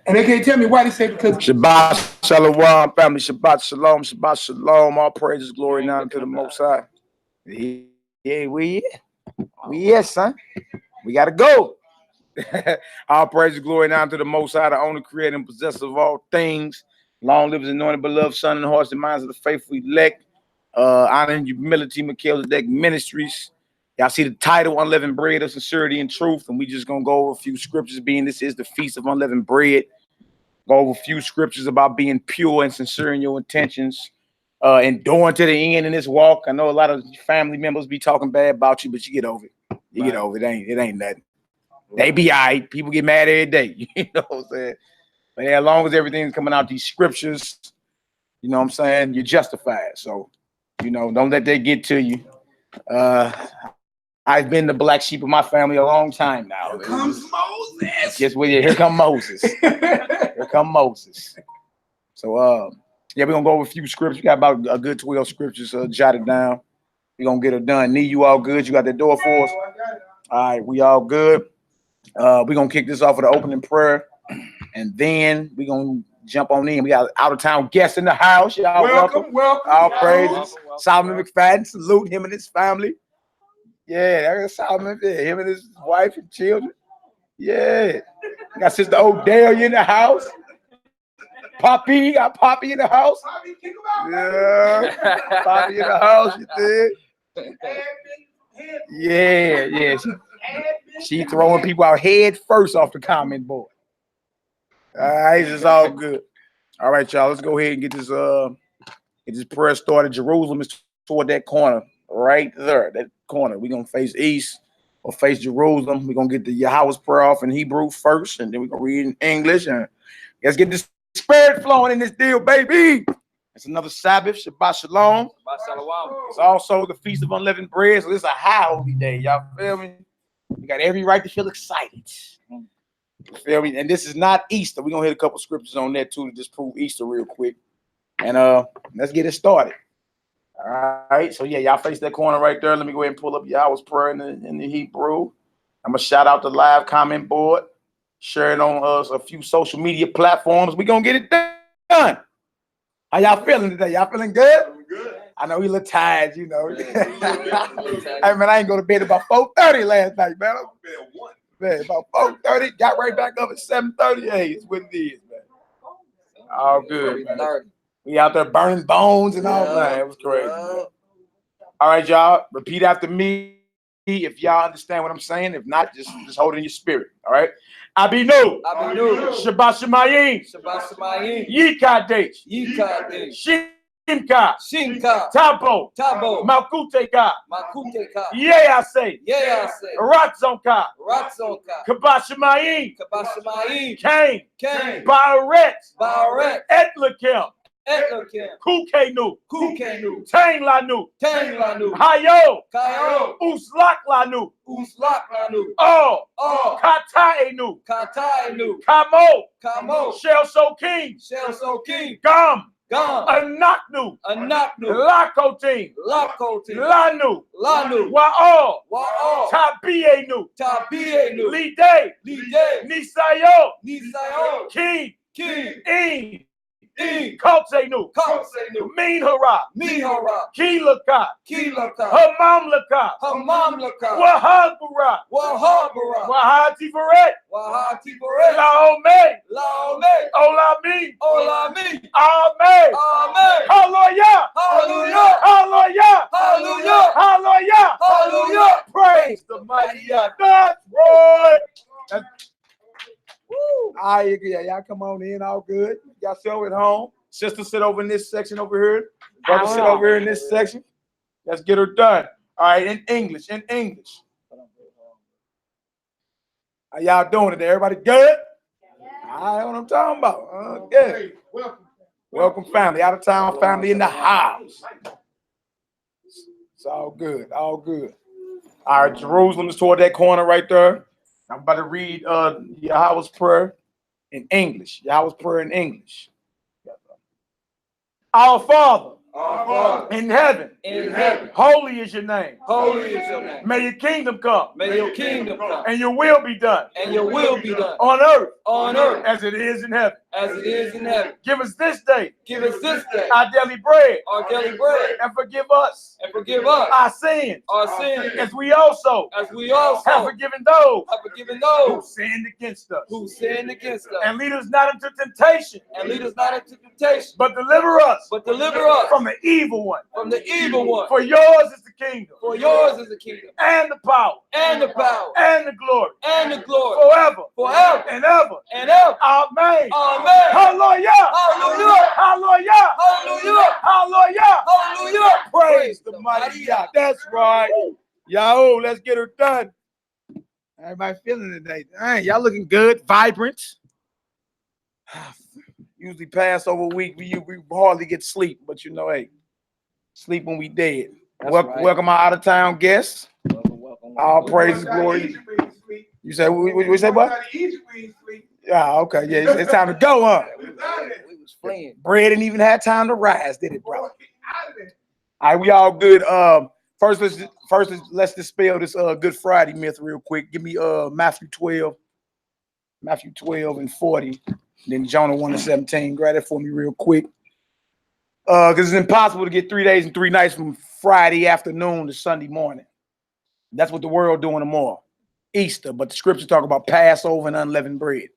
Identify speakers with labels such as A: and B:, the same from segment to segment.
A: And they can't tell me why. They say because
B: Shabbat Shalom, family. Shabbat Shalom. Shabbat Shalom. All praises, glory, now to the Most High. Yeah, we here, son. We gotta go. All praises, glory, now to the Most High, the owner, creator, and possessor of all things. Long live his anointed, beloved Son, and the hearts and minds of the faithful elect. Honor and humility, Melchizedek Ministries. Y'all see the title, Unleavened Bread of Sincerity and Truth, and we just gonna go over a few scriptures, being this is the Feast of Unleavened Bread. Go over a few scriptures about being pure and sincere in your intentions, enduring to the end in this walk. I know a lot of family members be talking bad about you, but you get over it. You get over it. It ain't nothing. They be all right. People get mad every day. You know what I'm saying? But yeah, as long as everything's coming out these scriptures, you know what I'm saying, you're justified. So, you know, don't let that get to you. I've been the black sheep of my family a long time now.
A: Here comes Moses.
B: Just with you. Here come Moses. Here come Moses. So, yeah, we're going to go over a few scriptures. We got about a good 12 scriptures jotted down. We're going to get it done. Nee, you all good? You got that door for us? All right, we all good. We're going to kick this off with an opening prayer. And then we're going to jump on in. We got out-of-town guests in the house. Y'all welcome. All praises. Solomon McFadden, salute him and his family. Yeah, that's Solomon. Yeah, him and his wife and children. Yeah. Got Sister Odell in the house. Poppy, got Poppy in the house. Yeah. Poppy in the house, you did. Yeah. She throwing people out head first off the comment board. All right, it's all good. All right, y'all. Let's go ahead and get this prayer started. Jerusalem is toward that corner right there. That corner. We're gonna face east or face Jerusalem. We're gonna get the Yahweh's prayer off in Hebrew first, and then we're gonna read in English. And let's get this spirit flowing in this deal, baby. It's another Sabbath. Shabbat Shalom.
C: Shabbat Shalom.
B: It's also the Feast of Unleavened Bread. So this is a high holy day. Y'all feel me? We got every right to feel excited. You feel me? And this is not Easter. We're gonna hit a couple scriptures on that too to disprove Easter real quick. And let's get it started. All right. So yeah, y'all face that corner right there. Let me go ahead and pull up Yahweh's prayer in the Hebrew. I'm gonna shout out the live comment board, share it on a few social media platforms. We're gonna get it done. How y'all feeling today? Y'all feeling good?
A: Good.
B: I know we look tired, you know. Hey man, I ain't go to bed about 4:30 last night, man. Man, about 4:30, got right back up at 7:30. Hey, it's what it is, man. All good, man. We out there burning bones and all that. It was crazy, man. All right, y'all. Repeat after me if y'all understand what I'm saying. If not, just hold it in your spirit. All right. Abinu. Shabbat Shemayim. Yikadesh. Shimka. Tabo. Malkuteka. Yeah, I say. Ratzonka. Kabashamayim. Cain. Baret. Etlakim. Kukenu. Tang Lanu. Hayo. Uslak Lanu. Oh. Kataenu. Kamo. Shel so king. Gum. Anaknu. Lakotin. Lanu. Wa'o. Tabienu. Lide. Nisayo. King. Kotsenu. Minhara. Kilaka. Hamamlaka. Wahabura. Wahati Beret. Laome. Olami. Amen. Hallelujah. Praise the mighty God. That's right. Woo. All right, yeah, y'all come on in, all good. Y'all still at home. Sister sit over in this section over here. Brother sit over here in this section. Let's get her done. All right, in English. How y'all doing today? Everybody good? I know what I'm talking about. Good. Welcome, family. Out of town family in the house. It's all good. All right, Jerusalem is toward that corner right there. I'm about to read Yahweh's prayer in English. Our Father,
A: Our Father,
B: in heaven,
A: in heaven,
B: holy is your name.
A: holy is your name.
B: May your kingdom come,
A: May your kingdom come,
B: and your will be done
A: and your will be done
B: on earth
A: as
B: as it is in heaven.
A: it is in heaven.
B: Give us this day
A: Give us this day
B: our daily bread,
A: our daily bread,
B: and forgive us
A: and forgive us
B: our sins,
A: our sins,
B: as we also
A: as we also
B: have forgiven those
A: have forgiven
B: who
A: those
B: sinned against us.
A: who sinned against us.
B: And lead us not into temptation,
A: And lead us not into temptation,
B: but deliver us
A: but deliver us
B: from the evil one.
A: from the evil one.
B: For yours is the kingdom,
A: For yours is the kingdom,
B: and the power,
A: and the power,
B: and the glory,
A: and the glory,
B: forever,
A: forever
B: and ever.
A: and ever.
B: Amen.
A: Amen.
B: Hallelujah.
A: Hallelujah.
B: Hallelujah.
A: Hallelujah.
B: Hallelujah.
A: Hallelujah.
B: Praise the mighty God. That's right. Yo, let's get her done. Everybody feeling it today? Dang, y'all looking good, vibrant. Usually Passover week, we hardly get sleep, but you know, hey, sleep when we dead. Welcome our out-of-town guests.
A: Welcome.
B: All praises, glory. You say, we say what? Yeah, okay, yeah, it's time to go, huh?
A: We was fleeing.
B: Bread didn't even have time to rise, did it, bro? All right, we all good. First, let's dispel this Good Friday myth real quick. Give me Matthew 12 and 40. Then Jonah 1 and 17. Grab that for me real quick. Because it's impossible to get 3 days and 3 nights from Friday afternoon to Sunday morning. That's what the world doing tomorrow. Easter, but the scriptures talk about Passover and unleavened bread.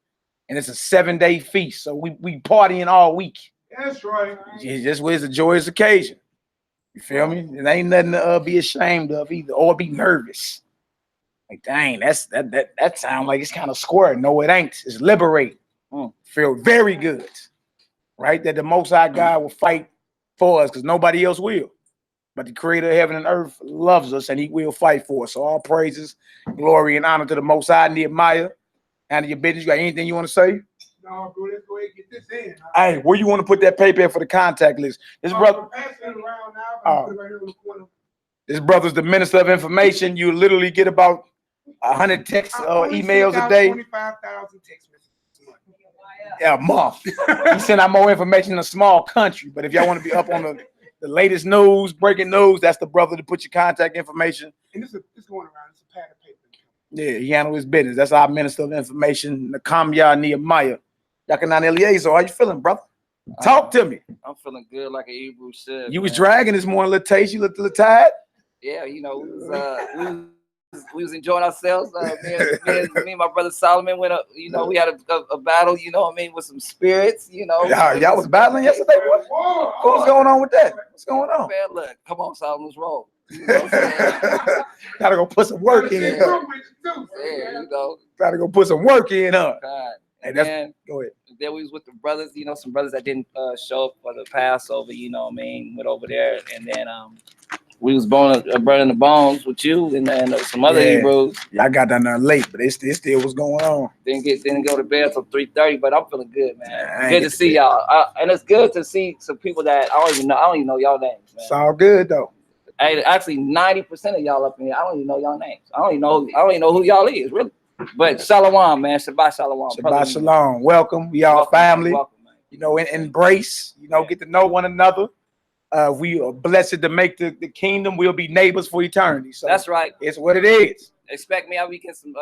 B: And it's a 7-day feast. So we partying all week.
A: That's right.
B: It's just a joyous occasion. You feel me? It ain't nothing to be ashamed of either, or be nervous. Like, dang, that sounds like it's kind of square. No, it ain't. It's liberating. Feel very good, right? That the Most High God will fight for us because nobody else will. But the Creator of heaven and earth loves us, and He will fight for us. So all praises, glory, and honor to the Most High. Nehemiah, handle your business. You got anything you want to say?
A: No, bro, let's go ahead and get this in.
B: Hey, where you want to put that paper for the contact list? This brother. This brother's the minister of information. You literally get about 100 texts or emails a day.
A: 25,000 text messages.
B: Yeah, a month. He send out more information in a small country. But if y'all want to be up on the latest news, breaking news, that's the brother to put your contact information.
A: And this going around. It's a pad of paper.
B: Yeah, he handle his business. That's our minister of information, Nakamya Nehemiah. Yakinan Eliezer, how you feeling, brother? Talk to me.
C: I'm feeling good, like a Hebrew said.
B: You was dragging this morning, little taste. You looked a little tired.
C: Yeah, you know, we was enjoying ourselves. Me and my brother Solomon went up. You know, we had a battle. You know what I mean, with some spirits. You know,
B: y'all was battling yesterday. What was going on with that? What's going on?
C: Man, look, come on, Solomon's roll. You know what I'm saying?
B: Gotta go put some work in.
C: Yeah, you know.
B: Gotta go put some work in, huh?
C: God.
B: And
C: then,
B: go ahead.
C: Then we was with the brothers, you know, some brothers that didn't show up for the Passover, you know what I mean, went over there, and then we was burning the bones with you and then some other Hebrews.
B: Yeah, I got down there late, but it still was going on.
C: Didn't go to bed till 3:30, but I'm feeling good, man. Good to see y'all, and it's good to see some people that I don't even know y'all names. Man.
B: It's all good though.
C: Hey, actually, 90% of y'all up in here, I don't even know y'all names. I don't even know who y'all is, really. But Shalom, man. Shabbat Shalom.
B: Shabbat Shalom. Welcome. We all family.
C: Welcome,
B: you know, embrace. You know, get to know one another. We are blessed to make the kingdom. We'll be neighbors for eternity. So
C: that's right.
B: It's what it is.
C: Expect me. I'll be getting some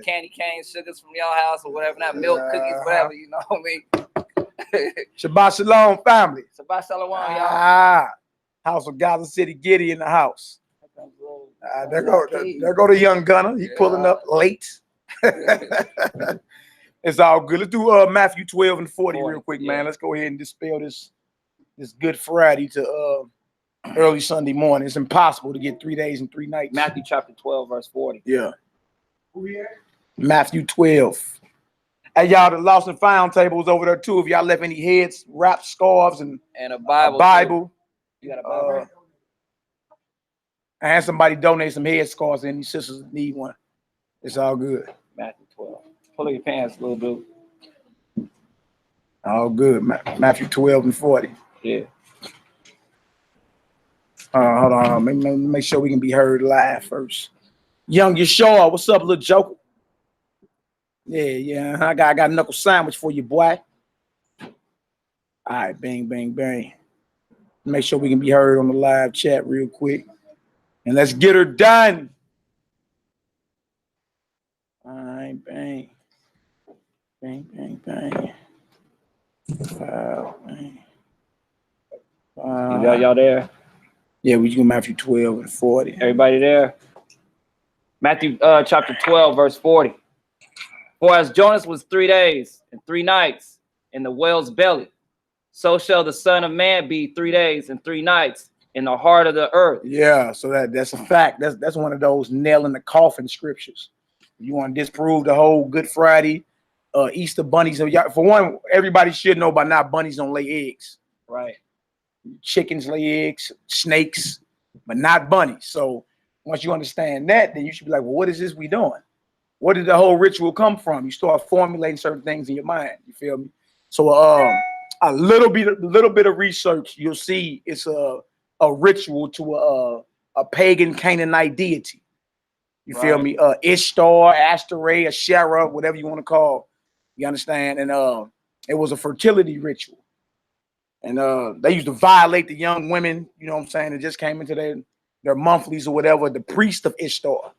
C: candy canes, sugars from y'all house or whatever. Not milk, cookies, whatever. You know what I mean?
B: Shabbat Shalom, family.
C: Shabbat Shalom, y'all.
B: House of Gaza City, Giddy in the house. There go the young gunner. He pulling up late. It's all good. Let's do Matthew 12 and 40 real quick, man. Let's go ahead and dispel this Good Friday to early Sunday morning. It's impossible to get 3 days and 3 nights.
C: Matthew chapter 12, verse 40.
B: Yeah. Matthew 12. Hey, y'all, the lost and found table was over there too. If y'all left any heads, wrapped scarves, and
C: a Bible.
B: You got a Bible. I had somebody donate some head scarves, and these sisters need one. It's all good.
C: Matthew 12. Pull up your pants, little dude.
B: All good. Matthew 12 and 40.
C: Yeah.
B: Hold on. Make sure we can be heard live first. Young Yeshua, what's up, little joker? Yeah. I got a knuckle sandwich for you, boy. All right, bang, bang, bang. Make sure we can be heard on the live chat real quick. And let's get her done. All right, bang. Bang, bang, bang. Wow, bang.
C: Y'all there?
B: Yeah, we do Matthew 12 and 40.
C: Everybody there? Matthew chapter 12, verse 40. For as Jonas was 3 days and 3 nights in the whale's belly, so shall the Son of Man be 3 days and 3 nights in the heart of the earth.
B: Yeah, so that's a fact. That's one of those nail in the coffin scriptures. You want to disprove the whole Good Friday, Easter bunnies. For one, everybody should know by now bunnies don't lay eggs.
C: Right.
B: Chickens lay eggs, snakes, but not bunnies. So once you understand that, then you should be like, well, what is this we doing? Where did the whole ritual come from? You start formulating certain things in your mind. You feel me? So a little bit of research, you'll see it's a ritual to a pagan Canaanite deity. You feel me? Ishtar, Ashtoreth, Asherah, whatever you want to call. You understand? And it was a fertility ritual. And they used to violate the young women, you know what I'm saying, that just came into their monthlies or whatever, the priest of Ishtar,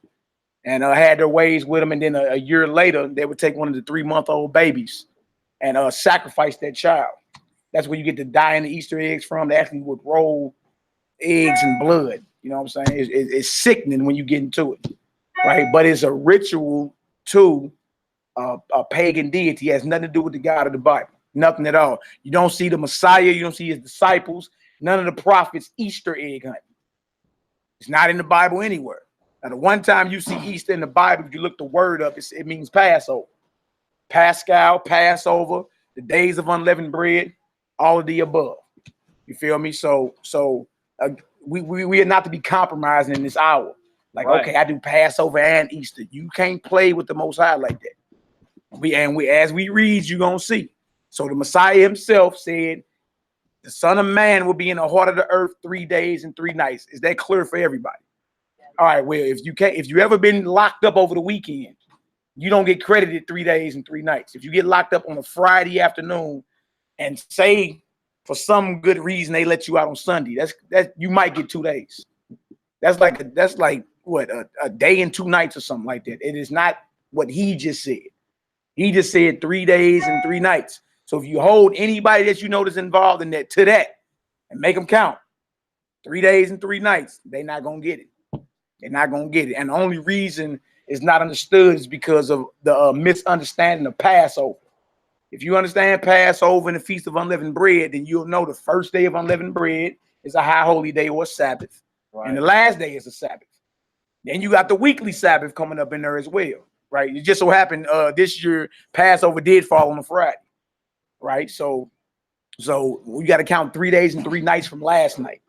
B: and had their ways with them. And then a year later, they would take one of the 3-month-old babies and sacrifice that child. That's where you get the dyeing the Easter eggs from. They actually would roll eggs and blood. You know what I'm saying? It's sickening when you get into it, right? But it's a ritual to a pagan deity. It has nothing to do with the God of the Bible. Nothing at all. You don't see the Messiah. You don't see his disciples. None of the prophets Easter egg hunting. It's not in the Bible anywhere. Now, the one time you see Easter in the Bible, if you look the word up, it means Passover. Pascal, Passover, the days of unleavened bread, all of the above. You feel me? So we are not to be compromising in this hour. Like, right. Okay, I do Passover and Easter. You can't play with the Most High like that. As we read, you're gonna see. So the Messiah himself said, the Son of Man will be in the heart of the earth 3 days and 3 nights. Is that clear for everybody? All right, well, if you ever been locked up over the weekend, you don't get credited 3 days and 3 nights. If you get locked up on a Friday afternoon and say for some good reason they let you out on Sunday, that you might get 2 days. That's like what, a day and 2 nights or something like that. It is not what he just said. He just said 3 days and 3 nights. So if you hold anybody that you know that's involved in that to that and make them count 3 days and 3 nights, they're not going to get it. They're not going to get it. And the only reason it's not understood is because of the misunderstanding of Passover. If you understand Passover and the Feast of Unleavened Bread, then you'll know the first day of unleavened bread is a high holy day or Sabbath. Right. And the last day is a Sabbath. Then you got the weekly Sabbath coming up in there as well. Right. It just so happened this year Passover did fall on a Friday. Right. So we got to count 3 days and 3 nights from last night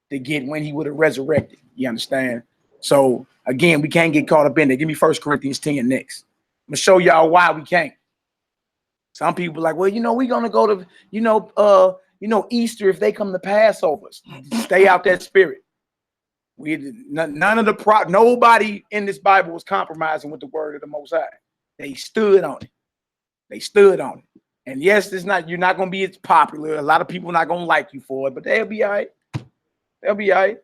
B: to get when he would have resurrected. You understand? So again, we can't get caught up in it. Give me 1 Corinthians 10 next. I'm gonna show y'all why we can't. Some people are like, well, we're gonna go to Easter if they come to Passover. Stay out that spirit. None of nobody in this Bible was compromising with the word of the Most High. They stood on it. They stood on it. And yes, you're not gonna be as popular. A lot of people are not gonna like you for it, but they'll be all right. They'll be all right.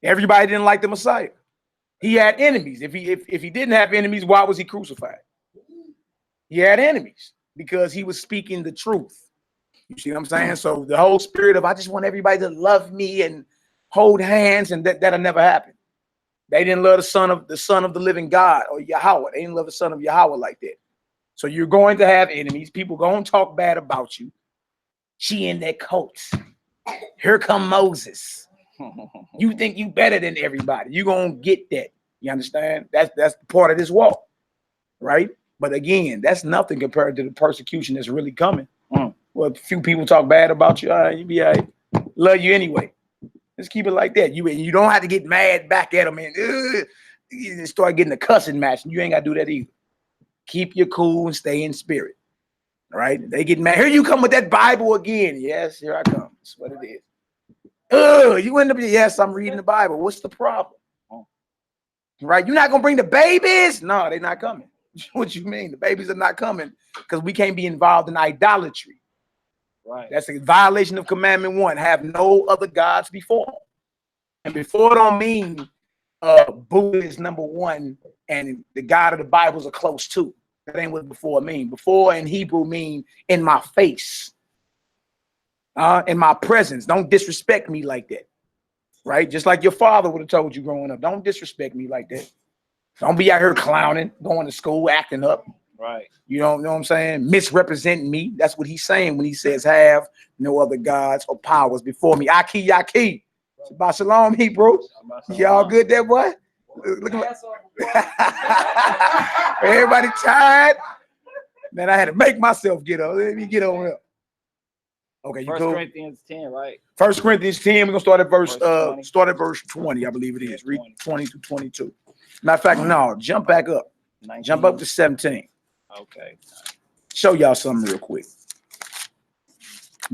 B: Everybody didn't like the Messiah. He had enemies. If he didn't have enemies, why was he crucified? He had enemies because he was speaking the truth. You see what I'm saying? So the whole spirit of I just want everybody to love me and hold hands, and that'll never happen. They didn't love the son of the living God or Yahweh. They didn't love the son of Yahweh like that. So you're going to have enemies. People going to talk bad about you. She in that coat. Here come Moses. You think you better than everybody. You're going to get that. You understand? That's part of this walk, right? But again, that's nothing compared to the persecution that's really coming. Well, a few people talk bad about you. All right, you be all right. Love you anyway. Let's keep it like that. You don't have to get mad back at them and start getting a cussing match. You ain't got to do that either. Keep your cool and stay in spirit. All right? They get mad. Here you come with that Bible again. Yes, here I come. That's what it is. You end up, yes, I'm reading the Bible. What's the problem? Right? You're not going to bring the babies? No, they're not coming. What you mean? The babies are not coming because we can't be involved in idolatry.
C: Right.
B: That's a violation of commandment 1. Have no other gods before him. And before don't mean Buddha is number 1 and the God of the Bibles are close to. That ain't what before mean. Before in Hebrew mean in my face, in my presence. Don't disrespect me like that, right? Just like your father would have told you growing up. Don't disrespect me like that. Don't be out here clowning, going to school, acting up.
C: Right.
B: You don't know what I'm saying? Misrepresenting me. That's what he's saying when he says, have no other gods or powers before me. Aki, Yaki. Shabbat shalom, Hebrew. Y'all good there, boy? Look at everybody tired. Man, I had to make myself get up. Let me get on up. Okay, you
C: 1
B: cool?
C: Corinthians 10, right?
B: 1 Corinthians 10. We're gonna start at verse
C: 20.
B: start at verse 20, I believe it is. Read 20 to 22. Matter of fact, no, jump back up.
C: 19.
B: Jump up to 17.
C: Okay.
B: Show y'all something real quick.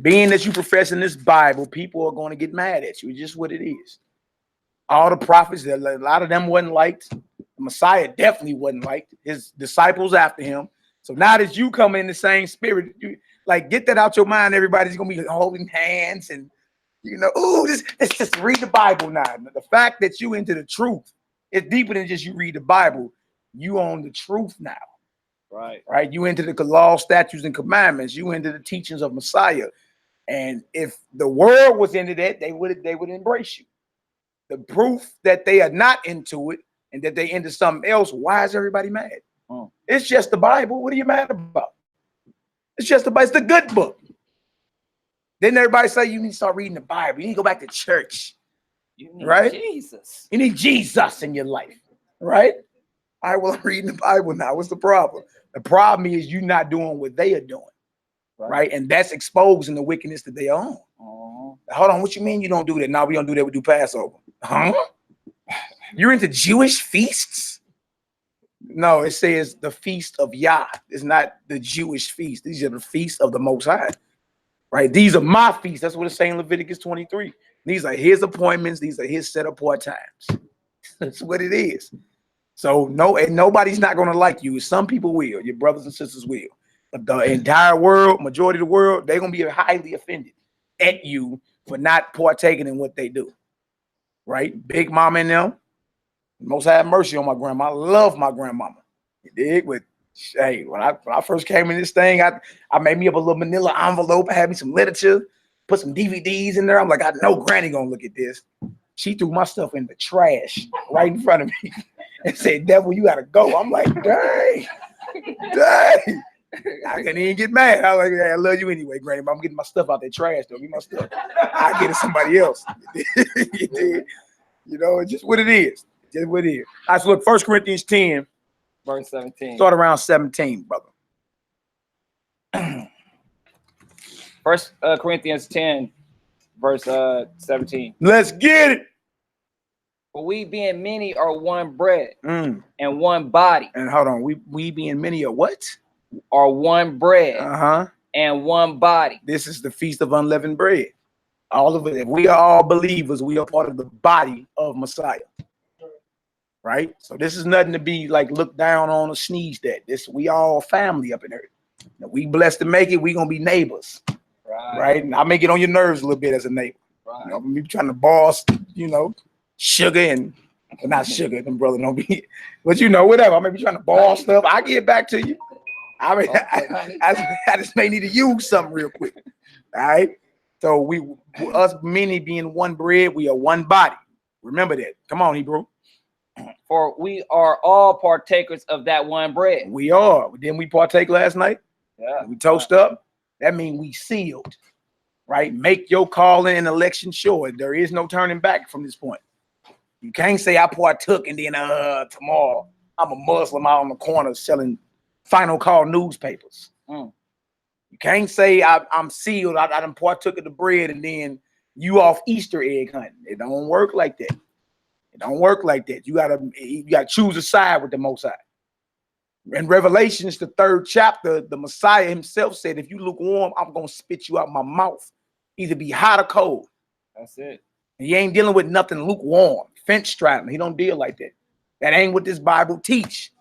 B: Being that you profess in this Bible, people are going to get mad at you. It's just what it is. All the prophets, a lot of them wasn't liked. The Messiah definitely wasn't liked. His disciples after him. So now that you come in the same spirit, you like get that out your mind. Everybody's gonna be holding hands and let's just read the Bible now. The fact that you into the truth, it's deeper than just you read the Bible. You own the truth now. Right. You into the law, statutes, and commandments. You into the teachings of Messiah. And if the world was into that, they would embrace you. The proof that they are not into it and that they into something else, why is everybody mad? It's just the Bible. What are you mad about? It's just it's the good book. Then everybody say you need to start reading the Bible. You need to go back to church.
C: You need
B: right?
C: Jesus.
B: You need Jesus in your life, right? All right, well, I'm reading the Bible now. What's the problem? The problem is you not doing what they are doing, right? And that's exposing the wickedness that they are on. Hold on, what you mean you don't do that? No, we don't do that. We do Passover. Huh? You're into Jewish feasts? No, it says the feast of Yah. It's not the Jewish feast. These are the feasts of the Most High, right? These are my feasts. That's what it's saying in Leviticus 23. These are his appointments. These are his set apart times. That's what it is. So nobody's not going to like you. Some people will. Your brothers and sisters will. But the entire world, majority of the world, they're going to be highly offended at you for not partaking in what they do, right? Big Mama and them. Most have mercy on my grandma. I love my grandmama. You dig? But hey, when I first came in this thing, I made me up a little manila envelope. I had me some literature, put some DVDs in there. I'm like, I know Granny gonna look at this. She threw my stuff in the trash right in front of me and said, "Devil, you gotta go." I'm like, dang. I couldn't even get mad. I was like, "I love you anyway, Granny, but I'm getting my stuff out there trash, though. Get my stuff. I get it to somebody else." You dig? You know, it's just what it is. Just what it is. All right, so look, 1 Corinthians 10,
C: verse 17.
B: Start around 17, brother.
C: 1 Corinthians 10, verse 17.
B: Let's get it.
C: For we being many are one bread and one body.
B: And hold on, we being many are what?
C: Are one bread and one body.
B: This is the Feast of Unleavened Bread. All of it. If we are all believers, we are part of the body of Messiah. Right? So this is nothing to be like looked down on or sneezed at. We all family up in here. Now, we blessed to make it, we gonna be neighbors. Right? And I may get on your nerves a little bit as a neighbor. You know, me trying to boss, sugar and not sugar, them brother don't be, but whatever. I may be trying to boss stuff. I get back to you. I mean, I just may need to use something real quick. All right. So us many being one bread, we are one body. Remember that. Come on, Hebrew.
C: For we are all partakers of that one bread.
B: We are. Didn't we partake last night?
C: Yeah.
B: We toast up. That means we sealed. Right? Make your calling and election sure. There is no turning back from this point. You can't say I partook and then tomorrow I'm a Muslim out on the corner selling final call newspapers. You can't say I'm sealed. I done partook of the bread and then you off Easter egg hunting. It don't work like that. It don't work like that. You gotta choose a side with the Most High. In Revelations, the 3rd chapter, the Messiah himself said, "If you lukewarm, I'm gonna spit you out my mouth. Either be hot or cold."
C: That's it.
B: And he ain't dealing with nothing lukewarm, fence straddling. He don't deal like that. That ain't what this Bible teach.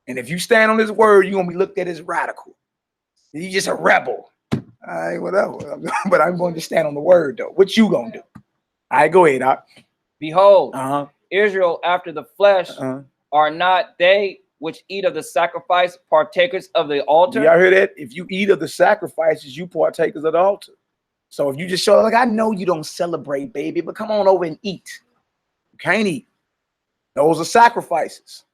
B: And if you stand on this word, you're gonna be looked at as radical. You're just a rebel. All right, whatever. But I'm going to stand on the word, though. What you gonna do? All right, go ahead, Doc.
C: Behold,
B: Uh-huh.
C: Israel after the flesh are not they which eat of the sacrifice partakers of the altar?
B: Do y'all hear that? If you eat of the sacrifices, you partakers of the altar. So if you just show, like, I know you don't celebrate, baby, but come on over and eat. You can't eat. Those are sacrifices,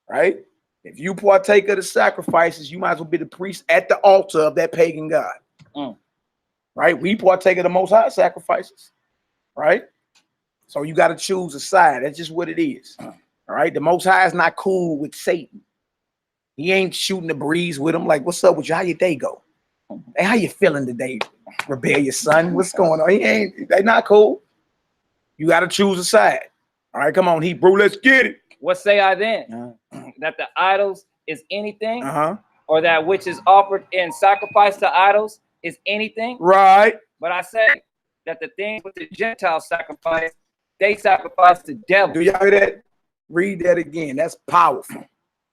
B: right? If you partake of the sacrifices, you might as well be the priest at the altar of that pagan god. Right? We partake of the Most High sacrifices, right? So you got to choose a side. That's just what it is. All right? The Most High is not cool with Satan. He ain't shooting the breeze with him. Like, what's up with you? How your day go? Hey, how you feeling today, rebellious son? What's going on? They not cool. You got to choose a side. All right, come on, Hebrew, let's get it.
C: What say I then? That the idols is anything?
B: Uh-huh.
C: Or that which is offered in sacrifice to idols is anything?
B: Right.
C: But I say that the things which the Gentiles sacrifice, they sacrifice to devils.
B: Do y'all hear that? Read that again. That's powerful.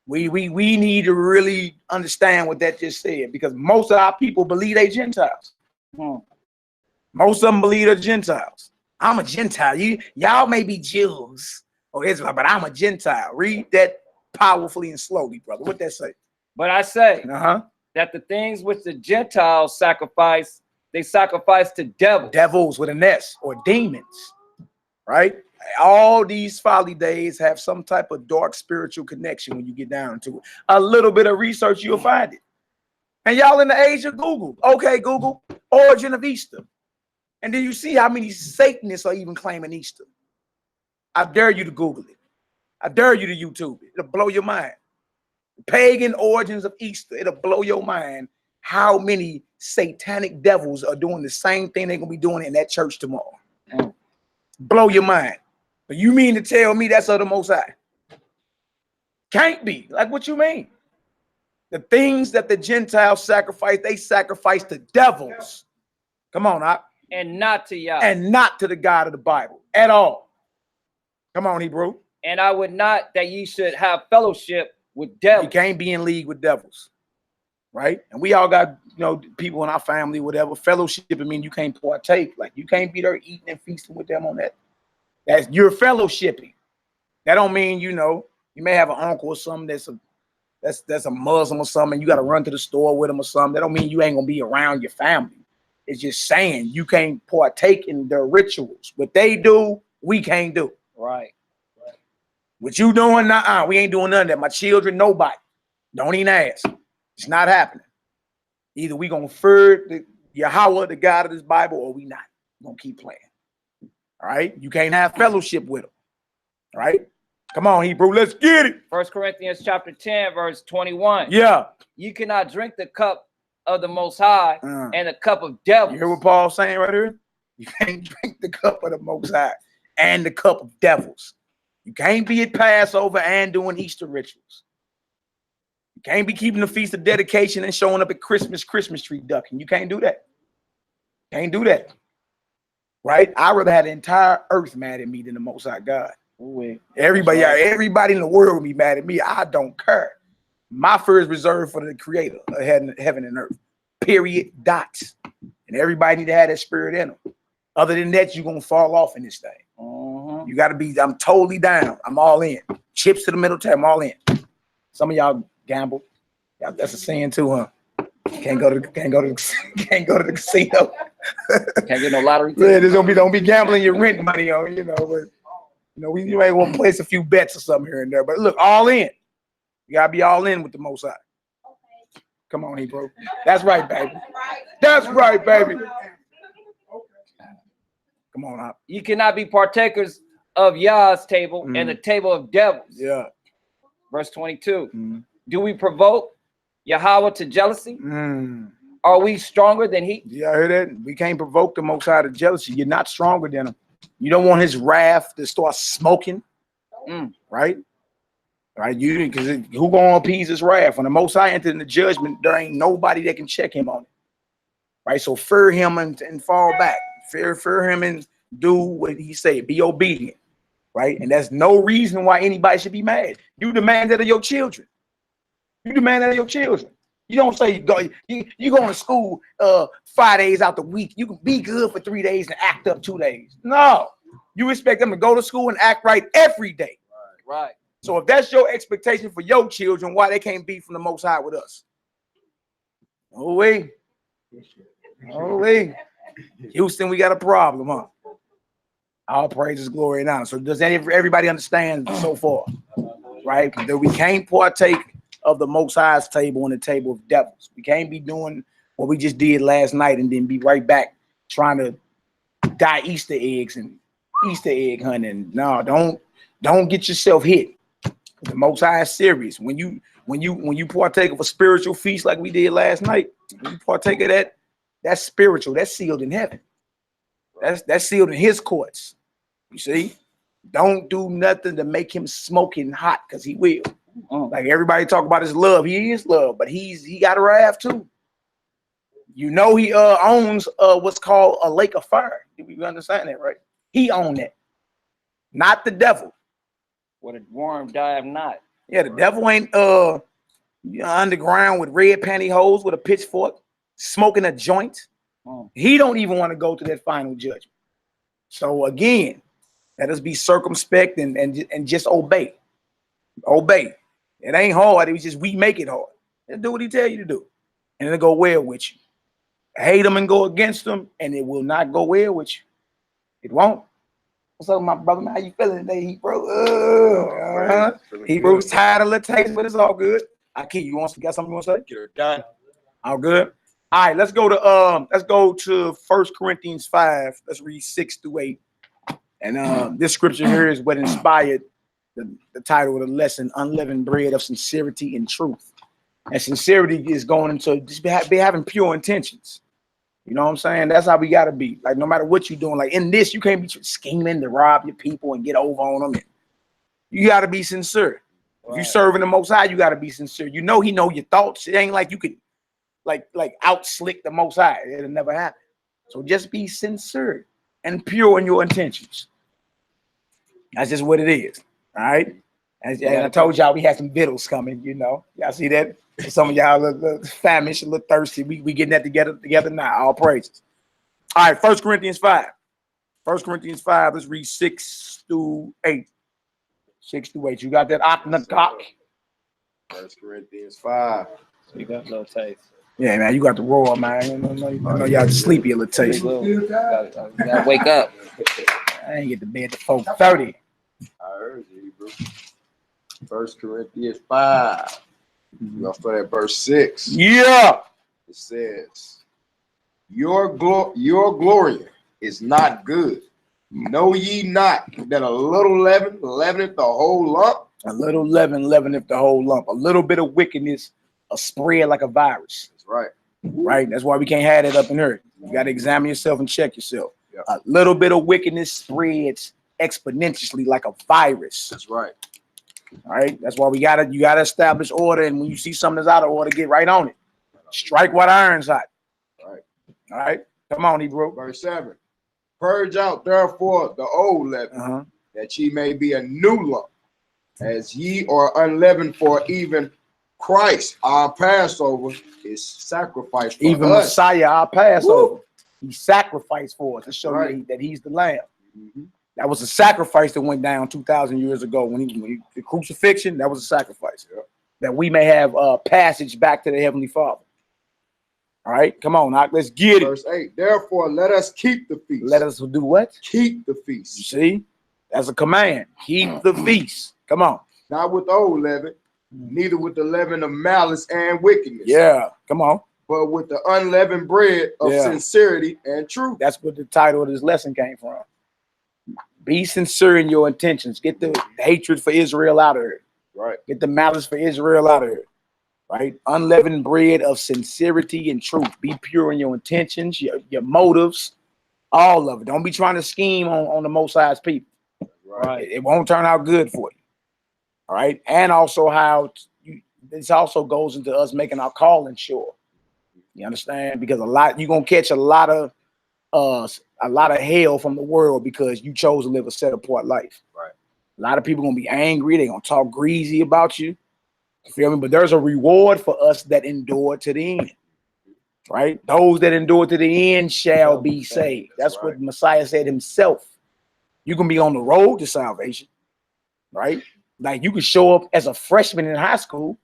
B: We need to really understand what that just said, because most of our people believe they Gentiles. Most of them believe they're Gentiles. I'm a Gentile. Y'all may be Jews or Israel, but I'm a Gentile. Read that powerfully and slowly, brother. What that say?
C: But I say that the things which the Gentiles sacrifice, they sacrifice to devils.
B: Devils with an S, or demons, right? All these folly days have some type of dark spiritual connection when you get down to it. A little bit of research, you'll find it. And y'all in the age of Google. Okay, Google, origin of Easter. And then you see how many Satanists are even claiming Easter. I dare you to Google it. I dare you to YouTube it. It'll blow your mind. Pagan origins of Easter. It'll blow your mind how many satanic devils are doing the same thing they're going to be doing in that church tomorrow. Blow your mind. But you mean to tell me that's of the Most High? Can't be. Like, what you mean? The things that the Gentiles sacrifice, they sacrifice to devils. Come on, Op.
C: And not to Yah.
B: And not to the God of the Bible at all. Come on, Hebrew.
C: And I would not that ye should have fellowship with devils.
B: You can't be in league with devils, right? And we all got, people in our family, whatever. Fellowship, I mean, you can't partake. Like, you can't be there eating and feasting with them on that. That's you're fellowshipping. That don't mean, you may have an uncle or something that's a Muslim or something. You got to run to the store with them or something. That don't mean you ain't gonna be around your family. It's just saying you can't partake in their rituals. What they do, we can't do.
C: Right.
B: What you doing? Nah, we ain't doing none of that. My children, nobody. Don't even ask. It's not happening. Either we gonna fear the Yahweh, the God of this Bible, or we not. We're gonna keep playing. All right. You can't have fellowship with them. All right. Come on, Hebrew. Let's get it.
C: 1 Corinthians chapter 10, verse 21.
B: Yeah.
C: You cannot drink the cup of the Most High and the cup of devils.
B: You hear what Paul's saying right here? You can't drink the cup of the Most High and the cup of devils. You can't be at Passover and doing Easter rituals. You can't be keeping the Feast of Dedication and showing up at Christmas tree ducking. You can't do that. Can't do that. Right? I'd rather have the entire earth mad at me than the Most High God.
C: Ooh,
B: everybody in the world will be mad at me. I don't care. My fear is reserved for the Creator of heaven and earth. Period. Dots. And everybody need to have that spirit in them. Other than that, you're gonna fall off in this thing. You got to be. I'm totally down. I'm all in. Chips to the middle. I'm all in. Some of y'all gamble. That's a sin too, huh? Can't go to the casino.
C: Can't get no lottery.
B: Yeah, don't be gambling your rent money on. But you may want to place a few bets or something here and there. But look, all in. You gotta be all in with the Most High. Okay. Come on, Hebrew. That's right, baby. That's right, baby. Come on, Hop.
C: You cannot be partakers of Yah's table and the table of devils.
B: Yeah.
C: Verse 22. Do we provoke Yahweh to jealousy? Are we stronger than he?
B: Yeah, I heard that. We can't provoke the Most High to jealousy. You're not stronger than him. You don't want his wrath to start smoking, right? Right? Because who gonna appease his wrath? When the Most High entered into judgment, there ain't nobody that can check him on it. Right? So fear him and fall back. Fear him and do what he said. Be obedient. Right? And that's no reason why anybody should be mad. You demand that of your children. You demand that of your children. You don't say you going to school 5 days out the week. You can be good for 3 days and act up 2 days. No, you expect them to go to school and act right every day.
C: Right.
B: So if that's your expectation for your children, why they can't be from the Most High with us? Oh wait, Houston, we got a problem, huh? All praises, glory, and honor. So does everybody understand so far? Right? That we can't partake of the Most High's table and the table of devils. We can't be doing what we just did last night and then be right back trying to dye Easter eggs and Easter egg hunting. No, don't get yourself hit. The Most High is serious. When you partake of a spiritual feast like we did last night, when you partake of that, that's spiritual. That's sealed in heaven. That's sealed in His courts. You see, don't do nothing to make Him smoking hot, because He will. Like everybody talk about His love, He is love, but he got a wrath too. You know, He owns what's called a lake of fire. We understand that, right? He owns that, not the devil.
C: What a worm die of not.
B: Yeah, the devil ain't underground with red pantyhose with a pitchfork, smoking a joint. He don't even want to go to that final judgment. So again, let us be circumspect and just obey. Obey. It ain't hard. It's just we make it hard. Just do what He tell you to do, and it'll go well with you. Hate Him and go against Him, and it will not go well with you. It won't. What's up, my brother? How you feeling today, Hebrew? Hebrew's tired of the taste, but it's all good. I keep you. Got something you want to say?
D: Get her done.
B: All good. All right, let's go to 1 Corinthians 5. Let's read 6 through 8. And this scripture here is what inspired the title of the lesson, Unleavened Bread of Sincerity and Truth. And sincerity is going into just be having pure intentions. You know what I'm saying? That's how we got to be. Like, no matter what you're doing, like in this, you can't be scheming to rob your people and get over on them. And you got to be sincere. Right. If you're serving the Most High, you got to be sincere. You know He know your thoughts. It ain't like you could like out slick the Most High. It'll never happen. So just be sincere and pure in your intentions. That's just what it is. All right. And I told y'all we had some vittles coming. You know, y'all see that? Some of y'all look famished, a little thirsty. We getting that together now. All praises. All right, 1 Corinthians 5. 1 Corinthians 5. Let's read 6 through 8. 6 through 8. You got that?
D: 1 Corinthians 5.
C: So you got a little taste.
B: Yeah, man, you got the roar, man. I know y'all sleepy a little taste.
C: You gotta wake up.
B: I ain't get to bed till 4:30.
D: I heard you, bro. 1 Corinthians 5. We're gonna start at verse 6.
B: Yeah.
D: It says, Your glory is not good. Know ye not that a little leaven leaveneth the whole lump?
B: A little leaven leaveneth the whole lump. A little bit of wickedness spread like a virus.
D: That's right.
B: Right? That's why we can't have it up in here. You got to examine yourself and check yourself.
D: Yep.
B: A little bit of wickedness spreads exponentially like a virus.
D: That's right.
B: All right. That's why you gotta establish order. And when you see something that's out of order, get right on it. Strike while the iron's hot.
D: All right.
B: All right. Come on, Hebrew.
D: Verse 7. Purge out therefore the old leaven, that ye may be a new lump, as ye are unleavened, for even Christ, our Passover, is sacrificed for
B: even
D: us.
B: Messiah, our Passover. He sacrificed for us to show
D: Right.
B: you that He's the Lamb. That was a sacrifice that went down 2,000 years ago when the crucifixion. That was a sacrifice that we may have passage back to the Heavenly Father. All right, come on, Doc, let's get it.
D: Verse 8. Therefore, let us keep the feast.
B: Let us do what?
D: Keep the
B: You
D: feast.
B: see, that's a command. Keep the feast. Come on.
D: Not with old leaven, neither with the leaven of malice and wickedness.
B: Yeah, come on.
D: But with the unleavened bread of sincerity and truth.
B: That's what the title of this lesson came from. Be sincere in your intentions. Get the hatred for Israel out of here.
D: Right.
B: Get the malice for Israel out of here. Right? Unleavened bread of sincerity and truth. Be pure in your intentions, your motives, all of it. Don't be trying to scheme on the Most High's people.
D: Right.
B: It won't turn out good for you. All right. And also this also goes into us making our calling sure. You understand? Because you're gonna catch a lot of hell from the world because you chose to live a set apart life.
D: Right.
B: A lot of people gonna be angry. They're gonna talk greasy about you. You feel me? But there's a reward for us that endure to the end. Right? Those that endure to the end shall be saved. That's what Messiah said himself. You can be on the road to salvation, right? Like you can show up as a freshman in high school,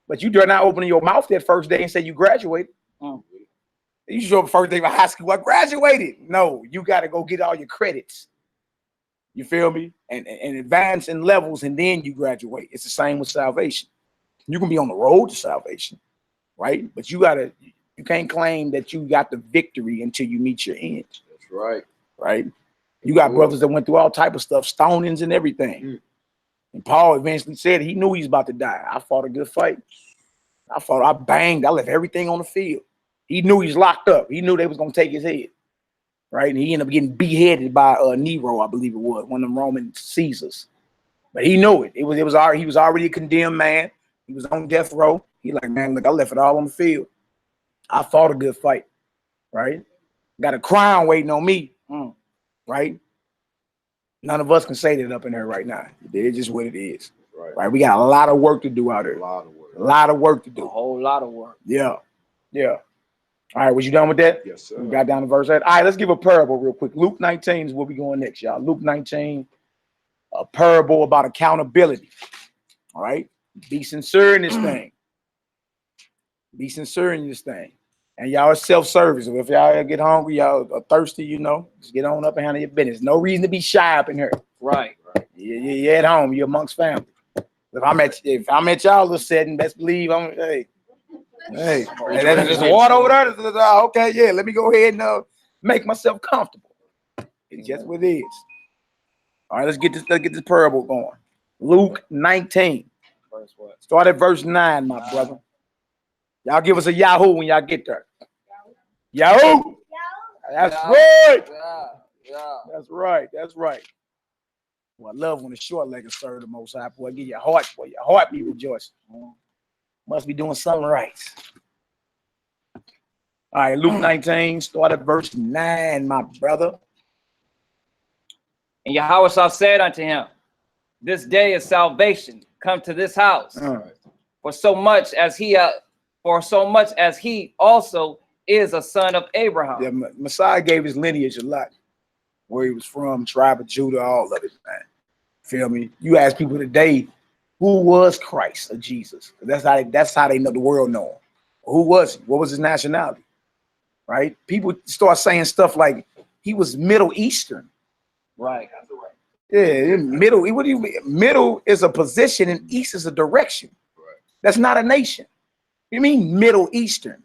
B: but you dare not open your mouth that first day and say you graduated. You show up first day of high school, I graduated. No, you got to go get all your credits. You feel me? And advance in levels, and then you graduate. It's the same with salvation. You can be on the road to salvation, right? But you can't claim that you got the victory until you meet your end.
D: That's right.
B: Right? You got brothers that went through all type of stuff, stonings and everything. And Paul eventually said he knew he was about to die. I fought a good fight. I banged. I left everything on the field. He knew he's locked up. He knew they was going to take his head. Right? And he ended up getting beheaded by Nero, I believe it was, one of them Roman Caesars. But he knew it. He was already a condemned man. He was on death row. He like, man, look, I left it all on the field. I fought a good fight. Right? Got a crown waiting on me. Right? None of us can say that up in there right now. It's just what it is. Right? We got a lot of work to do out there. A lot of work to do.
C: A whole lot of work.
B: Yeah. Yeah. All right, was you done with that?
D: Yes, sir.
B: We got down to verse 8. All right, let's give a parable real quick. Luke 19 is where we going next, y'all. Luke 19, a parable about accountability. All right? Be sincere in this thing. Be sincere in this thing. And y'all are self-service. If y'all get hungry, y'all are thirsty, you know, just get on up and handle your business. No reason to be shy up in here.
C: Right.
B: You're at home. You're amongst family. If I'm at y'all little setting, best believe hey, there's water over there. Okay, yeah, let me go ahead and make myself comfortable. It's just what it is. All right, let's get this parable going. Luke 19. Start at verse 9, my brother. Y'all give us a Yahoo when y'all get there. Yahoo! That's right. That's right. That's right. Well, I love when the short-legged serve the Most High. Boy, get your heart be rejoicing. Must be doing something right. All right, Luke 19, start at verse 9, my brother.
C: And Yahweh said unto him, this day is salvation come to this house. For so much as he also is a son of Abraham.
B: Yeah, Messiah gave his lineage a lot. Where he was from, tribe of Judah, all of it, man. Feel me? You ask people today, who was Christ or Jesus? That's how they know the world know him. Who was he? What was his nationality? Right? People start saying stuff like he was Middle Eastern.
C: Right.
B: Yeah, middle. What do you mean? Middle is a position and east is a direction. Right. That's not a nation. You mean Middle Eastern?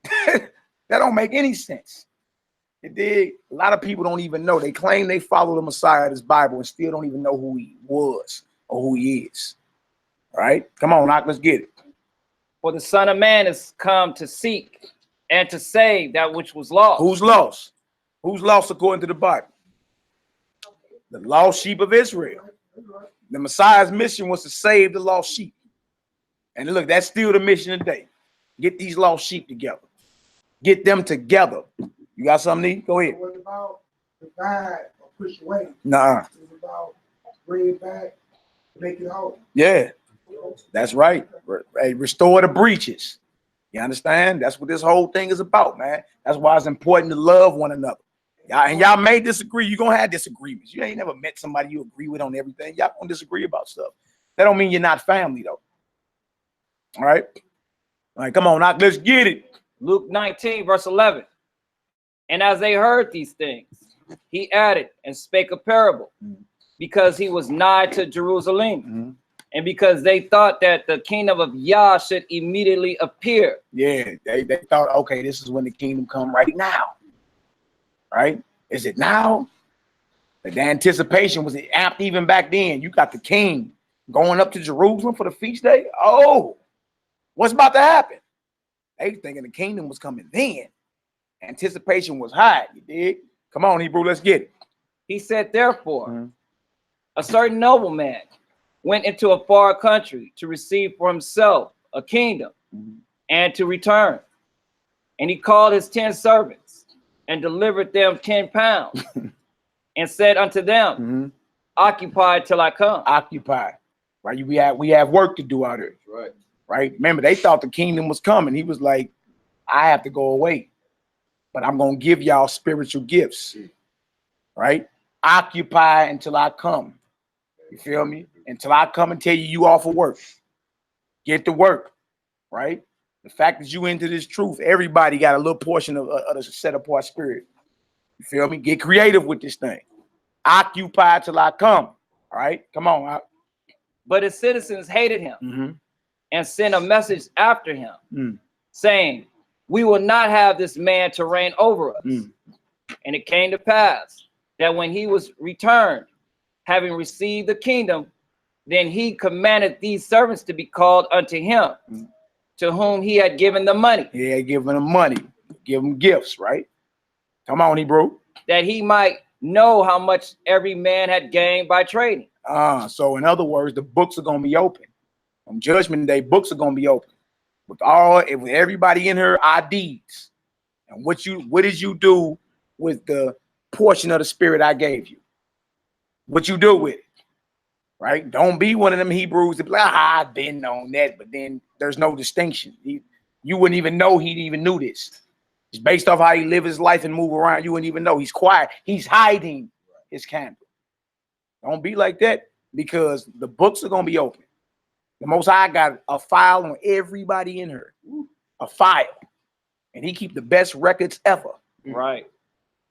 B: That don't make any sense. A lot of people don't even know. They claim they follow the Messiah of this Bible and still don't even know who he was or who he is. All right? Come on, Knock, let's get it.
C: For the Son of Man is come to seek and to save that which was lost.
B: Who's lost? Who's lost according to the Bible? The lost sheep of Israel. The Messiah's mission was to save the lost sheep. And look, that's still the mission today. Get these lost sheep together. Get them together. You got something, Nee? Go ahead.
A: It wasn't about divide or push away.
B: Nah.
A: It was about bring it back, make it whole.
B: Yeah, that's right. Hey, restore the breaches. You understand? That's what this whole thing is about, man. That's why it's important to love one another. Y'all may disagree. You're going to have disagreements. You ain't never met somebody you agree with on everything. Y'all going to disagree about stuff. That don't mean you're not family, though. All right? All right, come on, Knock, let's get it.
C: Luke 19, verse 11. And as they heard these things, he added and spake a parable, because he was nigh to Jerusalem, and because they thought that the kingdom of Yah should immediately appear.
B: Yeah, they thought, okay, this is when the kingdom come right now. Right? Is it now? The anticipation was amped even back then. You got the king going up to Jerusalem for the feast day. Oh, what's about to happen? They thinking the kingdom was coming then. Anticipation was high. You dig? Come on, Hebrew, let's get it.
C: He said, therefore, a certain nobleman went into a far country to receive for himself a kingdom and to return. And he called his 10 servants and delivered them 10 pounds and said unto them, occupy till I come.
B: Occupy. Right? We have work to do out here.
D: Right.
B: Right? Remember, they thought the kingdom was coming. He was like, I have to go away, but I'm going to give y'all spiritual gifts. Right? Occupy until I come. You feel me? Until I come and tell you you off of work. Get to work. Right? The fact that you into this truth, everybody got a little portion of the set apart spirit. You feel me? Get creative with this thing. Occupy till I come. All right? Come on.
C: But his citizens hated him and sent a message after him, saying, we will not have this man to reign over us. And it came to pass that when he was returned, having received the kingdom, then he commanded these servants to be called unto him, to whom he had given the money.
B: Yeah, giving them money. Give them gifts, right? Come on, Hebrew.
C: That he might know how much every man had gained by trading.
B: So in other words, the books are going to be open. On Judgment Day, books are going to be open. With everybody in her IDs. And what did you do with the portion of the spirit I gave you? What you do with it? Right? Don't be one of them Hebrews that be like, I've been on that, but then there's no distinction. You wouldn't even know he even knew this. It's based off how he live his life and move around. You wouldn't even know. He's quiet. He's hiding his candle. Don't be like that, because the books are going to be open. The Most High got a file on everybody in her. A file. And he keep the best records ever.
C: Right.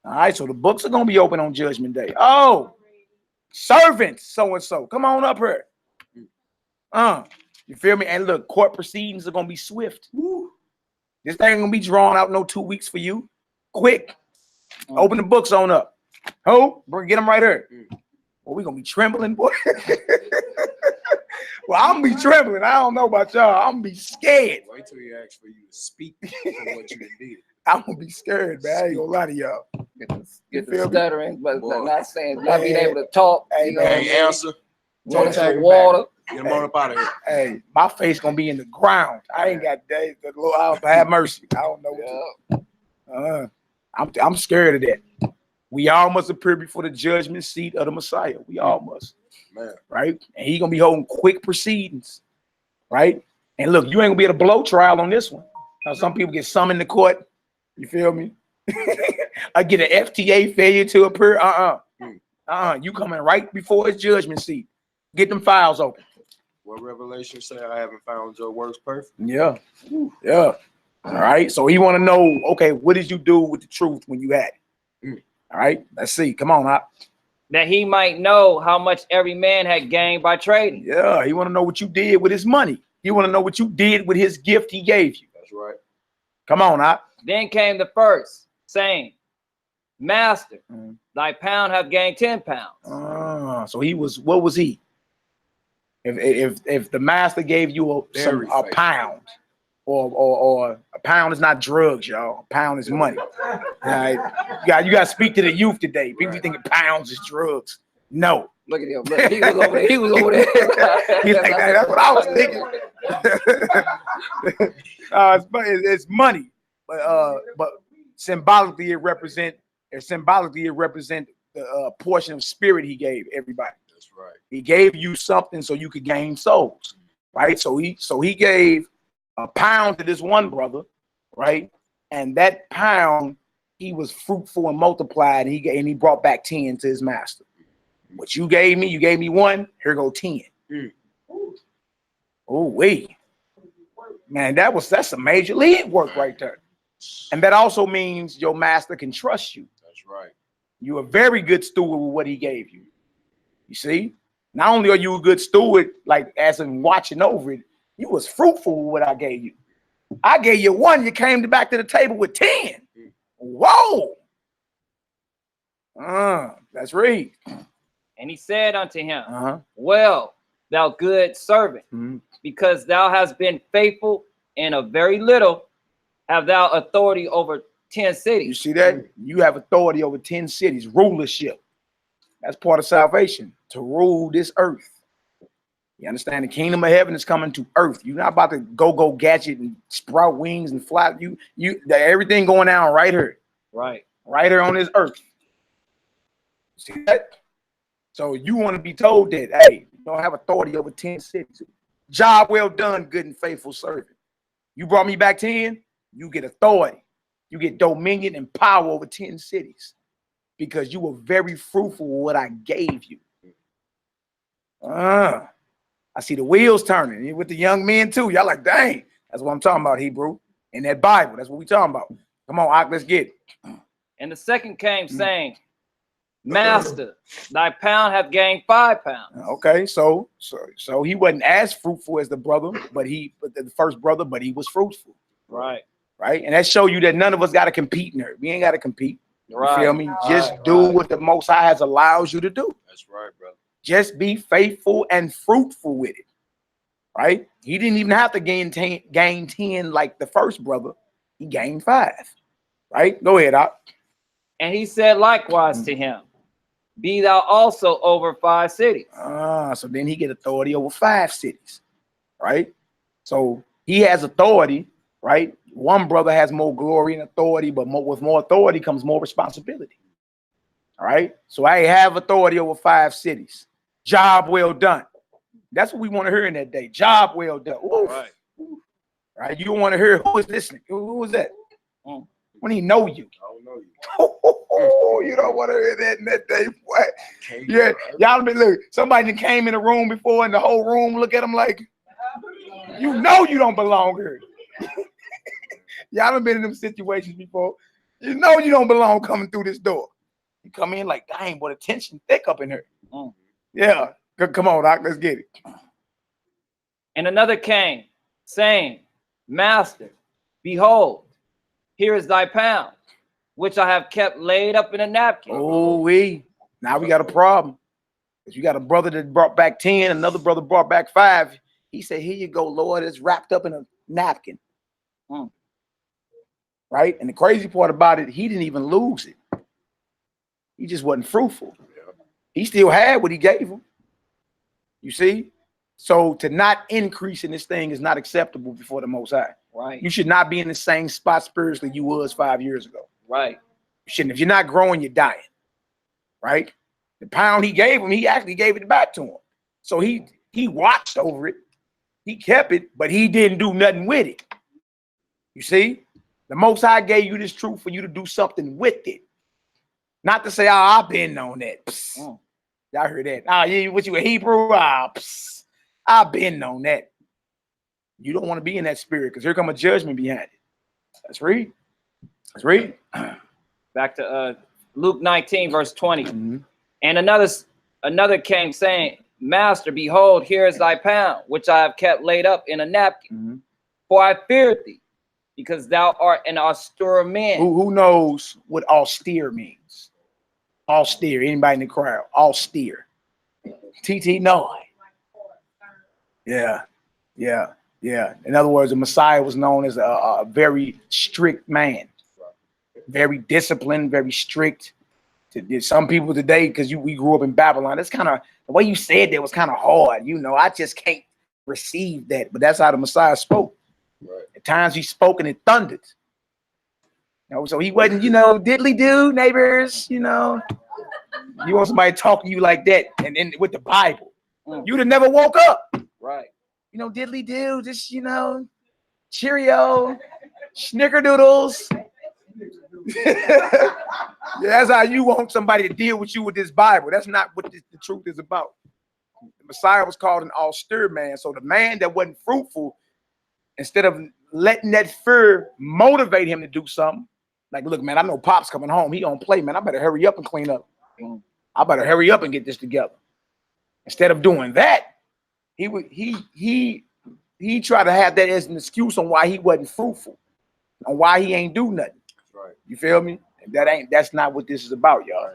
B: All right, so the books are going to be open on Judgment Day. Oh, servants, so-and-so. Come on up here. You feel me? And look, court proceedings are going to be swift. This thing ain't going to be drawn out no 2 weeks for you. Quick. Open the books on up. Oh, get them right here. Well, we're going to be trembling, boy. Well, I'm going to be trembling. I don't know about y'all. I'm going to be scared.
D: Wait till he asks for you to speak for what you did.
B: I'm going to be scared, man. I ain't going to lie to y'all.
C: Get the stuttering, but not saying, not being able to talk.
B: Hey,
C: You know,
D: Hey, answer.
C: want some water.
D: Get him on up out of here.
B: Hey, my face going to be in the ground. I ain't got days. Lord, have mercy. I don't know what I'm scared of that. We all must appear before the judgment seat of the Messiah. We all must.
D: Man.
B: Right? And he going to be holding quick proceedings. Right? And look, you ain't going to be able to blow trial on this one. Now, some people get summoned to court. You feel me? I get an FTA failure to appear. You coming right before his judgment seat. Get them files open.
D: What Revelation say? I haven't found your works perfect.
B: Yeah. Yeah. All right. So he want to know, okay, what did you do with the truth when you had it? All right. Let's see. Come on, Hop.
C: That he might know how much every man had gained by trading.
B: Yeah. He want to know what you did with his money. He want to know what you did with his gift he gave you.
D: That's right.
B: Come on, Hop.
C: Then came the first, saying, Master, thy pound hath gained 10 pounds.
B: So he was, what was he? If the master gave you a pound, or a pound is not drugs, y'all. A pound is money. Right? You got to speak to the youth today. People thinking pounds is drugs. No.
C: Look at him. Look, he was over there. He was over there.
B: He's like, hey, that's what I was thinking. It's money, but symbolically it represent the portion of spirit he gave everybody.
D: That's right.
B: He gave you something so you could gain souls, right? So he gave a pound to this one brother, right? And that pound, he was fruitful and multiplied, and he brought back 10 to his master. What you gave me 1, here go 10. Oh, wait. Man, that's a major league work right there. And that also means your master can trust you.
D: That's right.
B: You're a very good steward with what he gave you. You see? Not only are you a good steward, like as in watching over it, you was fruitful with what I gave you. I gave you 1, you came back to the table with 10. Whoa. Let's read.
C: And he said unto him, Well, thou good servant, because thou hast been faithful in a very little, have thou authority over 10 cities.
B: You see that? You have authority over 10 cities, rulership. That's part of salvation, to rule this earth. You understand? The kingdom of heaven is coming to earth. You're not about to go gadget and sprout wings and fly. Everything going down right here.
C: Right
B: here on this earth. See that? So you want to be told that, hey, don't have authority over 10 cities. Job well done, good and faithful servant. You brought me back 10, you get authority. You get dominion and power over 10 cities because you were very fruitful with what I gave you. I see the wheels turning with the young men too. Y'all like, dang, that's what I'm talking about, Hebrew. In that Bible, that's what we talking about. Come on, Ak, let's get it.
C: And the second came saying, Master, thy pound hath gained 5 pounds.
B: Okay, so he wasn't as fruitful as the brother, but the first brother, but he was fruitful.
C: Right.
B: Right. And that show you that none of us got to compete in there. We ain't got to compete. You feel me? Just do what the Most High has allows you to do.
D: That's right, brother.
B: Just be faithful and fruitful with it. Right? He didn't even have to gain 10 like the first brother. He gained 5. Right? Go ahead, Ak.
C: And he said likewise to him, be thou also over 5 cities.
B: So then he get authority over 5 cities. Right? So he has authority, right? One brother has more glory and authority, but with more authority comes more responsibility. All right? So I have authority over 5 cities. Job well done. That's what we want to hear in that day. Job well done. Oof.
D: Right.
B: Right? You don't want to hear who is listening. Who is that? When he know you.
D: I don't know you.
B: You don't want to hear that in that day. What? Yeah, y'all been look. Somebody that came in the room before, and the whole room look at him like, you know you don't belong here. Y'all done been in them situations before. You know you don't belong coming through this door. You come in like, dang, boy, the tension thick up in here. Yeah, come on, Doc, let's get it.
C: And another came, saying, Master, behold, here is thy pound, which I have kept laid up in a napkin.
B: Oh, now we got a problem. Because you got a brother that brought back 10, another brother brought back 5. He said, here you go, Lord, it's wrapped up in a napkin. Right? And the crazy part about it, he didn't even lose it. He just wasn't fruitful. He still had what he gave him. You see? So to not increase in this thing is not acceptable before the Most High.
C: Right.
B: You should not be in the same spot spiritually you was 5 years ago.
C: Right.
B: You shouldn't. If you're not growing, you're dying. Right? The pound he gave him, he actually gave it back to him. So he watched over it. He kept it, but he didn't do nothing with it. You see? The Most High gave you this truth for you to do something with it. Not to say, oh, I've been on that. Y'all heard that. Oh, yeah, what you a Hebrew? I've been on that. You don't want to be in that spirit because here come a judgment behind it. Let's read. Let's read.
C: Back to Luke 19, verse 20. And another came saying, Master, behold, here is thy pound, which I have kept laid up in a napkin. For I feared thee, because thou art an austere man.
B: Who knows what austere means? Austere. Anybody in the crowd? Austere. TT, no. Yeah. In other words, the Messiah was known as a very strict man. Very disciplined, very strict. To some people today, because we grew up in Babylon, that's kind of the way you said that was kind of hard. You know, I just can't receive that. But that's how the Messiah spoke. Right. At times he spoke and it thundered. You know, so he wasn't, diddly do neighbors, You want somebody to talk to you like that, and then with the Bible, you'd have never woke up.
C: Right.
B: Diddly do, just Cheerio, snickerdoodles. Yeah, that's how you want somebody to deal with you with this Bible. That's not what the truth is about. The Messiah was called an austere man. So the man that wasn't fruitful, instead of letting that fear motivate him to do something, like, look, man, I know Pop's coming home. He don't play, man. I better hurry up and clean up. I better hurry up and get this together. Instead of doing that, he tried to have that as an excuse on why he wasn't fruitful, on why he ain't do nothing. Right. You feel me? That's not what this is about, y'all.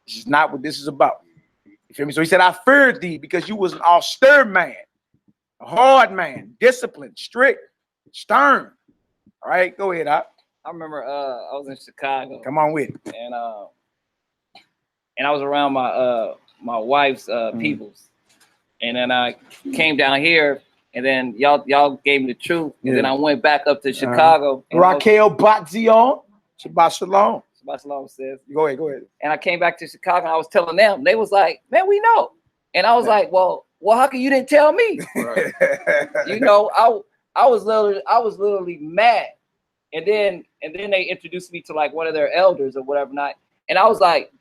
B: This is not what this is about. You feel me? So he said, I feared thee because you was an austere man, a hard man, disciplined, strict, stern. All right, go ahead, Op.
C: I remember I was in Chicago.
B: Come on with it.
C: And I was around my wife's peoples. And then I came down here, and then y'all gave me the truth. And then I went back up to Chicago.
B: Raquel Batzion. Shabbat Shalom.
C: Shabbat Shalom says.
B: Go ahead.
C: And I came back to Chicago, and I was telling them. They was like, man, we know. And I was like, well, well, how come you didn't tell me?
D: Right.
C: You know, I was literally mad. And then they introduced me to like one of their elders or whatever not. And I was like,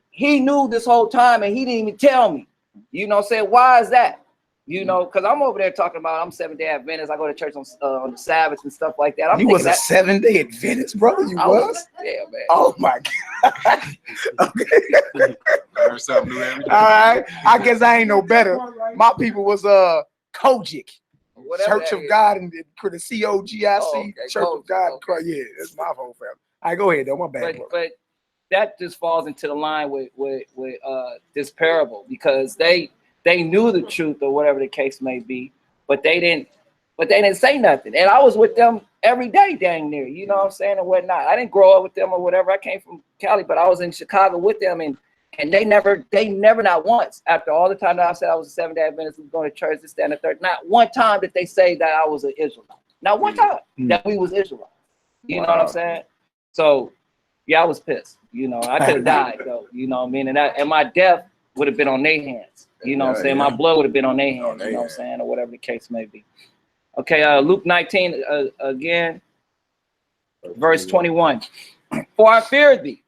C: he knew this whole time and he didn't even tell me. You know what I'm saying? Why is that? You know, because I'm over there talking about I'm Seventh-day Adventist. I go to church on the Sabbath and stuff like that.
B: You was a 7-day Adventist, brother? You was?
C: Yeah, man.
B: Oh my God. Okay.
D: Learn something new every day.
B: All right. I guess I ain't no better. My people was Kojic.
C: Whatever
B: Church
C: that
B: of
C: is.
B: God and the COGIC,
C: Oh, okay.
B: Church of God.
C: Okay.
B: Yeah, that's my whole family. All right, go ahead though. My bad.
C: But that just falls into the line with this parable, because they knew the truth or whatever the case may be, but they didn't say nothing. And I was with them every day, dang near, you know what I'm saying, and whatnot. I didn't grow up with them or whatever. I came from Cali, but I was in Chicago with them, and they never not once, after all the time that I said I was a Seventh-day Adventist, was going to church, this, that, and the third, not one time did they say that I was an Israelite. Not one time that we was Israelites. You know what I'm saying? So yeah, I was pissed. You know, I could have died though. You know what I mean? And my death would have been on their hands. You know what I'm saying? My blood would have been on their hands. You know what I'm saying? Or whatever the case may be. Okay, Luke 19 again, verse 21. For I fear thee,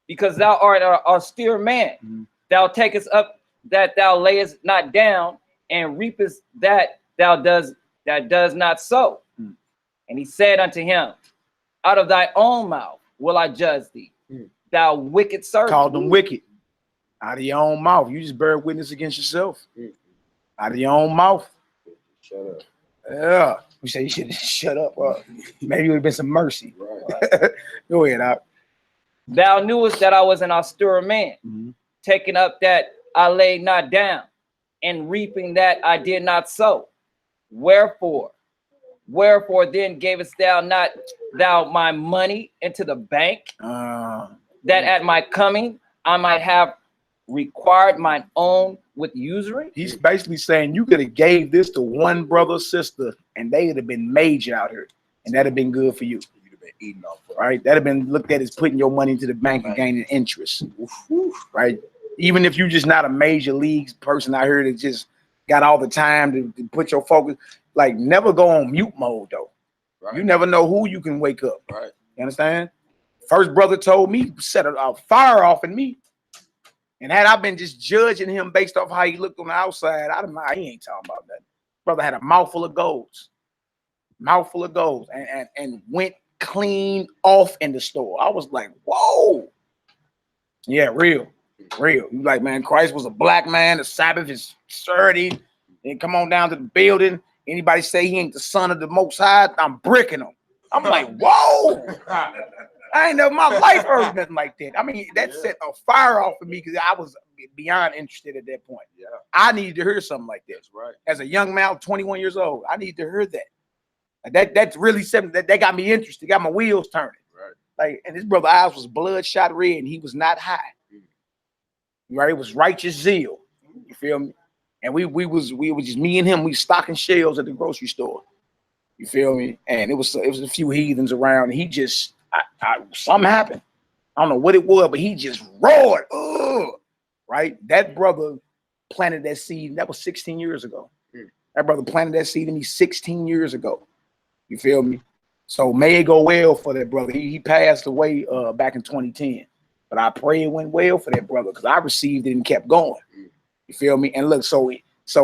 C: because thou art an austere man. Thou takest up that thou layest not down, and reapest that does not sow. And he said unto him, out of thy own mouth will I judge thee, thou wicked servant.
B: Called them wicked. Out of your own mouth. You just bear witness against yourself. Out of your own mouth.
D: Shut up.
B: Yeah. You say you should have shut up. Maybe it would have been some mercy.
D: Right.
B: Go ahead, out.
C: Thou knewest that I was an austere man, taking up that I laid not down, and reaping that I did not sow. Wherefore then gavest thou not thou my money into the bank, that at my coming I might have required mine own with usury?
B: He's basically saying you could have gave this to one brother or sister and they would have been major out here, and that'd have been good for you.
D: You'd have been eating off of it.
B: Right? That'd have been looked at as putting your money into the bank and gaining interest. Right? Even if you're just not a major league person out here that just got all the time to put your focus, like never go on mute mode though.
D: Right.
B: You never know who you can wake up.
D: Right.
B: You understand? First brother told me, set a fire off in me. And had I been just judging him based off how he looked on the outside, I don't know. He ain't talking about that. Brother had a mouthful of golds. And went clean off in the store. I was like, whoa. Yeah, real. You like, man, Christ was a black man. The Sabbath is sturdy. Then come on down to the building. Anybody say he ain't the son of the Most High, I'm bricking him. I'm like, whoa. I ain't never in my life heard nothing like that. I mean, that set a fire off of me because I was beyond interested at that point.
D: Yeah.
B: I needed to hear something like this.
D: Right.
B: As a young man, 21 years old, I needed to hear that. That's really something that got me interested, got my wheels turning.
D: Right.
B: Like, and his brother's eyes was bloodshot red, and he was not high. Right, it was righteous zeal. You feel me? And we was just me and him. We stocking shelves at the grocery store. You feel me? And it was a few heathens around. And he just something happened. I don't know what it was, but he just roared. Ugh. Right? That brother planted that seed. That was 16 years ago. That brother planted that seed in me 16 years ago. You feel me? So may it go well for that brother. He passed away back in 2010. But I pray it went well for that brother because I received it and kept going. You feel me? And look, so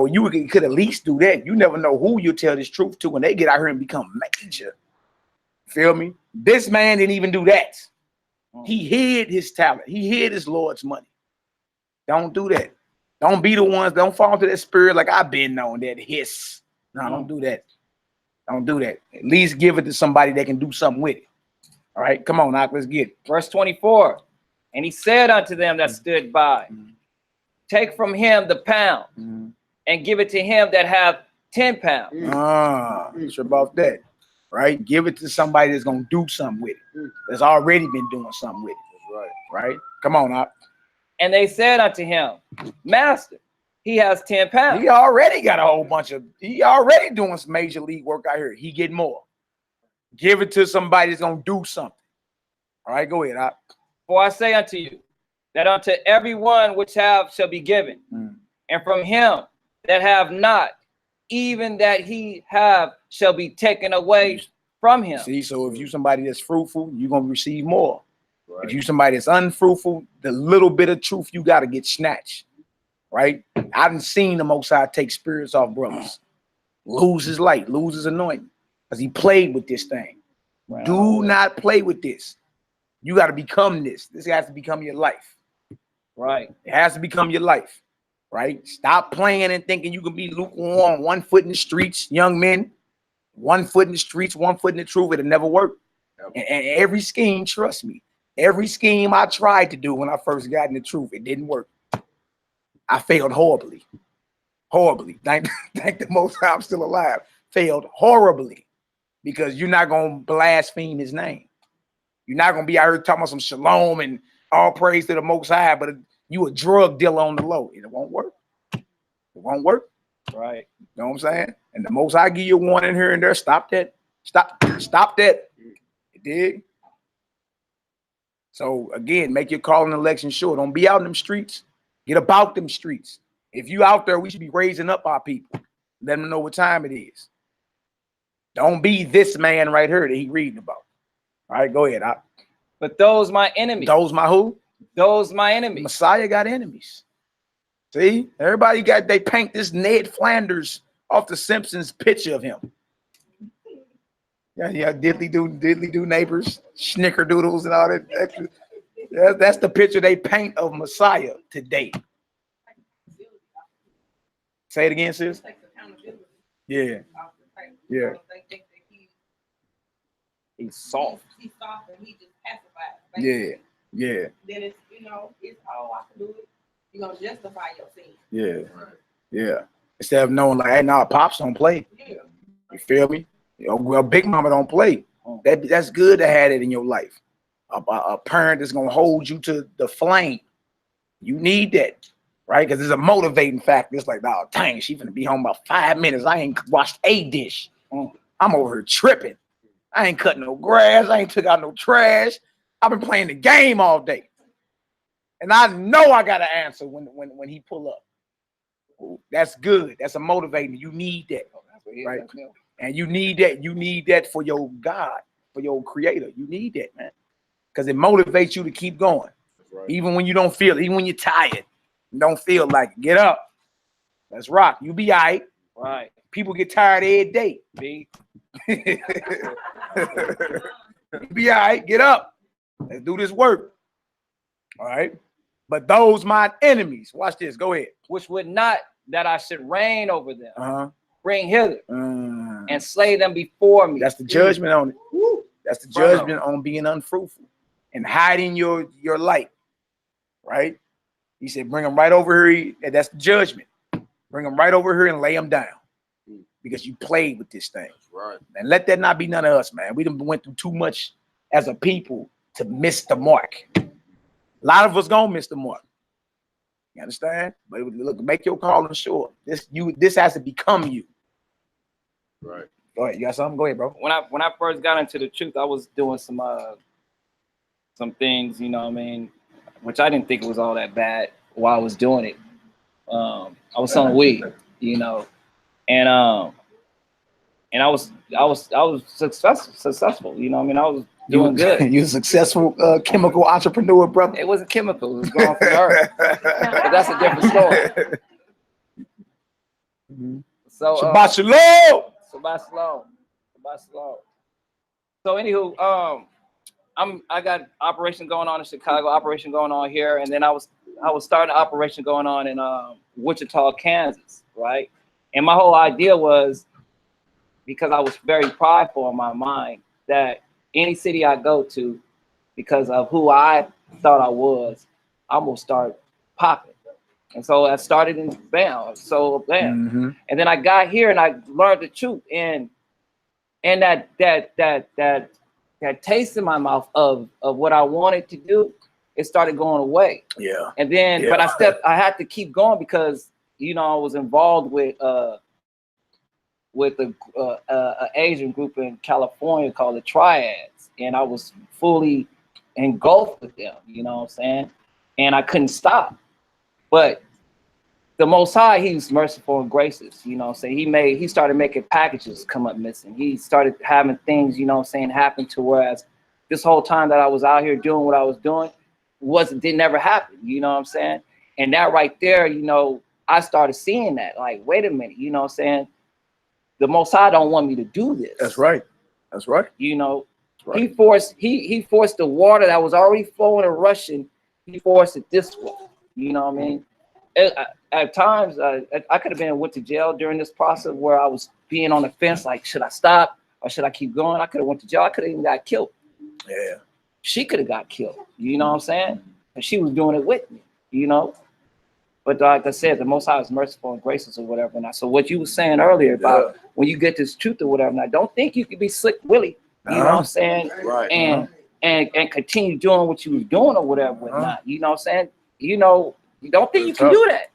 B: you could at least do that. You never know who you tell this truth to when they get out here and become major. Feel me? This man didn't even do that. He hid his talent. He hid his Lord's money. Don't do that. Don't be the ones. Don't fall into that spirit like I've been known, that hiss. No, don't do that. Don't do that. At least give it to somebody that can do something with it. All right, come on, Knock, let's get it.
C: Verse 24. And he said unto them that stood by, take from him the pound and give it to him that hath 10 pounds.
B: It's about that, right? Give it to somebody that's going to do something with it. That's already been doing something with it. Right? Come on, Knock.
C: And they said unto him, Master, he has 10 pounds.
B: He already got a whole bunch of, he already doing some major league work out here. He get more. Give it to somebody that's going to do something. All right, go ahead, Knock.
C: For I say unto you, that unto every one which have shall be given, and from him that have not, even that he have shall be taken away from him.
B: See, so if you somebody that's fruitful, you're gonna receive more.
D: Right.
B: If you somebody that's unfruitful, the little bit of truth you got to get snatched. Right? I done seen the Most High take spirits off brothers, lose his light, lose his anointing, because he played with this thing.
C: Right.
B: Do not play with this. You got to become this. This has to become your life.
C: Right.
B: It has to become your life. Right? Stop playing and thinking you can be lukewarm, 1 foot in the streets, young men. 1 foot in the streets, 1 foot in the truth. It'll never work. And every scheme, trust me, every scheme I tried to do when I first got in the truth, it didn't work. I failed horribly. Horribly. Thank the Most High I'm still alive. Failed horribly. Because you're not going to blaspheme his name. You're not going to be out here talking about some shalom and all praise to the Most High, but you a drug dealer on the low. It won't work. It won't work.
C: Right.
B: You know what I'm saying? And the Most High give you a warning here and there. Stop that. Stop that. You dig? So again, make your call and election sure. Don't be out in them streets. Get about them streets. If you out there, we should be raising up our people. Let them know what time it is. Don't be this man right here that he reading about. All right, go ahead.
C: But those my enemies.
B: Those my who?
C: Those my enemies.
B: Messiah got enemies. See, everybody they paint this Ned Flanders off the Simpsons picture of him. Yeah, diddly do neighbors, snickerdoodles and all that. Yeah, that's the picture they paint of Messiah today. Say it again, sis. Yeah. Yeah.
C: He's soft.
E: He's soft and he just pacifies.
B: Yeah. Yeah.
E: Then it's, it's all I can do it. You're gonna justify your sin.
B: Yeah. Yeah. Instead of knowing like, hey, nah, pops don't play.
E: Yeah.
B: You feel me? Well, Big Mama don't play. That's good to have it in your life. A parent that's gonna hold you to the flame. You need that, right? Because it's a motivating factor. It's like, oh, dang, she finna be home about 5 minutes. I ain't washed a dish. I'm over here tripping. I ain't cutting no grass. I ain't took out no trash. I've been playing the game all day. And I know I got an answer when he pull up. That's good. That's a motivating. You need that, right? And you need that. You need that for your God, for your creator. You need that, man. Because it motivates you to keep going. Right. Even when you don't feel it, even when you're tired, you don't feel like it. Get up. Let's rock. You be all right.
C: Right.
B: People get tired every day.
C: B.
B: Be all right. Get up. Let's do this work. All right. But those my enemies. Watch this. Go ahead.
C: Which would not that I should reign over them.
B: Uh-huh.
C: Bring hither and slay them before me.
B: That's the judgment on it. Woo. That's the judgment on being unfruitful and hiding your light. Right? He said, bring them right over here. That's the judgment. Bring them right over here and lay them down. Because you played with this thing.
D: Right.
B: And let that not be none of us, man. We done went through too much as a people to miss the mark. A lot of us gonna miss the mark. You understand? But look, make your call and sure. This has to become you.
D: Right.
B: Go ahead. You got something? Go ahead, bro.
C: When I first got into the truth, I was doing some things, you know what I mean, which I didn't think was all that bad while I was doing it. I was selling weed, you know, and I was successful, you know what I mean? I was doing good.
B: You're a successful chemical entrepreneur, brother.
C: It wasn't chemical, it was going for the earth. But that's a different story.
B: Mm-hmm.
C: So
B: Shabbat shalom.
C: Shabbat shalom. Shabbat shalom. So anywho, I got operation going on in Chicago, operation going on here, and then I was starting an operation going on in Wichita, Kansas, right? And my whole idea was, because I was very prideful in my mind, that any city I go to, because of who I thought I was, I'm gonna start popping. And so I started in bam. So bam.
B: Mm-hmm.
C: And then I got here and I learned the truth. And that taste in my mouth of what I wanted to do, it started going away.
B: Yeah.
C: And then,
B: Yeah.
C: but I had to keep going because, you know, I was involved with an Asian group in California called the Triads, and I was fully engulfed with them, you know what I'm saying? And I couldn't stop. But the Most High, he's merciful and gracious. You know what I'm saying? He started making packages come up missing. He started having things, you know what I'm saying, happen to whereas this whole time that I was out here doing what I was doing didn't never happen. You know what I'm saying? And that right there, you know, I started seeing that. Like, wait a minute, you know what I'm saying? The Most High don't want me to do this.
B: That's right. That's right.
C: You know,
B: Right.
C: he forced the water that was already flowing and rushing. He forced it this way. You know what I mean? At times, I could have went to jail during this process where I was being on the fence, like, should I stop or should I keep going? I could have went to jail. I could have even got killed.
B: Yeah.
C: She could have got killed. You know what I'm saying? And she was doing it with me. You know. But like I said, the Most High is merciful and gracious or whatever. Now, so what you were saying earlier about when you get this truth or whatever, now don't think you can be slick Willie. You know what I'm saying?
D: Right.
C: And continue doing what you was doing or whatever, whatnot. You know what I'm saying? You know, you don't think you can do that.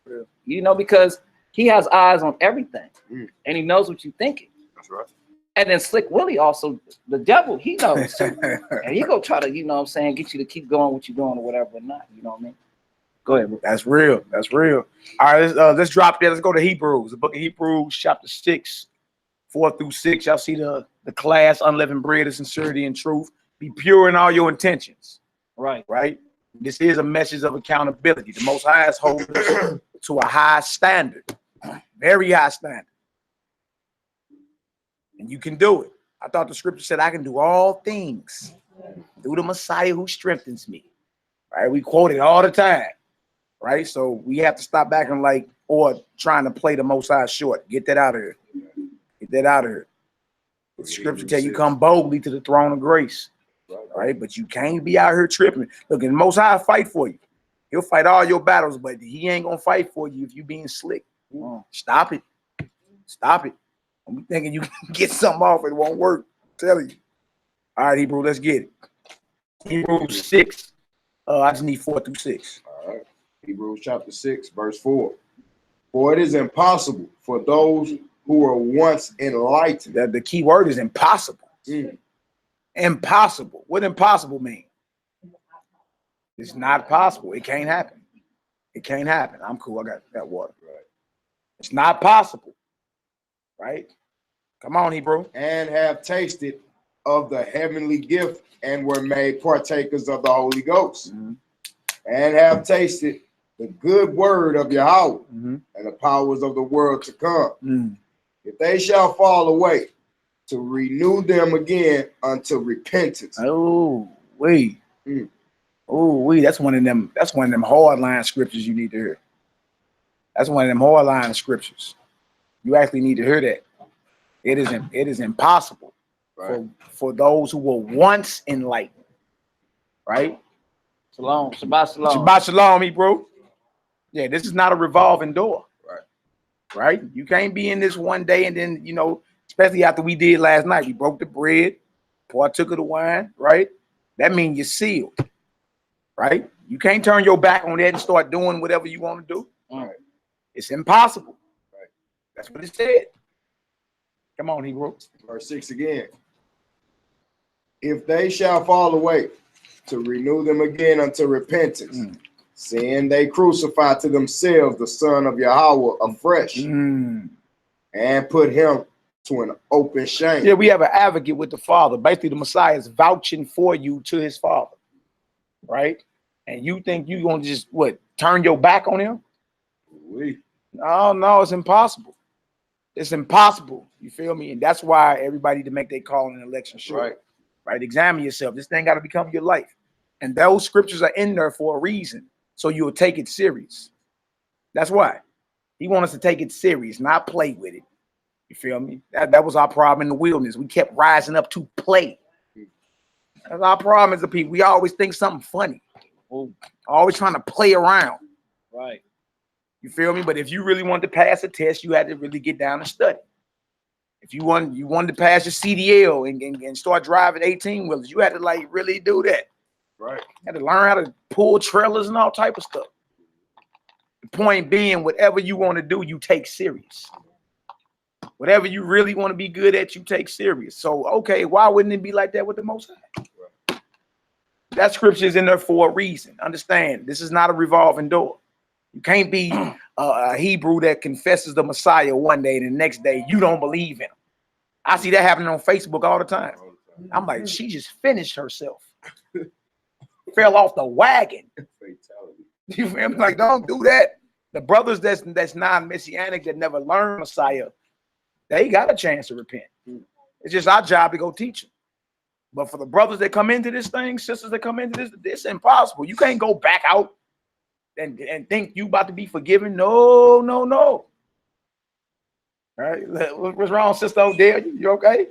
D: Yeah.
C: You know, because he has eyes on everything, and he knows what you're thinking.
D: That's right.
C: And then Slick Willie also, the devil, he knows too. And he go try to, you know what I'm saying, get you to keep going what you're doing or whatever, or not. You know what I mean? Go ahead, bro.
B: That's real. That's real. All right, let's drop there. Let's go to Hebrews, the book of Hebrews, chapter 6, 4 through 6. Y'all see the class, unleavened bread of sincerity and truth. Be pure in all your intentions.
C: Right.
B: Right? This is a message of accountability. The Most High is holding us to a high standard, very high standard. And you can do it. I thought the scripture said, I can do all things through the Messiah who strengthens me. Right? We quote it all the time. Right? So we have to stop back and trying to play the Most High short. Get that out of here. Get that out of here. The scripture tell you come boldly to the throne of grace. Right? But you can't be out here tripping. Look, and the Most High fight for you. He'll fight all your battles, but he ain't gonna fight for you if you being slick. Stop it. Stop it. I'm thinking you can get something off, it won't work. I'm telling you. All right, Hebrew, let's get it. Hebrews 6. I just need 4 through 6.
D: All right. Hebrews chapter 6, verse 4. For it is impossible for those who were once enlightened.
B: The key word is impossible. Impossible. What impossible mean? It's not possible. It can't happen. It can't happen. I'm cool. I got that water. Right. It's not possible. Right? Come on, Hebrew.
D: And have tasted of the heavenly gift and were made partakers of the Holy Ghost. And have tasted the good word of Yahweh and the powers of the world to come. If they shall fall away, to renew them again unto repentance.
B: Oh, wait. Oh, wait. That's one of them hard line scriptures you need to hear. That's one of them hard line scriptures. You actually need to hear that. It is impossible for those who were once enlightened. Right?
C: Shalom. Shabbat shalom.
B: Shabbat shalom, Hebrew. Yeah, this is not a revolving door. Right? You can't be in this one day and then, you know, especially after we did last night. We broke the bread, partook of the wine, right? That means you're sealed. Right? You can't turn your back on that and start doing whatever you want to do. Right. It's impossible. Right. That's what it said. Come on, Hebrew.
D: Verse 6 again. If they shall fall away, to renew them again unto repentance, seeing they crucify to themselves the Son of Yahweh afresh, and put him to an open shame.
B: Yeah, we have an advocate with the Father. Basically, the Messiah is vouching for you to his Father. Right? And you think you're going to just, turn your back on him? No, it's impossible. It's impossible. You feel me? And that's why everybody need to make their call in an election sure. Right? Examine yourself. This thing got to become your life. And those scriptures are in there for a reason. So you'll take it serious. That's why. He wants us to take it serious, not play with it. You feel me? That was our problem in the wilderness. We kept rising up to play. That's our problem as a people. We always think something funny. Always trying to play around.
C: Right.
B: You feel me? But if you really wanted to pass a test, you had to really get down and study. If you wanted to pass your CDL and start driving 18-wheelers, you had to really do that.
D: Right.
B: You had to learn how to pull trailers and all type of stuff. The point being, whatever you want to do, you take serious. Whatever you really want to be good at, you take serious. So, okay, why wouldn't it be like that with the Most High? That scripture is in there for a reason. Understand, this is not a revolving door. You can't be a Hebrew that confesses the Messiah one day, and the next day you don't believe him. I see that happening on Facebook all the time. I'm like, she just finished herself. Fell off the wagon. You feel me? Like, don't do that. The brothers that's non-messianic that never learned Messiah, they got a chance to repent. It's just our job to go teach them. But for the brothers that come into this thing, sisters that come into this, it's impossible. You can't go back out and think you about to be forgiven. No, no, no. All right, what's wrong, Sister Odell? You okay?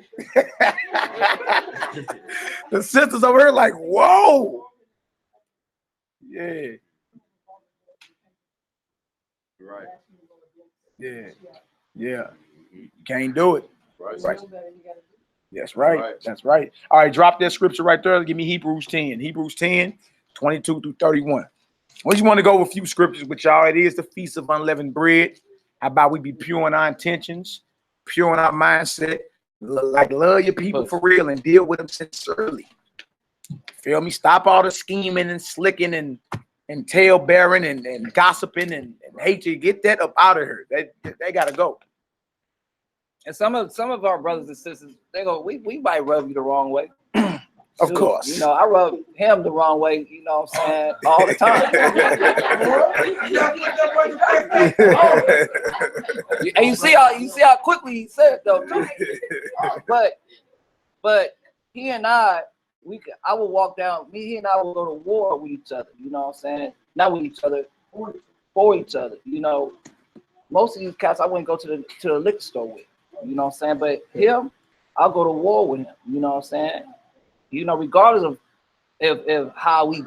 B: The sisters over here like, whoa. Yeah.
D: Right.
B: Yeah. Yeah. You can't do it.
D: Right.
B: That's right. That's right. All right, drop that scripture right there. Give me Hebrews 10. Hebrews 10, 22 through 31. I just want to go with a few scriptures with y'all. It is the Feast of Unleavened Bread. How about we be pure in our intentions, pure in our mindset, like love your people for real and deal with them sincerely. Feel me? Stop all the scheming and slicking and tail bearing and gossiping and hatred. Get that up out of here. They gotta go.
C: And some of our brothers and sisters, they go, we might rub you the wrong way.
B: Of course.
C: You know, I rub him the wrong way, you know what I'm saying, all the time. And you see how quickly he said it though, too. But he and I will walk down, he and I will go to war with each other, you know what I'm saying? Not with each other, for each other. You know, most of these cats I wouldn't go to the liquor store with, you know what I'm saying? But him, I'll go to war with him, you know what I'm saying? You know, regardless of if how we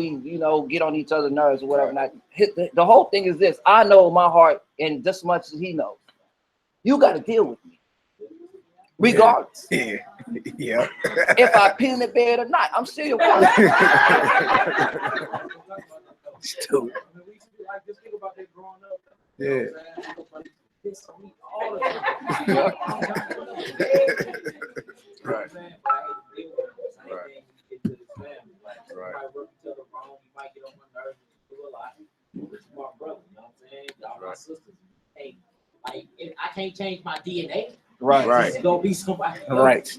C: you know get on each other's nerves or whatever. Not the whole thing is this: I know my heart, and just as much as he knows. You got to deal with me, regardless.
B: Yeah. Yeah.
C: If I pee in the bed or not, I'm still your wife.
B: Stupid. Yeah.
D: Right.
E: I can't change my DNA.
B: Right.
E: It's gonna be somebody else.
B: Right.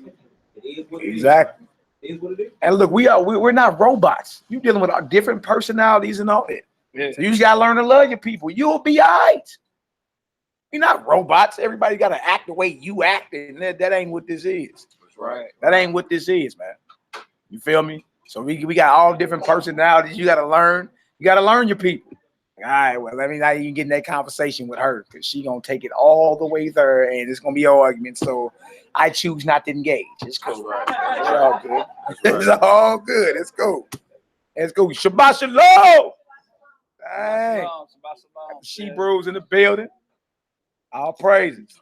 E: It is what
B: Exactly.
E: It is what it is.
B: And look, we're not robots. You're dealing with our different personalities and all that.
C: Yeah.
B: So you just gotta learn to love your people. You'll be all right. You're not robots. Everybody gotta act the way you act, and that ain't what this is.
D: Right.
B: That ain't what this is, man. You feel me? So we got all different personalities. You gotta learn. You gotta learn your people. All right, well, let me not even get in that conversation with her because she gonna take it all the way there, and it's gonna be an argument. So I choose not to engage. It's cool.
D: Right.
B: It's all good. It's all good. It's cool. It's cool. Shabbat shalom. Dang. She brews in the building. All praises.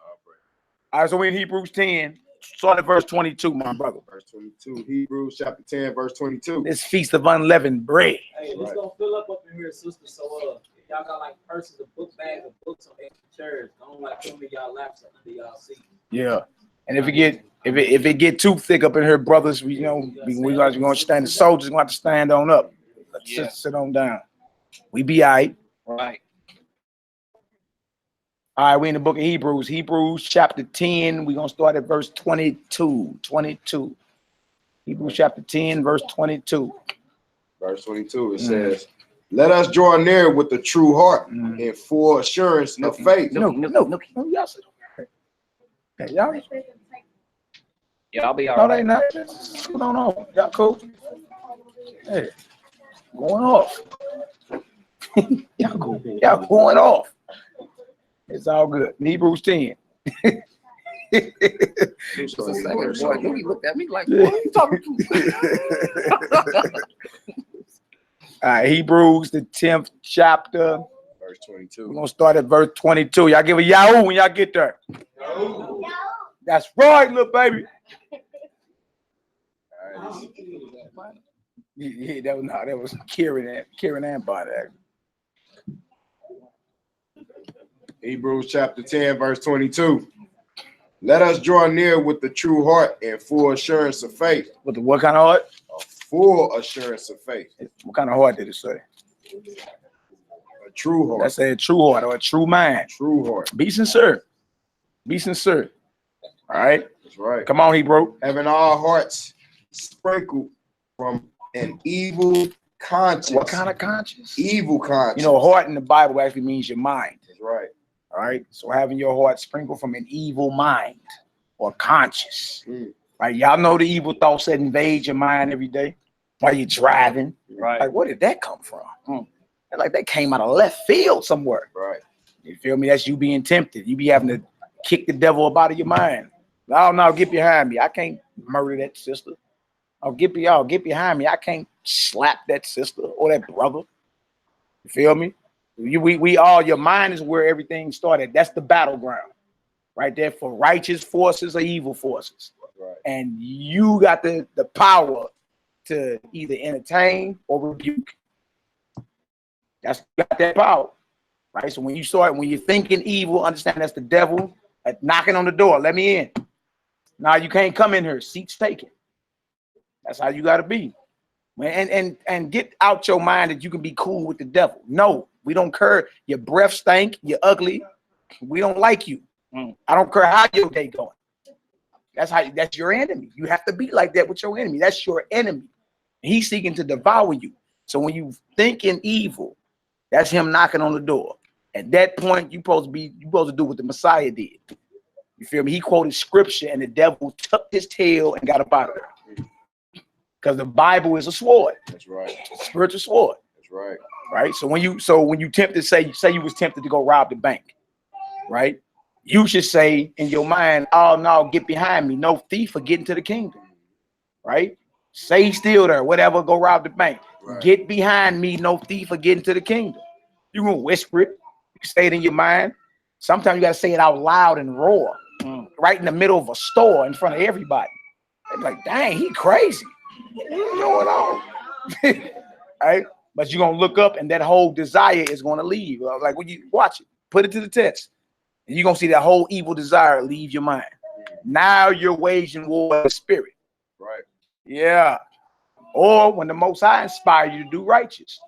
B: All right, so we're in Hebrews 10. Start at verse 22, my brother.
D: Verse 22, Hebrews chapter 10, verse 22.
B: This feast of unleavened bread.
E: Hey, it's gonna fill up in here, sister. So if y'all got like purses of book bags of books on extra chairs, don't like put them in y'all laps under y'all seat.
B: Yeah. And if it get too thick up in here, brothers, we're gonna stand. The soldiers gonna have to stand on up. Let's sit on down. We be all right.
C: Right.
B: All right, we in the book of Hebrews. Hebrews chapter 10. We're gonna start at verse 22. 22. Hebrews chapter 10, verse 22.
D: Verse 22, it says, let us draw near with the true heart in full assurance of faith.
B: No, y'all sit over here. Hey, y'all.
C: Yeah, I'll be all
B: No,
C: right.
B: they not. What's going on? Y'all cool? Hey, going off. Y'all cool. Y'all going off. It's all good. Hebrews 10.
C: Just a second, boy. He looked at me like, what are you talking to?
B: All right, Hebrews, the 10th chapter.
D: Verse 22.
B: We're going to start at verse 22. Y'all give a Yahoo when y'all get there.
D: No.
B: That's right, little baby. Yeah, that was Kieran and Body.
D: Hebrews chapter 10, verse 22. Let us draw near with the true heart and full assurance of faith.
B: With the what kind of heart?
D: A full assurance of faith.
B: What kind of heart did it say?
D: A true heart.
B: That's a true heart or a true mind.
D: True heart.
B: Be sincere. Be sincere. All right.
D: That's right.
B: Come on, Hebrew.
D: Having our hearts sprinkled from an evil conscience.
B: What kind of conscience?
D: Evil conscience.
B: You know, heart in the Bible actually means your mind.
D: That's right.
B: All right. So having your heart sprinkled from an evil mind or conscience. Right. Y'all know the evil thoughts that invade your mind every day while you're driving.
C: Right.
B: Like, where did that come from? Like that came out of left field somewhere.
D: Right.
B: You feel me? That's you being tempted. You be having to kick the devil up out of your mind. No, get behind me. I can't murder that sister. Get behind me. I can't slap that sister or that brother. You feel me? We all, your mind is where everything started. That's the battleground right there for righteous forces or evil forces.
D: Right.
B: And you got the power to either entertain or rebuke. You got that power, right? So when you're thinking evil, understand that's the devil knocking on the door. Let me in. Now you can't come in here. Seats taken. That's how you got to be. And get out your mind that you can be cool with the devil. No, we don't care. Your breath stank. You're ugly. We don't like you. I don't care how your day going. That's your enemy. You have to be like that with your enemy. That's your enemy. He's seeking to devour you. So when you thinking evil, that's him knocking on the door. At that point, you're supposed to do what the Messiah did. You feel me? He quoted scripture and the devil tucked his tail and got up out of there. Because the Bible is a sword.
D: That's right.
B: It's a spiritual sword.
D: That's right.
B: Right. So when you tempted, say you was tempted to go rob the bank, right? You should say in your mind, oh no, get behind me. No thief for getting to the kingdom. Right? Say still there, whatever, go rob the bank. Right. Get behind me, no thief for getting to the kingdom. You can whisper it, you can say it in your mind. Sometimes you gotta say it out loud and roar, right in the middle of a store in front of everybody. They're like, dang, he crazy. What's going on? Right? But you're gonna look up and that whole desire is gonna leave. Like when you watch it, put it to the test. And you're gonna see that whole evil desire leave your mind. Now you're waging war in the spirit.
D: Right.
B: Yeah. Or when the Most High inspire you to do righteous,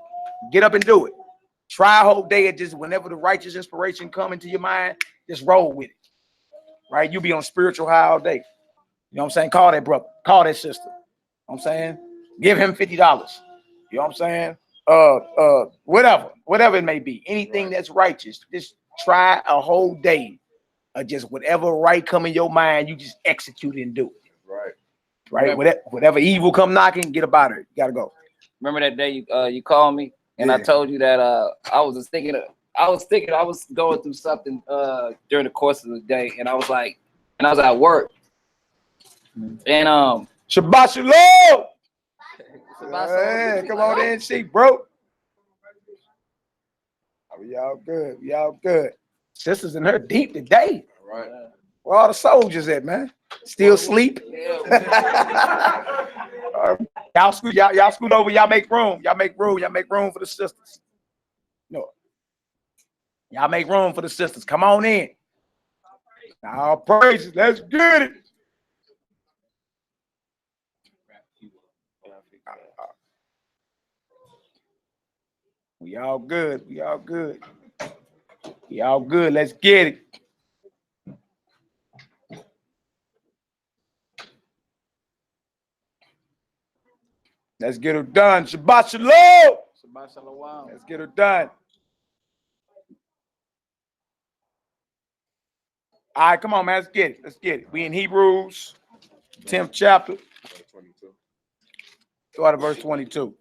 B: get up and do it. Try a whole day at just whenever the righteous inspiration come into your mind, just roll with it. Right? You'll be on spiritual high all day. You know what I'm saying? Call that brother, call that sister. You know what I'm saying? Give him $50. You know what I'm saying? Whatever it may be. Anything that's righteous, just try a whole day of just whatever right come in your mind, you just execute it and do it.
D: Right.
B: Right. Whatever evil come knocking, get about it. You gotta go.
C: Remember that day you called me and I told you that I was going through something during the course of the day, and I was at work. And
B: Shabbat Shalom. Hey, come on in, see, bro. We all good. We all good. Sisters in her deep today.
D: Right.
B: Where all the soldiers at, man? Still sleep? Y'all scoot over. Y'all make room. Y'all make room for the sisters. No. Y'all make room for the sisters. Come on in. All praises. Let's get it. We all good. We all good. We all good. Let's get it. Let's get her done. Shabbat Shalom.
C: Shabbat Shalom.
B: Let's get her done. All right, come on, man. Let's get it. Let's get it. We in Hebrews, 10th chapter. Start at verse 22.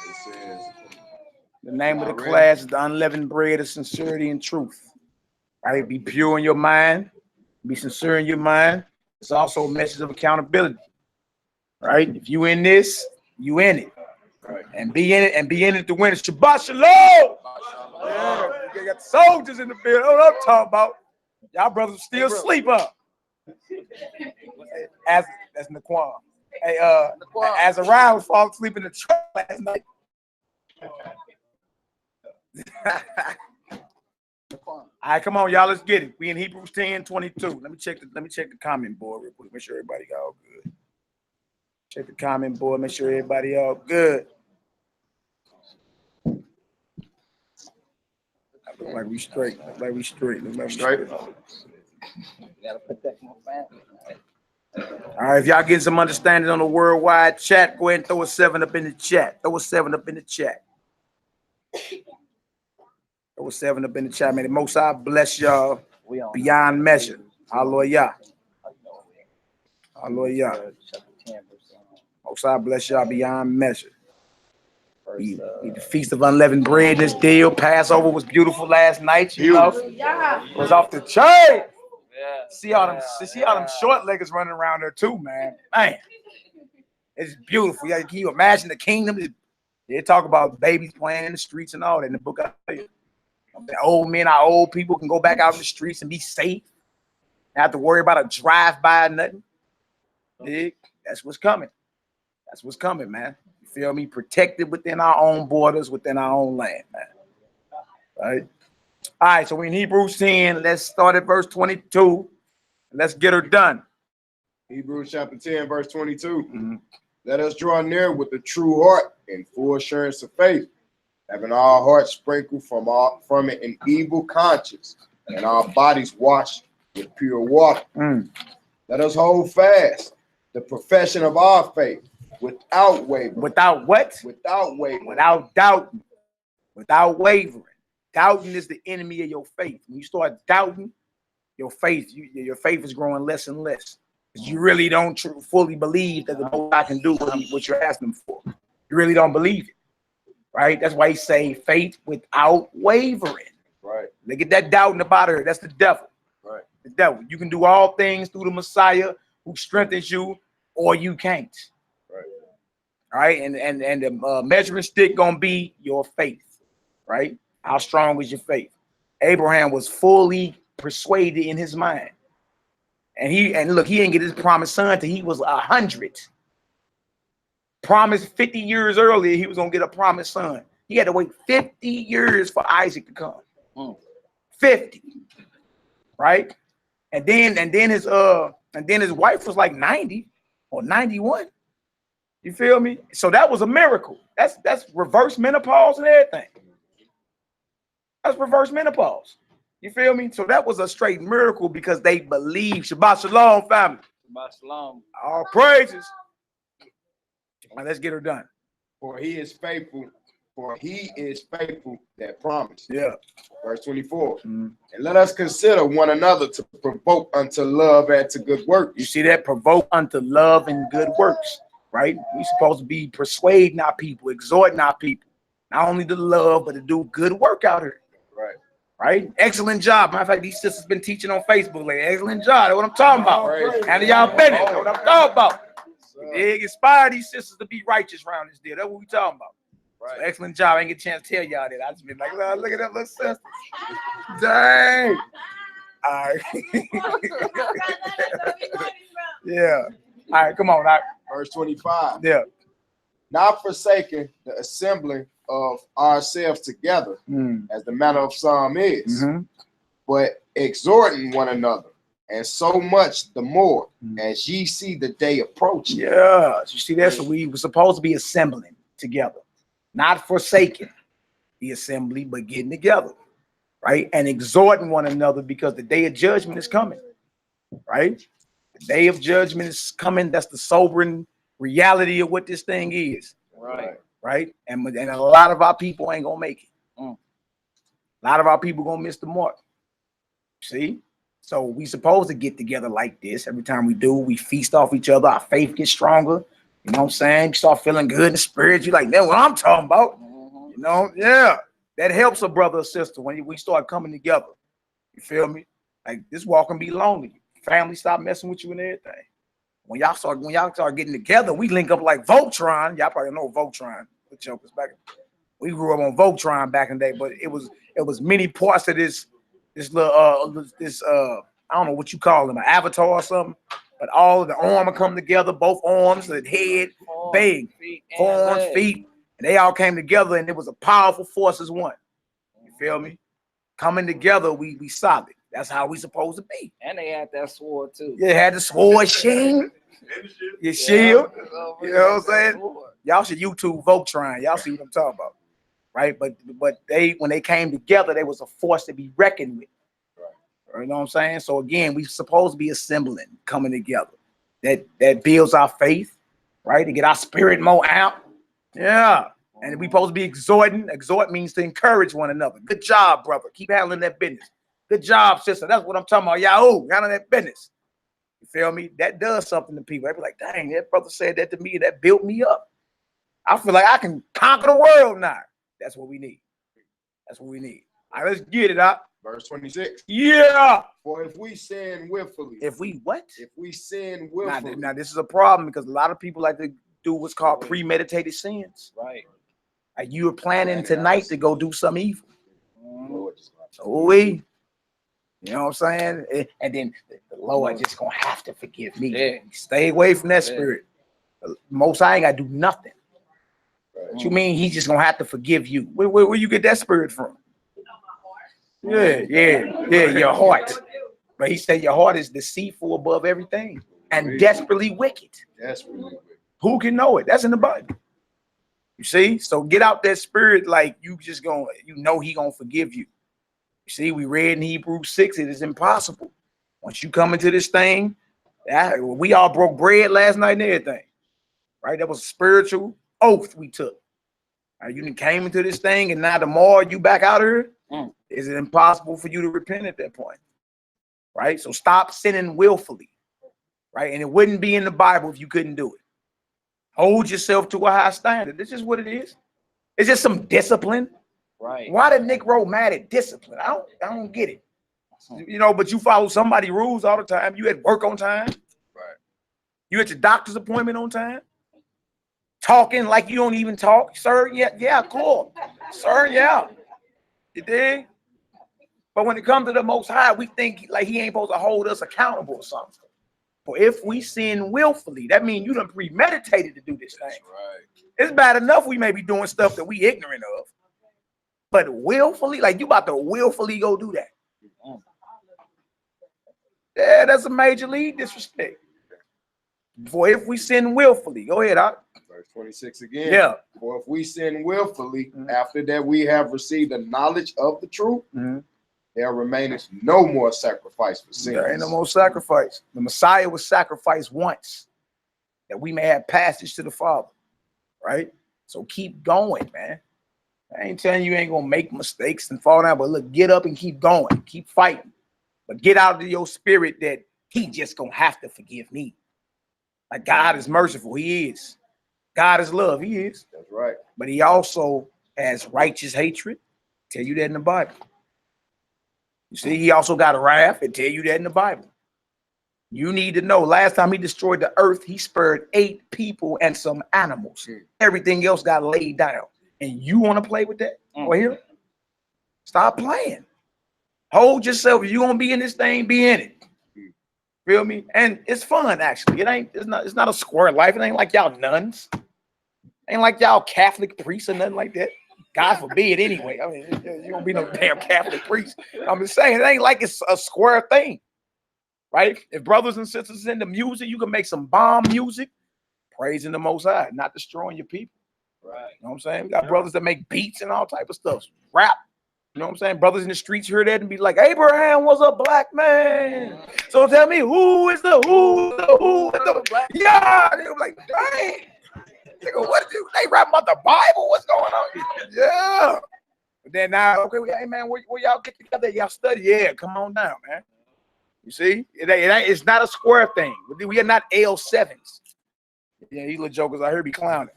D: It says,
B: The name of the class is the unleavened bread of sincerity and truth. Right? Be pure in your mind. Be sincere in your mind. It's also a message of accountability. Right? If you in this, you in it. Right. And be in it to win it. Shabbat Shalom. Yeah, you got the soldiers in the field. That's what I'm talking about. Y'all brothers still asleep up. As that's Naquan. Hey, as a ride was falling asleep in the truck last night. All right, come on, y'all. Let's get it. We in Hebrews 10:22. Let me check the comment board real quick. Make sure everybody all good. Check the comment board. Make sure everybody all good. like we straight. Like we straight.
D: Straight.
C: Gotta protect my family.
B: All right, if y'all getting some understanding on the worldwide chat, go ahead and throw a 7 up in the chat. Throw a 7 up in the chat. Throw a 7 up in the chat, man. The Most High bless y'all beyond measure. Hallelujah. Hallelujah. Most High bless y'all beyond measure. The Feast of Unleavened Bread, this deal. Passover was beautiful last night. You know, it was off the chain.
C: Yeah.
B: See all them short leggers running around there too, man. Man, it's beautiful. Yeah, can you imagine the kingdom? They talk about babies playing in the streets and all that in the book. The old men, our old people can go back out in the streets and be safe. Not have to worry about a drive-by or nothing. Dig? That's what's coming. That's what's coming, man. You feel me? Protected within our own borders, within our own land, man. Right? All right, so we're in Hebrews 10. Let's start at verse 22. Let's get her done.
D: Hebrews chapter 10, verse 22. Let us draw near with a true heart and full assurance of faith, having our hearts sprinkled from an evil conscience and our bodies washed with pure water. Let us hold fast the profession of our faith without wavering.
B: Without what?
D: Without wavering.
B: Without doubting. Without wavering. Doubting is the enemy of your faith. When you start doubting, your faith is growing less and less. Because you really don't fully believe that the Most High can do what you're asking for. You really don't believe it. Right? That's why he say faith without wavering.
D: Right.
B: Look at that doubting about her. That's the devil.
D: Right.
B: The devil. You can do all things through the Messiah who strengthens you, or you can't.
D: Right.
B: All right. And the measuring stick gonna be your faith. Right? How strong is your faith? Abraham was fully persuaded in his mind. And look, he didn't get his promised son till he was 100. Promised 50 years earlier, he was gonna get a promised son. He had to wait 50 years for Isaac to come. 50, right? And then his wife was like 90 or 91. You feel me? So that was a miracle. That's reverse menopause and everything. That's reverse menopause. You feel me? So that was a straight miracle because they believed. Shabbat shalom, family.
C: Shabbat shalom.
B: All praises. All right, let's get her done.
D: For he is faithful that promised.
B: Yeah.
D: Verse 24. And let us consider one another to provoke unto love and to good works.
B: You see that? Provoke unto love and good works, right? We're supposed to be persuading our people, exhorting our people, not only to love, but to do good work out here.
D: Right.
B: Right? Excellent job. Matter of fact, these sisters been teaching on Facebook lately. Excellent job. That's what I'm talking about. How y'all been? That's what I'm talking about. They inspire these sisters to be righteous around this deal. That's what we talking about.
D: Right.
B: So excellent job. I ain't get a chance to tell y'all that. I just been like, look at that little sister. Dang. All right. Yeah. All right, come on. All right.
D: Verse 25.
B: Yeah.
D: Not forsaking the assembling of ourselves together, as the manner of some is, but exhorting one another, and so much the more as ye see the day approaching.
B: Yeah, you see that? So we were supposed to be assembling together, not forsaking the assembly, but getting together, right? And exhorting one another because the day of judgment is coming, right? The day of judgment is coming. That's the sobering reality of what this thing is. Right. And a lot of our people ain't gonna make it. A lot of our people gonna miss the mark. See? So we supposed to get together like this. Every time we do, we feast off each other. Our faith gets stronger. You know what I'm saying? You start feeling good in the spirit. You like, that's what I'm talking about. You know, yeah. That helps a brother or sister when we start coming together. You feel me? Like this walk can be lonely. Family stop messing with you and everything. When y'all start getting together, we link up like Voltron. Y'all probably know Voltron. We grew up on Voltron back in the day, but it was many parts of this little I don't know what you call them, an avatar or something. But all of the armor come together, both arms, the head, big, arms, feet, and they all came together, and it was a powerful force as one. You feel me? Coming together, we solid. That's how we supposed to be.
C: And they had that sword too.
B: Yeah, had the sword, shield, your shield. You know what I'm saying? Y'all should YouTube Voltron. Y'all see what I'm talking about. right? But they, when they came together, they was a force to be reckoned with. You know what I'm saying? So again, we supposed to be assembling, coming together. That builds our faith, right? To get our spirit more out. Yeah. And we supposed to be exhorting. Exhort means to encourage one another. Good job, brother. Keep handling that business. Good job, sister. That's what I'm talking about. Yahoo, handling that business. You feel me? That does something to people. They be like, dang, that brother said that to me. That built me up. I feel like I can conquer the world now. That's what we need. That's what we need. All right, let's get it up.
D: Verse 26.
B: Yeah.
D: For if we sin willfully.
B: If we what?
D: If we sin willfully.
B: Now this is a problem because a lot of people like to do what's called premeditated sins.
C: Right.
B: Like you were planning tonight to go do some evil.
D: Mm-hmm.
B: You know what I'm saying? And then the Lord just gonna have to forgive me.
C: Yeah.
B: Stay away from that spirit. Most I ain't gotta do nothing.
D: Right.
B: What you mean he's just gonna have to forgive you? Where you get that spirit from? Yeah, your heart. But he said your heart is deceitful above everything and desperately wicked.
D: Desperately wicked.
B: Who can know it? That's in the Bible. You see? So get out that spirit like you just gonna, you know he gonna forgive you. You see, we read in Hebrews 6, it is impossible. Once you come into this thing, we all broke bread last night and everything. Right? That was a spiritual oath we took. Right? You came into this thing and now tomorrow you back out here. Is it impossible for you to repent at that point? Right? So stop sinning willfully. Right? And it wouldn't be in the Bible if you couldn't do it. Hold yourself to a high standard. This is what it is. It's just some discipline.
C: Right.
B: Why did Nick Rowe mad at discipline? I don't get it. You know, but you follow somebody's rules all the time. You at work on time.
D: Right.
B: You at your doctor's appointment on time. Talking like you don't even talk. Sir, yeah, cool. Sir, yeah. You dig? But when it comes to the Most High, we think like he ain't supposed to hold us accountable or something. For if we sin willfully, that means you done premeditated to do this thing.
D: Right.
B: It's bad enough we may be doing stuff that we ignorant of. But willfully, like you about to willfully go do that. Yeah, that's a major league disrespect. For if we sin willfully, go ahead, Doc.
D: Verse 26 again.
B: Yeah.
D: For if we sin willfully, after that we have received the knowledge of the truth, there remaineth no more sacrifice for sins.
B: There ain't no more sacrifice. The Messiah was sacrificed once, that we may have passage to the Father, right? So keep going, man. I ain't telling you ain't gonna make mistakes and fall down, but look, get up and keep going, keep fighting. But get out of your spirit that he just gonna have to forgive me. Like God is merciful, he is. God is love, he is.
D: That's right.
B: But he also has righteous hatred. Tell you that in the Bible. You see, he also got a wrath. It tell you that in the Bible. You need to know, last time he destroyed the earth, he spared 8 people and some animals. Everything else got laid down. And you want to play with that? Or here? Stop playing. Hold yourself. If you're gonna be in this thing, be in it. Feel me? And it's fun, actually. It's not a square life. It ain't like y'all nuns. Ain't like y'all Catholic priests or nothing like that. God forbid, anyway. I mean, you don't be no damn Catholic priest. I'm just saying, it ain't like it's a square thing, right? If brothers and sisters into music, you can make some bomb music, praising the Most High, not destroying your people.
C: Right.
B: You know what I'm saying? We got brothers that make beats and all type of stuff, rap. You know what I'm saying? Brothers in the streets hear that and be like, Abraham was a black man. So tell me, who is the black? Yeah. They were like, dang. They go, what do they rap about the Bible? What's going on? Yeah. But then now, okay, hey man, where y'all get together? Y'all study? Yeah, come on down, man. You see, it's not a square thing. We are not L7s. Yeah, these little jokers out here be clowning.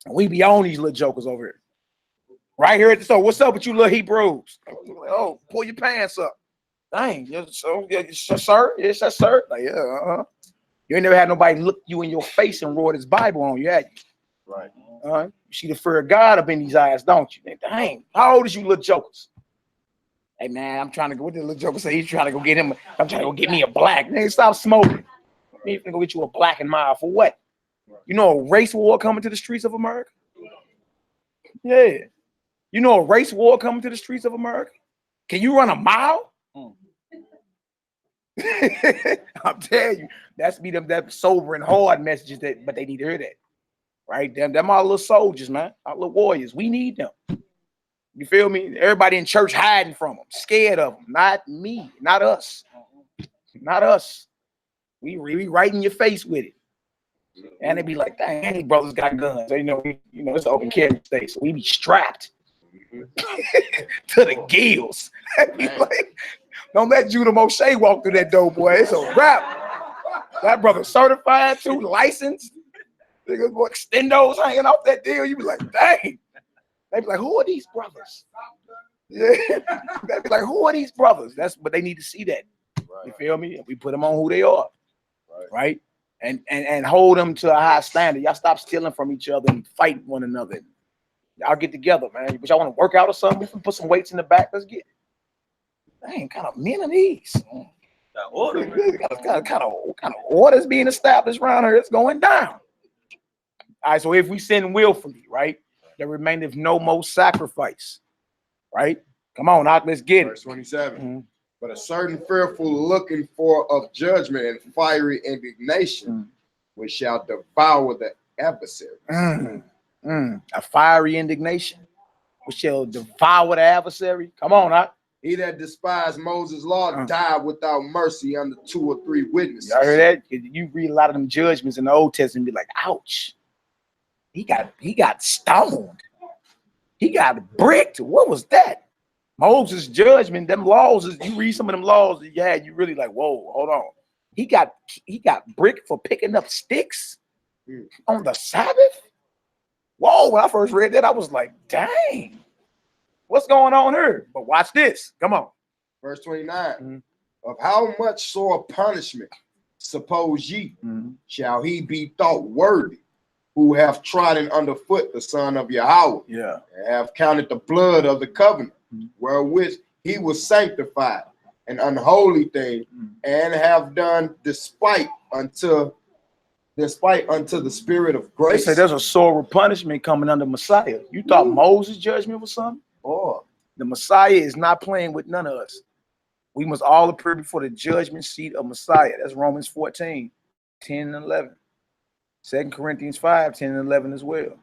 B: We be on these little jokers over here. Right here at the store. What's up with you little Hebrews? Oh, pull your pants up. Dang, sir. Yes, sir. Like, yeah, You ain't never had nobody look you in your face and roar this Bible on you, had you?
D: Right.
B: You see the fear of God up in these eyes, don't you? Dang, how old is you little jokers? Hey man, I'm trying to go. What did the little joker say? He's trying to go get him. I'm trying to go get me a black. Nigga, stop smoking. You can go get you a black and mild for what? You know a race war coming to the streets of America? Yeah. You know a race war coming to the streets of America? Can you run a mile? I'm telling you, that's be them that sober and hard messages but they need to hear that. Right? Them our little soldiers, man. Our little warriors. We need them. You feel me? Everybody in church hiding from them, scared of them. Not me, not us, not us. We really right in your face with it. And they be like, dang, any brothers got guns. So, it's an open carry state. So we be strapped to the gills. Like, don't let Judah Moshe walk through that door, boy. It's a wrap. That brother certified too, licensed. Niggas extendos hanging off that deal. You be like, dang. They be like, who are these brothers? Yeah. They be like, who are these brothers? But they need to see that. Right. You feel me? And we put them on who they are. Right? And hold them to a high standard. Y'all stop stealing from each other and fight one another. Y'all get together, man. But y'all want to work out or something? We can put some weights in the back. Let's get it. Dang, kind of men are these? Kind of orders being established around here. It's going down. All right, so if we sin willfully, right, there remaineth no more sacrifice, right? Come on, Doc, let's get it.
D: Verse 27. But a certain fearful looking for of judgment and fiery indignation, which shall devour the adversary.
B: A fiery indignation, which shall devour the adversary. Come on, Doc.
D: He that despised Moses' law died without mercy under 2 or 3 witnesses.
B: Y'all heard that? You read a lot of them judgments in the Old Testament and be like, ouch. He got stoned. He got bricked. What was that? Moses' judgment, them laws, you read some of them laws that you had, you really like, whoa, hold on. He got bricked for picking up sticks on the Sabbath? Whoa, when I first read that, I was like, dang, what's going on here? But watch this. Come on.
D: Verse 29. Of how much sore punishment, suppose ye, shall he be thought worthy, who have trodden underfoot the son of Yahweh, and have counted the blood of the covenant, wherewith he was sanctified, an unholy thing, and have done despite unto the spirit of grace.
B: They say there's a sore punishment coming under Messiah. You thought Moses' judgment was something? Oh, the Messiah is not playing with none of us. We must all appear before the judgment seat of Messiah. That's Romans 14, 10 and 11. 2 Corinthians 5, 10 and 11 as well.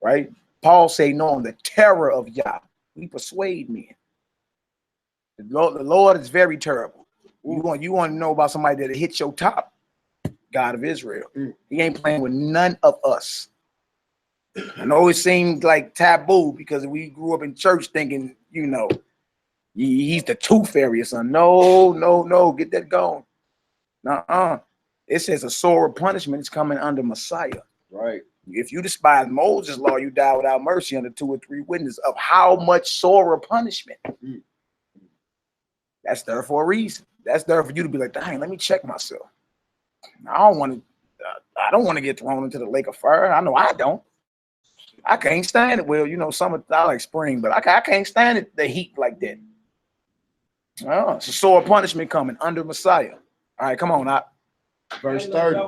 B: Right? Paul say, knowing the terror of Yah, we persuade men. The Lord is very terrible. You want to know about somebody that hits your top? God of Israel. He ain't playing with none of us. I know it seems like taboo because we grew up in church thinking, he's the tooth fairy or something. No, get that going. It says a sore punishment is coming under Messiah.
D: Right.
B: If you despise Moses' law, you die without mercy under 2 or 3 witnesses. Of how much sorer punishment? That's there for a reason. That's there for you to be like, dang, let me check myself. I don't want to get thrown into the lake of fire. I know I don't. I can't stand it. Well, summer, I like spring, but I can't stand it, the heat like that. It's a sore punishment coming under Messiah. All right, come on out.
D: Verse 30.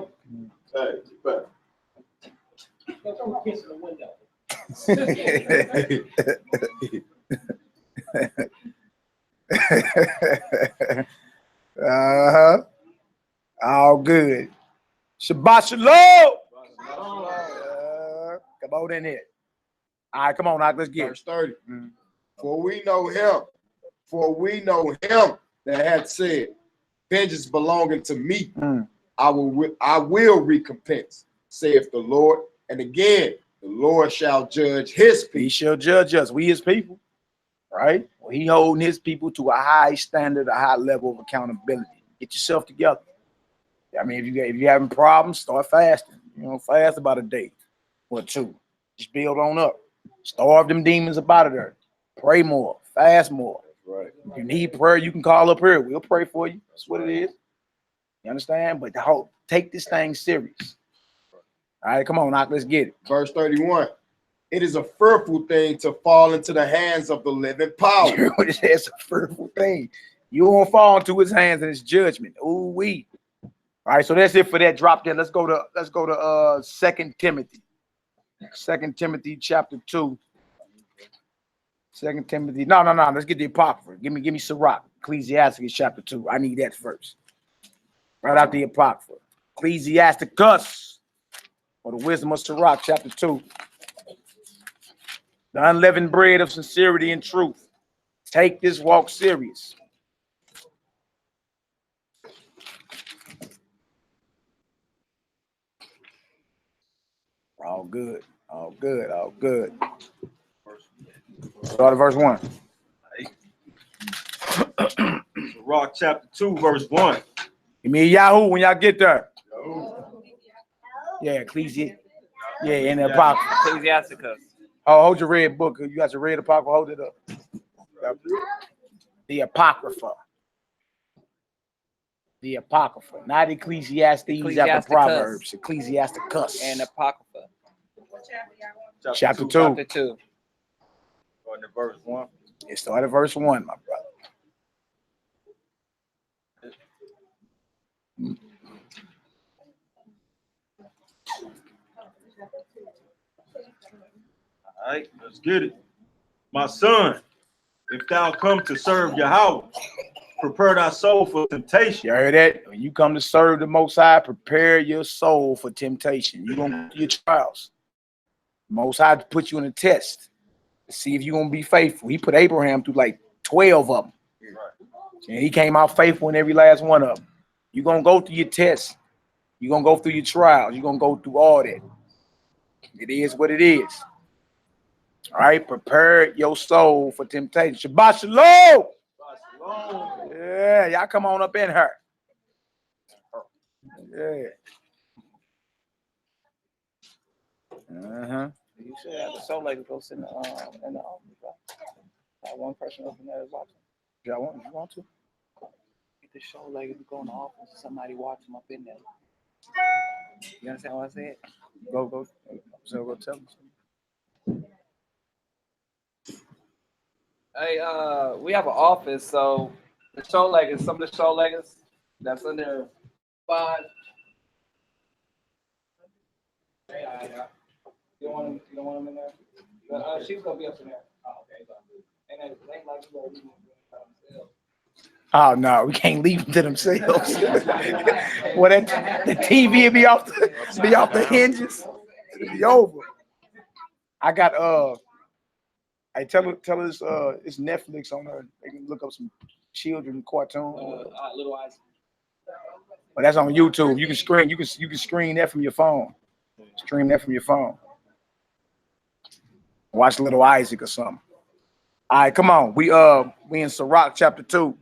B: All good. Shabbat shalom. Come on in here. All right, come on, now, let's get
D: verse 30. For we know him that had said, vengeance belonging to me. I will recompense, saith the Lord. And again, the Lord shall judge his people.
B: He shall judge us. We his people, right? Well, he holding his people to a high standard, a high level of accountability. Get yourself together. I mean, if you're having problems, start fasting. Fast about a day or 2. Just build on up. Starve them demons up out of there. Pray more. Fast more.
D: Right.
B: If you need prayer, you can call up here. We'll pray for you. That's what it is. You understand? But take this thing serious. All right, come on, Doc, let's get it.
D: Verse 31. It is a fearful thing to fall into the hands of the living power.
B: It's a fearful thing. You won't fall into his hands and his judgment. Ooh wee. All right, so that's it for that drop there. Let's go to 2 Timothy. 2 Timothy chapter 2. 2 Timothy. No. Let's get the Apocrypha. Give me Sirach. Ecclesiasticus chapter 2. I need that first. Right out the Apocrypha. Ecclesiasticus, or the wisdom of Sirach chapter 2. The unleavened bread of sincerity and truth. Take this walk serious. All good. All good. All good. Start at verse 1.
F: Rock chapter 2, verse 1.
B: Give me a Yahoo when y'all get there. Yeah, Ecclesiastes. Yeah, in the Apocrypha.
C: Ecclesiasticus.
B: Oh, hold your red book. You got your red Apocrypha. Hold it up. The Apocrypha. The Apocrypha. Not Ecclesiastes after
C: Ecclesiasticus.
B: Proverbs. Ecclesiasticus.
C: And Apocrypha.
B: Chapter 2.
C: Chapter 2.
F: Going to verse 1.
B: It started at verse 1, my brother.
F: All right, let's get it. My son, if thou come to serve your house, prepare thy soul for temptation.
B: You heard that? When you come to serve the Most High, prepare your soul for temptation. You're going to go through your trials. Most High put you in a test to see if you're going to be faithful. He put Abraham through like 12 of them. And he came out faithful in every last one of them. You're going to go through your tests. You're going to go through your trials. You're going to go through all that. It is what it is. All right, prepare your soul for temptation. Shabbat shalom. Yeah, y'all come on up in her. Yeah.
C: You should have the show like go in the office. One person up in there is watching.
B: Y'all want? You want to?
C: Get the show like go in the office. Somebody watch them up in there. You understand what I said?
B: Go. So go tell them.
C: Hey, we have an office, so the show leggers, some of the show leggers that's in there 5. Hey, you don't want them in there? She's gonna be up in there. Oh, okay. And then they like you gonna leave them by themselves.
B: Oh no, we can't leave them to themselves. Well, the TV will be off the hinges. It'll be over. I got I tell us it's Netflix on there. They can look up some children cartoon.
C: Little Eyes.
B: But that's on YouTube. You can screen that from your phone. Stream that from your phone. Watch Little Isaac or something. All right, come on. We in Sirach chapter 2.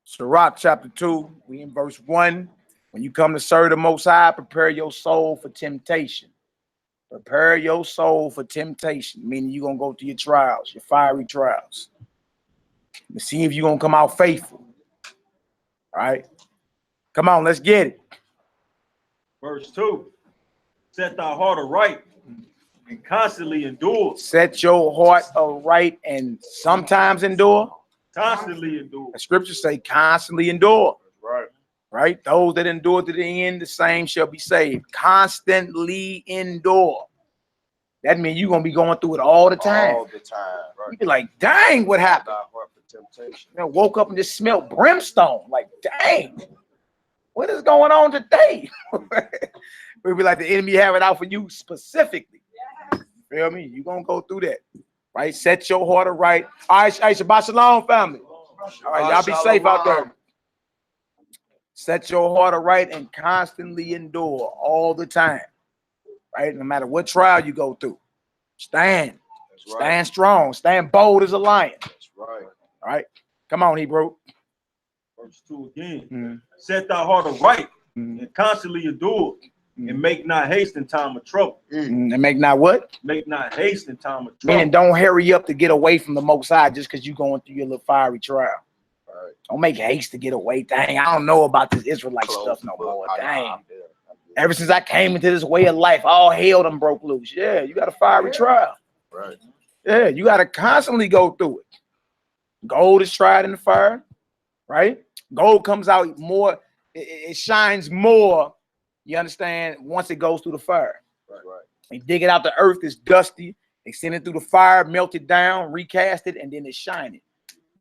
B: Sirach chapter 2. We in verse 1. When you come to serve the Most High, prepare your soul for temptation. Prepare your soul for temptation, meaning you're going to go through your trials, your fiery trials. To see if you're going to come out faithful. All right? Come on, let's get it.
F: Verse 2. Set thy heart aright and constantly endure.
B: Set your heart aright and sometimes endure.
F: Constantly endure.
B: The scriptures say constantly endure.
F: Right.
B: Right? Those that endure to the end, the same shall be saved. Constantly endure. That means you're going to be going through it all the time.
D: All the time. Right.
B: You be like, dang, what happened?
D: Thy heart for temptation.
B: You know, woke up and just smelled brimstone. Like, dang, what is going on today? We be like, the enemy have it out for you specifically. Feel me? You're going to go through that. Right? Set your heart right. All right, Shabbat Shalom, family. All right, y'all be safe out there. Set your heart right and constantly endure all the time. Right? No matter what trial you go through. Stand.
D: That's right.
B: Stand strong. Stand bold as a lion.
D: That's right.
B: All right? Come on, Hebrew.
F: Verse 2 again. Set thy heart aright and constantly endure. And make not haste in time of trouble.
B: And make not what?
F: Make not haste in time of trouble.
B: Meaning don't hurry up to get away from the Most High just because you're going through your little fiery trial.
D: Right.
B: Don't make haste to get away. Dang, I don't know about this Israelite stuff no more. Dang. Ever since I came into this way of life, all hell done broke loose. Yeah, you got a fiery trial.
D: Right.
B: Yeah, you got to constantly go through it. Gold is tried in the fire, right? Gold comes out more, it shines more, you understand, once it goes through the fire.
D: Right. Right.
B: They dig it out the earth, it's dusty. They send it through the fire, melt it down, recast it, and then it's shining.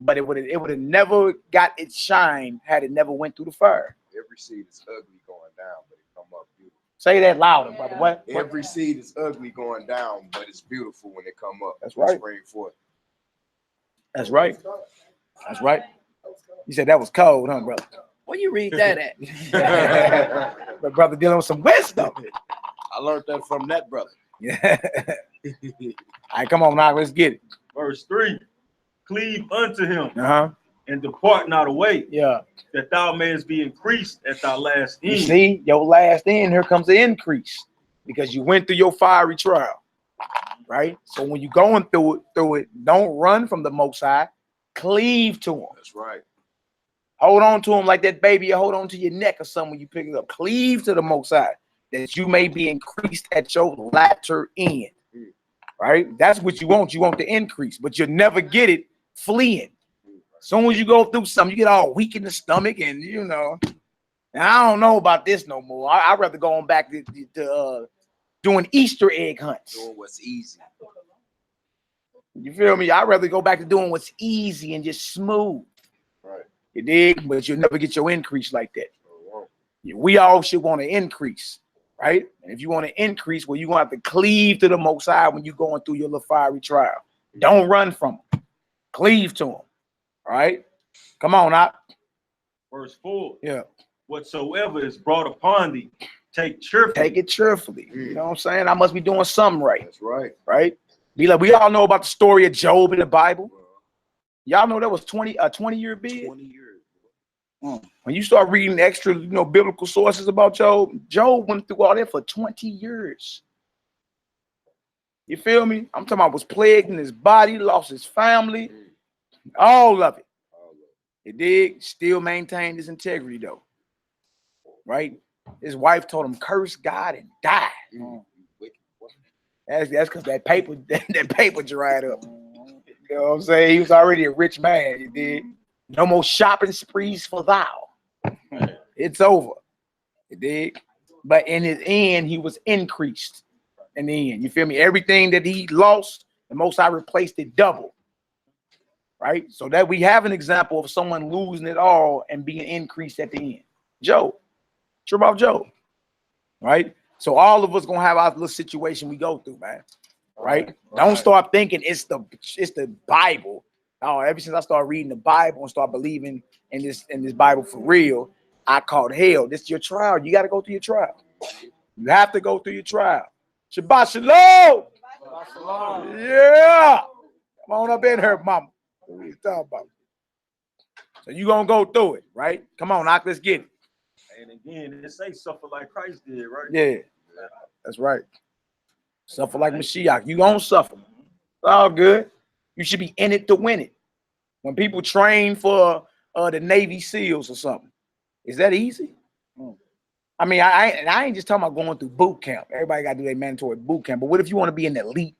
B: But it would have never got its shine had it never went through the fire.
D: Every seed is ugly going down, but it come up beautiful.
B: Say that louder, brother. What?
D: Every seed is ugly going down, but it's beautiful when it come up.
B: That's right.
D: Spring forth.
B: That's right. That's right. You said that was cold, huh, brother? Where you read that at? But brother dealing with some wisdom.
D: I learned that from that brother.
B: Yeah. All right, come on now, let's get it.
F: Verse 3, cleave unto him
B: Uh-huh.
F: and depart not away,
B: Yeah.
F: that thou mayest be increased at thy last
B: You
F: end.
B: see, your last end, here comes the increase because you went through your fiery trial, right? So when you're going through it, don't run from the Most High. Cleave to him.
D: That's right.
B: Hold on to him like that baby. You hold on to your neck or something when you pick it up. Cleave to the Most High that you may be increased at your latter end, right? That's what you want. You want the increase, but you'll never get it fleeing. As soon as you go through something, you get all weak in the stomach, and you know. And I don't know about this no more. I'd rather go on back to doing Easter egg hunts.
D: Doing what's easy.
B: You feel me? I'd rather go back to doing what's easy and just smooth.
D: Right.
B: You dig? But you'll never get your increase like that. We all should want to increase, right? And if you want to increase, well, you're going to have to cleave to the Most High when you're going through your little fiery trial. Don't run from him. Cleave to him. All right? Come on out.
F: Verse 4,
B: Yeah.
F: whatsoever is brought upon thee, take cheerfully.
B: Take it cheerfully. You know what I'm saying? I must be doing something right.
D: That's right.
B: Right? Be like, we all know about the story of Job in the Bible. Y'all know that was a 20-year bid.
D: 20 years.
B: When you start reading extra, biblical sources about Job, Job went through all that for 20 years. You feel me? I'm talking about was plagued in his body, lost his family, all of it. He did still maintain his integrity though. Right? His wife told him, curse God and die. That's because that paper dried up. You know what I'm saying? He was already a rich man. You did. No more shopping sprees for thou. It's over. You did. But in his end, he was increased. In the end, you feel me? Everything that he lost, the Most High replaced it double. Right? So that we have an example of someone losing it all and being increased at the end. Job. Sure about Job. Right? So all of us gonna have our little situation we go through, man. Right? Don't start thinking it's the Bible. Oh, ever since I started reading the Bible and start believing in this Bible for real, I called hell. This is your trial. You got to go through your trial. You have to go through your trial. Shabbat shalom.
C: Shabbat shalom.
B: Yeah. Come on up in here, mama. What are you talking about? So you gonna go through it, right? Come on, Knock, let's get it.
F: And again, it say suffer like Christ did, right?
B: Yeah, that's right. Suffer like Mashiach. You gonna suffer. It's all good. You should be in it to win it. When people train for the Navy SEALs or something, is that easy? I mean, I ain't just talking about going through boot camp. Everybody got to do their mandatory boot camp. But what if you want to be an elite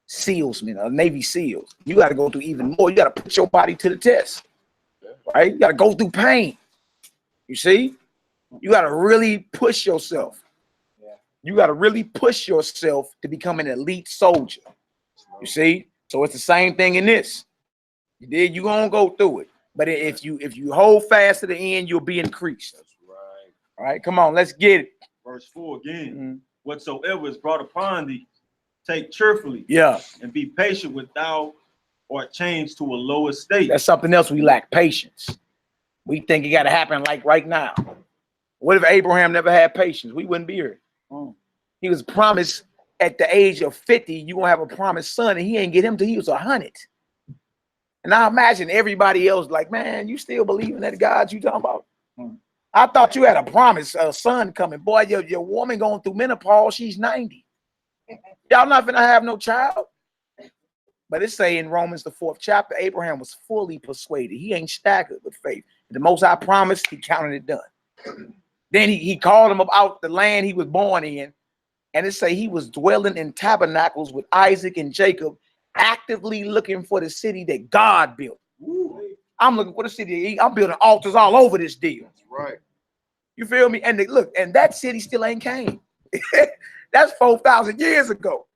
B: SEALsman, a Navy SEALs? You got to go through even more. You got to put your body to the test, right? You got to go through pain. You see? You got to really push yourself. You got to really push yourself to become an elite soldier. You see? So it's the same thing in this. You're gonna go through it. But if you hold fast to the end, you'll be increased. That's right. All right, come on, let's get it.
F: Verse 4 again. Whatsoever is brought upon thee, take cheerfully.
B: Yeah.
F: And be patient with thou art changed to a lower state.
B: That's something else we lack, patience. We think it gotta happen like right now. What if Abraham never had patience? We wouldn't be here. He was promised at the age of 50, you're gonna have a promised son, and he ain't get him till he was 100. And I imagine everybody else like, man, you still believe in that God you talking about? I thought you had a promise, a son coming. Boy, your woman going through menopause, she's 90. Y'all not gonna have no child. But it say in Romans, the 4th chapter, Abraham was fully persuaded. He ain't staggered with faith. The Most High promised, he counted it done. Then he called him about the land he was born in. And it say he was dwelling in tabernacles with Isaac and Jacob, actively looking for the city that God built. I'm looking for the city. I'm building altars all over this deal.
D: That's right.
B: You feel me? And look, and that city still ain't came. That's 4,000 years ago.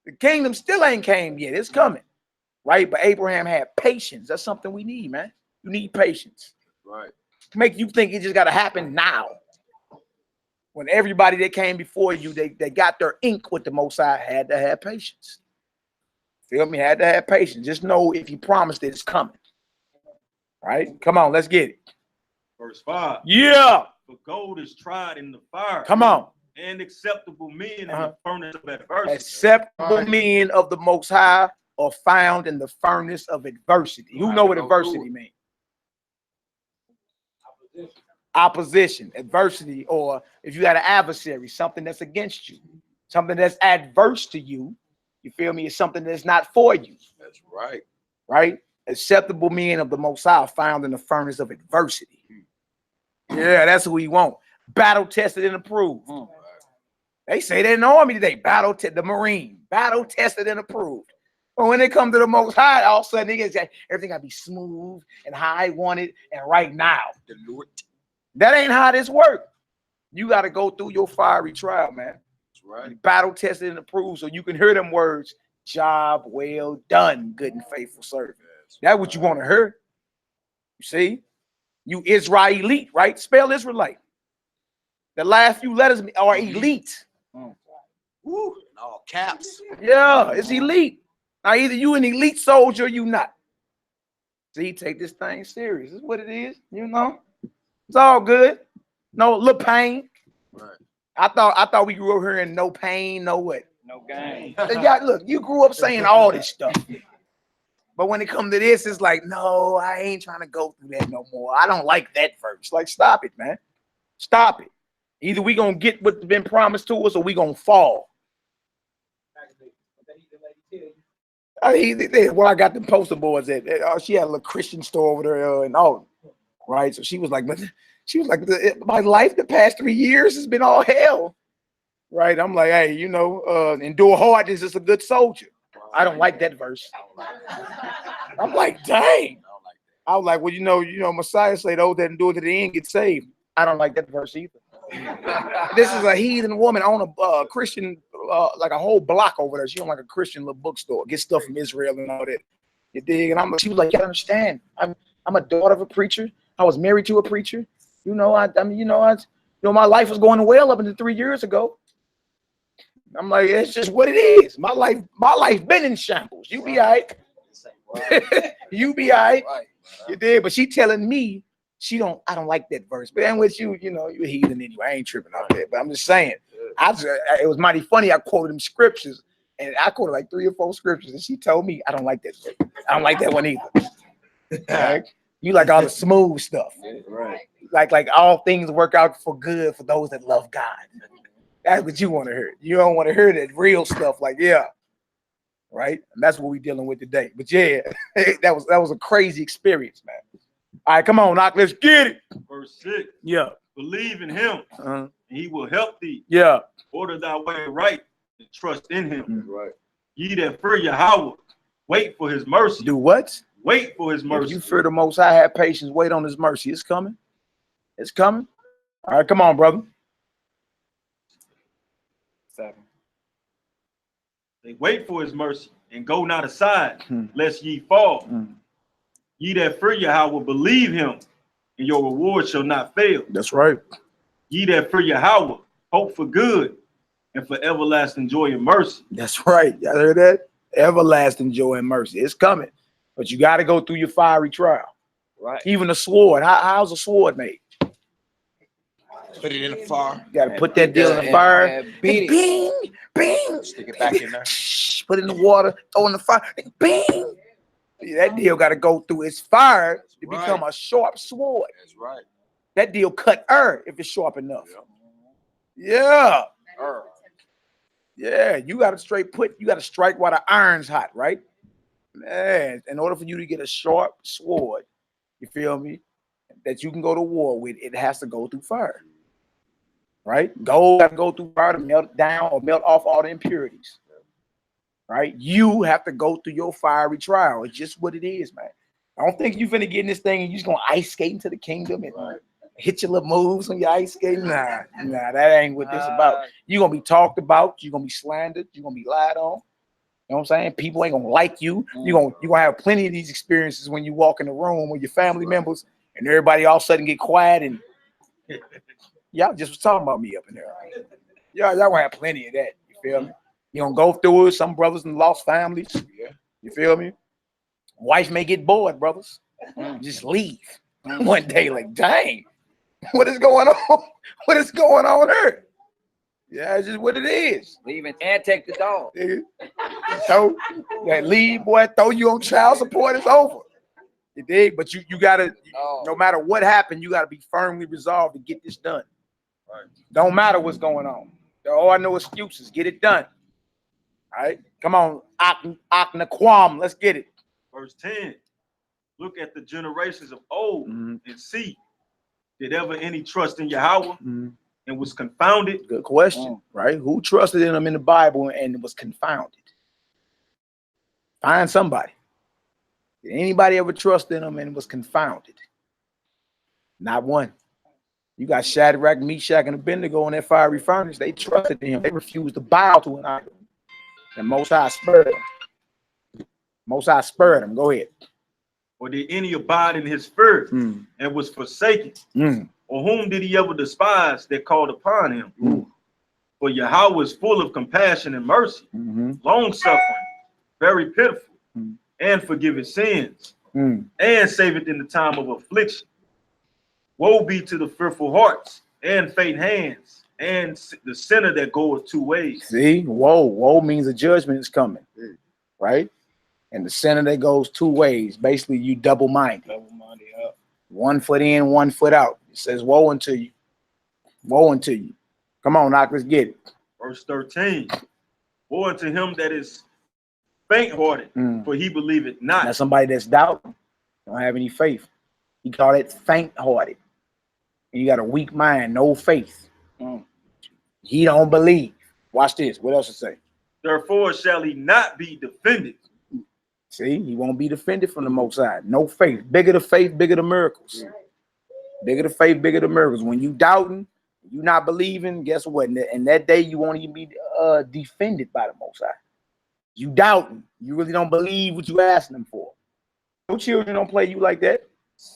B: The kingdom still ain't came yet. It's coming. Right? But Abraham had patience. That's something we need, man. You need patience.
D: Right.
B: Make you think it just got to happen now. when everybody that came before you, they got their ink with the Most High, had to have patience. Feel me? Had to have patience. Just know if he promised it, it's coming. Right? Come on, let's get it.
F: Verse 5.
B: Yeah.
F: For gold is tried in the fire.
B: Come on.
F: And acceptable men in the furnace of adversity.
B: Acceptable men of the Most High are found in the furnace of adversity. Who know what adversity means? Opposition, adversity, or if you got an adversary, something that's against you, something that's adverse to you, you feel me? It's something that's not for you.
D: That's right.
B: Right? Acceptable men of the Most High are found in the furnace of adversity. Yeah, that's who we want. Battle tested and approved. They say that in the army today, the Marine, battle tested and approved. But when it comes to the Most High, all of a sudden everything gotta be smooth and how I want it and right now. That ain't how this works. You got to go through your fiery trial, man.
D: That's right.
B: Battle tested and approved, so you can hear them words. Job well done, good and faithful servant. That's what you want to hear. You see, you Israelite, right? Spell Israelite. The last few letters are elite.
D: Woo, in all caps.
B: Yeah, it's elite. Now either you an elite soldier or you not. See, take this thing serious. This is what it is. You know, it's all good. No little pain.
D: Right.
B: I thought we grew up hearing no pain, no what?
C: No gain.
B: Yeah, look, you grew up saying all this stuff. But when it comes to this, it's like, no, I ain't trying to go through that no more. I don't like that verse. Like, stop it, man. Stop it. Either we gonna get what's been promised to us or we gonna fall. Well, I got the poster boards at. She had a little Christian store over there and all, right? So she was like, my life the past 3 years has been all hell, right? I'm like, hey, you know, endure hardness is a good soldier. I don't like that verse. I'm like, dang. I was like, well, you know, Messiah said those that endure to the end get saved. I don't like that verse either. This is a heathen woman on a Christian, like a whole block over there. She on like a Christian little bookstore, get stuff from Israel and all that. You dig? And she was like, you gotta understand, I'm a daughter of a preacher. I was married to a preacher. You know, my life was going well up until 3 years ago. I'm like, it's just what it is. My life been in shambles. You be all right. You be all right. You did, but she telling me I don't like that verse. But then with you, you know, you're heathen anyway. I ain't tripping on that. But I'm just saying, it was mighty funny. I quoted them scriptures, and I quoted like 3 or 4 scriptures, and she told me I don't like that verse. I don't like that one either. Right? You like all the smooth stuff.
D: Right.
B: Like all things work out for good for those that love God. That's what you want to hear. You don't want to hear that real stuff like, yeah. Right? And that's what we're dealing with today. But yeah, that was a crazy experience, man. All right, come on, Knock. Let's get it.
F: Verse 6.
B: Yeah.
F: Believe in him, and he will help thee.
B: Yeah.
F: Order thy way right and trust in him.
D: Right.
F: Ye that fear Yahweh, wait for his mercy.
B: Do what?
F: Wait for his mercy.
B: If you fear the Most High, have patience, wait on his mercy. It's coming. It's coming. All right, come on, brother.
C: 7.
F: They wait for his mercy and go not aside, lest ye fall. Ye that fear Yahweh, believe him, and your reward shall not fail.
B: That's right.
F: Ye that fear Yahweh, hope for good and for everlasting joy and mercy.
B: That's right. Y'all heard that? Everlasting joy and mercy. It's coming. But you got to go through your fiery trial.
C: Right.
B: Even a sword. How's a sword made?
D: Put it in the fire.
B: You got to put that deal in the fire.
C: And beat it.
B: Bing, bing.
D: Stick it back in there.
B: Put it in the water. Throw in the fire. Bing. That deal got to go through its fire to become a sharp sword.
D: That's right.
B: That deal cut earth if it's sharp enough. Yeah. Yeah. You got to strike while the iron's hot, right? Man, in order for you to get a sharp sword, you feel me, that you can go to war with, it has to go through fire. Right? Gold got to go through fire to melt down or melt off all the impurities. Right? You have to go through your fiery trial. It's just what it is, man. I don't think you're finna get in this thing and you're just gonna ice skate into the kingdom and hit your little moves on your ice skating. Nah, that ain't what this about. You're gonna be talked about, you're gonna be slandered, you're gonna be lied on. You know what I'm saying? People ain't gonna like you. You're gonna have plenty of these experiences when you walk in the room with your family members and everybody all of a sudden get quiet and Y'all just was talking about me up in there. Y'all gonna have plenty of that. You feel me? You gonna go through it. Some brothers and lost families.
D: Yeah.
B: You feel me? Wife may get bored, brothers. Just leave one day. Like, dang, what is going on? What is going on here? Yeah, it's just what it is.
C: Leaving and take the dog.
B: Nigga. So that leave, boy, throw you on child support. It's over. You dig? But you gotta, no matter what happened, you gotta be firmly resolved to get this done.
F: Right.
B: Don't matter what's going on. There are no excuses. Get it done. All right, come on, Aknaquam. Let's get it.
F: Verse 10. Look at the generations of old and see, did ever any trust in Yahweh and was confounded?
B: Good question, right? Who trusted in him in the Bible and was confounded? Find somebody. Did anybody ever trust in him and was confounded? Not one. You got Shadrach, Meshach, and Abednego in that fiery furnace. They trusted in him. They refused to bow to an idol. And Most High spurred them. Most High spurred them. Go ahead.
F: Or did any abide in his spirit and was forsaken? Or whom did he ever despise that called upon him? For Yahweh is full of compassion and mercy, long-suffering, very pitiful, and forgiveth sins, and saveth in the time of affliction. Woe be to the fearful hearts and faint hands, and the sinner that goeth two ways.
B: See, woe means a judgment is coming, right? And the sinner that goes two ways, basically you double-minded.
C: Double-minded, yeah.
B: One foot in, one foot out. It says, woe unto you. Woe unto you. Come on, Knock, let's get it.
F: Verse 13. Woe unto him that is faint-hearted, for he believeth not.
B: Now somebody that's doubting, don't have any faith. He called it faint-hearted. And you got a weak mind, no faith. He don't believe. Watch this. What else it say?
F: Therefore shall he not be defended.
B: See, he won't be defended from the Most High. No faith. Bigger the faith, bigger the miracles. Bigger the faith, bigger the miracles. When you doubting, you not believing, guess what? In that day, you won't even be defended by the Most High. You doubting. You really don't believe what you asking them for. No children don't play you like that.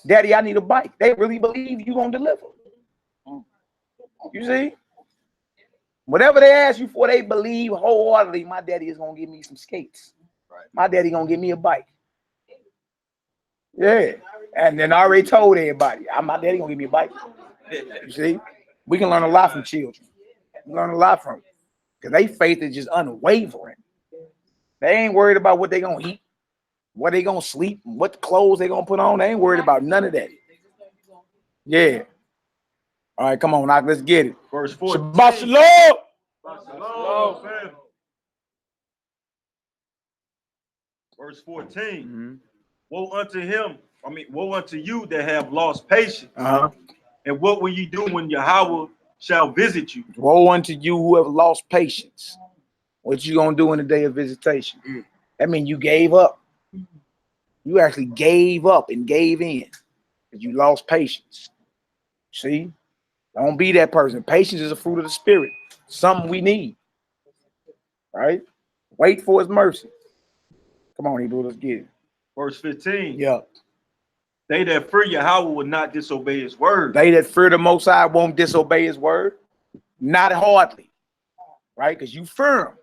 B: Daddy, I need a bike. They really believe you gonna deliver. You see? Whatever they ask you for, they believe wholeheartedly. My daddy is gonna give me some skates. Right. My daddy gonna give me a bike. Yeah. And then I already told everybody, my daddy gonna give me a bike. You see? We can learn a lot from children. We learn a lot from them. Because their faith is just unwavering. They ain't worried about what they gonna eat, what they gonna sleep, what clothes they gonna put on. They ain't worried about none of that. Yeah. All right, come on, Knock, let's get it.
F: Verse 14.
B: Shabbat shalom.
F: Shalom, fam. Verse 14. Woe unto him, woe unto you that have lost patience. And what will you do when Yahweh shall visit you?
B: Woe unto you who have lost patience. What you gonna do in the day of visitation? That means you gave up. You actually gave up and gave in. You lost patience. See? Don't be that person. Patience is a fruit of the spirit. Something we need. Right? Wait for his mercy. Come on, Hebrew, let's get it.
F: Verse 15.
B: Yeah.
F: They that fear Yahweh will not disobey his word.
B: They that fear the Most High won't disobey his word. Not hardly. Right? Because you fear him.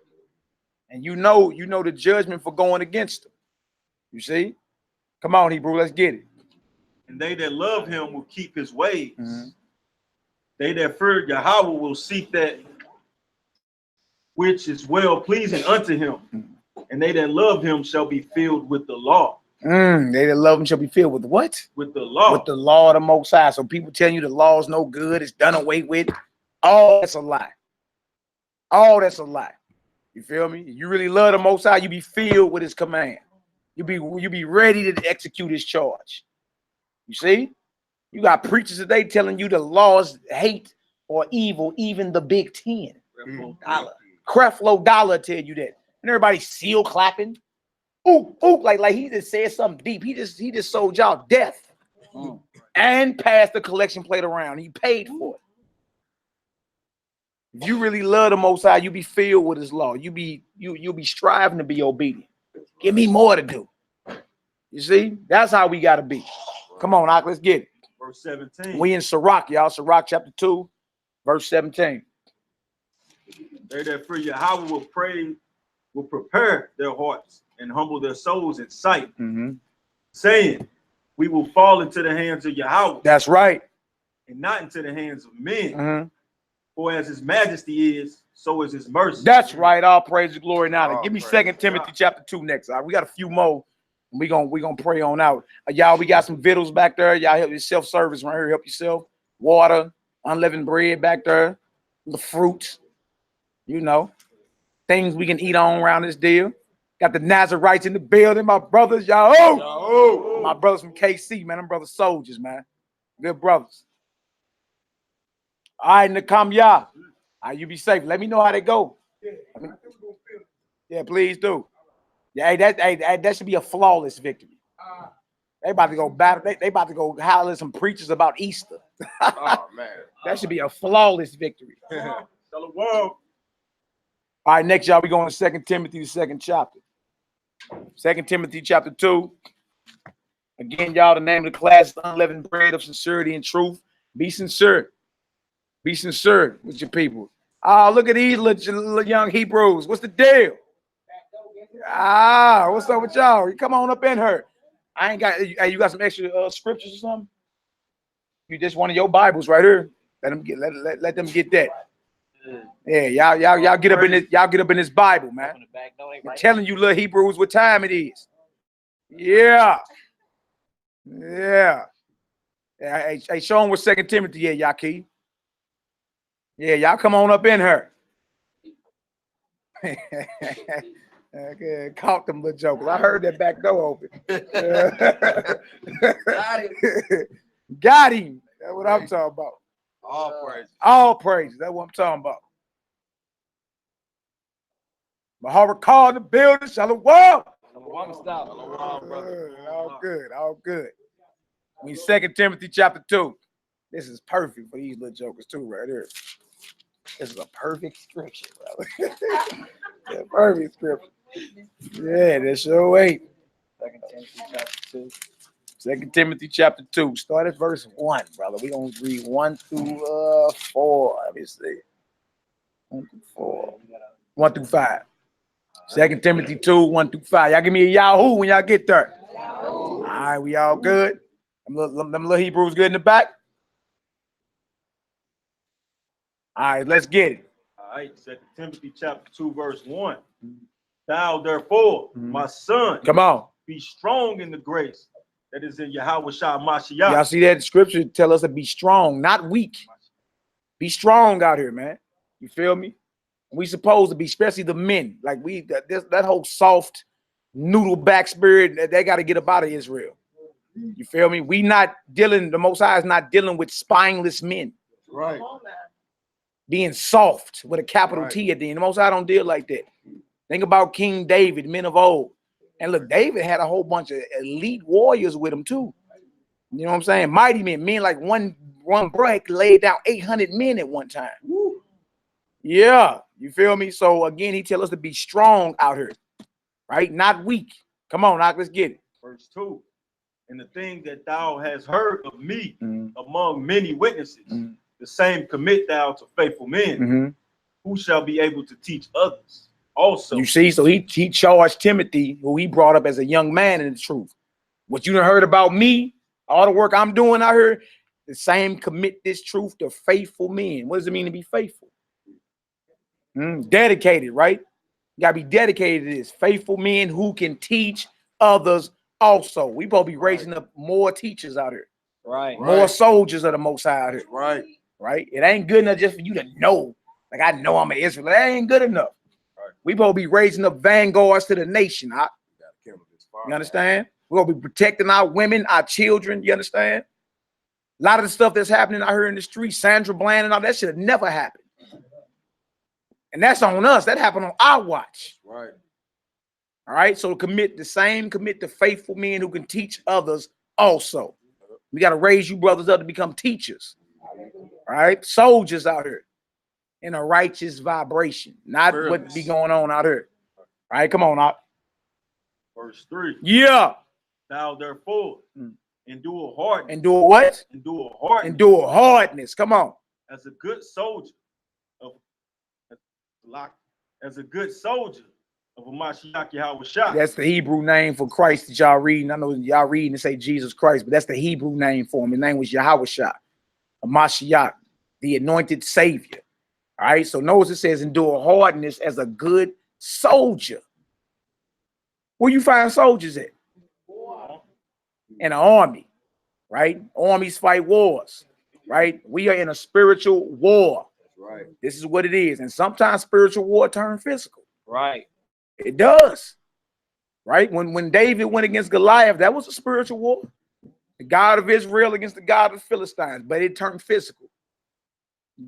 B: And you know the judgment for going against him. You see? Come on, Hebrew, let's get it.
F: And they that love him will keep his ways. They that fear Yahweh will seek that which is well pleasing unto him. And they that love him shall be filled with the law.
B: They that love him shall be filled with what?
F: With the law.
B: With the law of the Most High. So people tell you the law is no good, it's done away with. All that's a lie. All that's a lie. You feel me? You really love the Most High, you be filled with his command. You be ready to execute his charge. You see? You got preachers today telling you the laws hate or evil, even the Big Ten. Creflo Dollar tell you that. And everybody seal clapping. Ooh, like he just said something deep. He just sold y'all death and passed the collection plate around. He paid for it. If you really love the Most High, you be filled with his law. You'll be striving to be obedient. Give me more to do. You see, that's how we gotta be. Come on, Ak, let's get it.
F: Verse 17.
B: We in Sirach, y'all. Sirach chapter 2, Verse 17.
F: They that fear Yahweh will pray, will prepare their hearts and humble their souls in sight, saying, we will fall into the hands of Yahweh.
B: That's right.
F: And not into the hands of men. For as his majesty is, so is his mercy.
B: That's right. All praise and glory now.
D: All
B: Give me
D: praise
B: 2 Timothy chapter 2 next. All right, we got a few more. We gonna pray on out. Y'all, we got some vittles back there. Y'all help your self-service right here. Help yourself. Water, unleavened bread back there. The fruit, you know, things we can eat on around this deal. Got the Nazarites in the building, my brothers, y'all. Oh, my brothers from KC, man. Them brothers soldiers, man. Good brothers. All right, Nakam Yah. You be safe. Let me know how they go. Yeah, please do. Yeah, that should be a flawless victory. They about to go battle. They about to go holler some preachers about Easter.
D: Oh man,
B: that should be a flawless victory.
F: Shalom.
B: All right, next, y'all, we going to 2 Timothy, the 2nd chapter. 2 Timothy chapter 2. Again, y'all, the name of the class is Unleavened Bread of Sincerity and Truth. Be sincere. Be sincere with your people. Look at these little young Hebrews. What's the deal? What's up with y'all? You come on up in here. I ain't got. Hey, you got some extra scriptures or something? You just one of your Bibles right here. Let them get. Let them get that. Yeah, y'all get up in this. Y'all get up in this Bible, man. I'm telling you, little Hebrews, what time it is. Yeah. Hey, show them what 2 Timothy is, Yaki. Yeah, y'all come on up in here. Okay, caught them little jokers. I heard that back door open. Got him. That's what I'm talking about.
D: all praise.
B: All praise. That's what I'm talking about. Mahara called the building. Shalom. All good. All good. We 2 Timothy chapter 2. This is perfect for these little jokers too, right here. This is a perfect scripture, brother. Yeah, perfect scripture. Yeah, that's your way. 2 Timothy chapter 2. Start at verse 1, brother. We're going to read 1 through 4. Let me see. 1 through 4. 1 through 5. 2 Timothy 2, 1 through 5. Y'all give me a Yahoo when y'all get there. All right, we all good? Them little Hebrews good in the back? All right, let's get it.
F: All right, 2 Timothy chapter 2, verse 1. Thou therefore, my son,
B: Come on.
F: be strong in the grace that is in Yahweh Shah Mashiach.
B: Y'all see that scripture tell us to be strong, not weak. Be strong out here, man. You feel me? We supposed to be, especially the men. Like that whole soft noodle back spirit, they got to get up out of Israel. You feel me? We not dealing, the Most High is not dealing with spineless men.
D: Right.
B: Being soft with a capital T at the end. The Most High don't deal like that. Think about King David, men of old. And look, David had a whole bunch of elite warriors with him too. You know what I'm saying? Mighty men like one break laid down 800 men at one time. Woo. Yeah, you feel me? So again, he tell us to be strong out here, right? Not weak. Come on, now, let's get it.
F: Verse 2. And the thing that thou hast heard of me among many witnesses, the same commit thou to faithful men, who shall be able to teach others also.
B: You see, so he charged Timothy, who he brought up as a young man, in the truth. What you done heard about me, all the work I'm doing out here, the same commit this truth to faithful men. What does it mean to be faithful? Dedicated, right? You gotta be dedicated to this. Faithful men who can teach others also. We supposed to be raising up more teachers out here.
C: Right.
B: More soldiers of the Most High out here.
D: Right.
B: Right? It ain't good enough just for you to know. Like, I know I'm an Israelite. That ain't good enough. Right. We supposed to be raising up vanguards to the nation. You understand? We're gonna be protecting our women, our children. You understand? A lot of the stuff that's happening out here in the street, Sandra Bland and all that should have never happened. And that's on us. That happened on our watch.
D: Right.
B: All right. So commit to faithful men who can teach others also. We got to raise you brothers up to become teachers. All right. Soldiers out here in a righteous vibration, not what be going on out here. All right. Come on out.
F: Verse 3.
B: Yeah.
F: Thou therefore endure hardness.
B: Endure what?
F: Endure hardness.
B: Endure hardness. Come on.
F: as a good soldier of a Mashiach Yahweh Shah.
B: That's the Hebrew name for Christ that y'all reading. I know y'all reading and say Jesus Christ, but that's the Hebrew name for him. His name was Yahweh Shah, a Mashiach, the anointed savior. All right. So notice it says endure hardness as a good soldier. Where you find soldiers at? In an army, right? Armies fight wars, right? We are in a spiritual war.
D: That's right.
B: This is what it is. And sometimes spiritual war turns physical.
C: Right.
B: It does. Right? When David went against Goliath, that was a spiritual war. The God of Israel against the God of the Philistines, but it turned physical.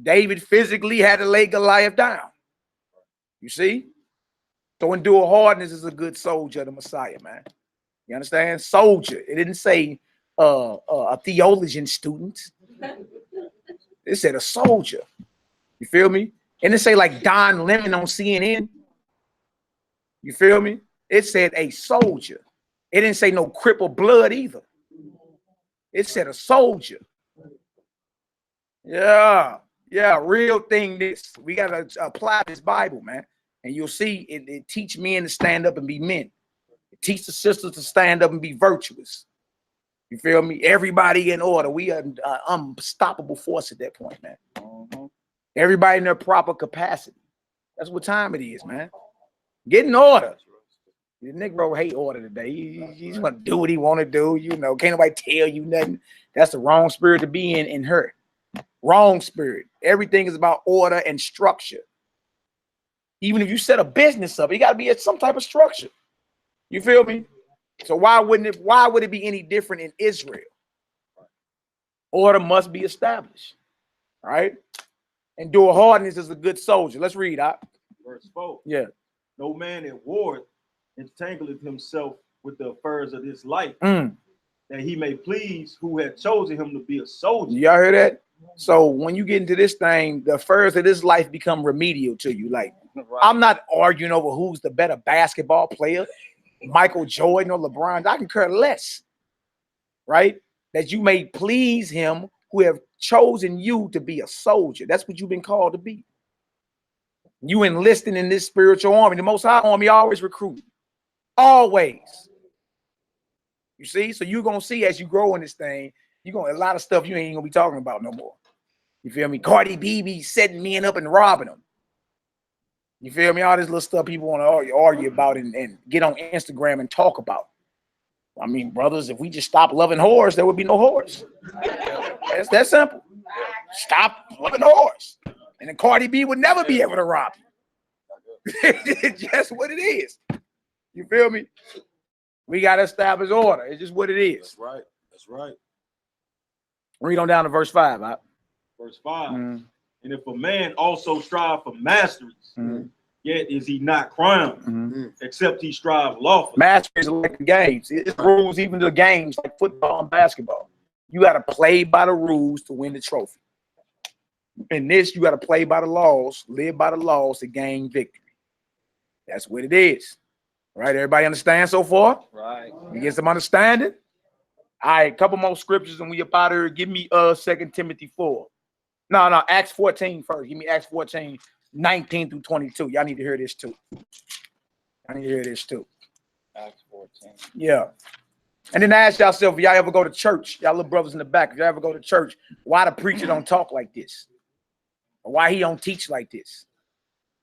B: David physically had to lay Goliath down. You see? So endure hardness is a good soldier of the Messiah, man. You understand? Soldier. It didn't say a theologian student. It said a soldier. You feel me? And it say like Don Lemon on CNN. You feel me? It said a soldier. It didn't say no crippled blood either. It said a soldier. Yeah. Yeah, real thing this. We got to apply this Bible, man. And you'll see it teach men to stand up and be men. It teach the sisters to stand up and be virtuous. You feel me? Everybody in order. We are unstoppable force at that point, man. Everybody in their proper capacity. That's what time it is, man. Get in order. The Negro hate order today. He just want to do what he want to do. You know, can't nobody tell you nothing. That's the wrong spirit to be in her. Wrong spirit. Everything is about order and structure. Even if you set a business up, it got to be at some type of structure. You feel me? So why would it be any different in Israel? Order must be established. Right? Endure hardness as a good soldier. Let's read out.
F: Verse 4.
B: Yeah.
F: No man at war entangleth himself with the affairs of this life,
B: that
F: he may please who had chosen him to be a soldier.
B: Y'all hear that? So when you get into this thing, the affairs of this life become remedial to you. Like, I'm not arguing over who's the better basketball player, Michael Jordan or LeBron. I can care less, right? That you may please him who have chosen you to be a soldier. That's what you've been called to be. You enlisting in this spiritual army. The Most High army always recruit. Always. You see? So you're going to see as you grow in this thing, you're going to a lot of stuff you ain't going to be talking about no more. You feel me? Cardi B be setting men up and robbing them. You feel me? All this little stuff people want to argue about and get on Instagram and talk about. I mean, brothers, if we just stop loving whores, there would be no whores. It's that simple. Stop loving whores. And then Cardi B would never be able to rob you. It's just what it is. You feel me? We got to establish order. It's just what it is.
D: That's right. That's right.
B: Read on down to verse 5. Right?
F: Verse 5. And if a man also strive for masteries, yet is he not crowned, except he strive lawfully.
B: Masteries are like the games. It's rules even to the games like football and basketball. You got to play by the rules to win the trophy. In this, you got to play by the laws, live by the laws to gain victory. That's what it is. Right? Everybody understand so far?
C: Right.
B: You get some understanding? All right, a couple more scriptures and we up out of here. Give me 2 Timothy 4. No, Acts 14 first. Give me Acts 14, 19 through 22. Y'all need to hear this too.
C: Acts 14.
B: Yeah. And then ask yourself, if y'all ever go to church, y'all little brothers in the back, if y'all ever go to church, why the preacher don't talk like this? Or why he don't teach like this?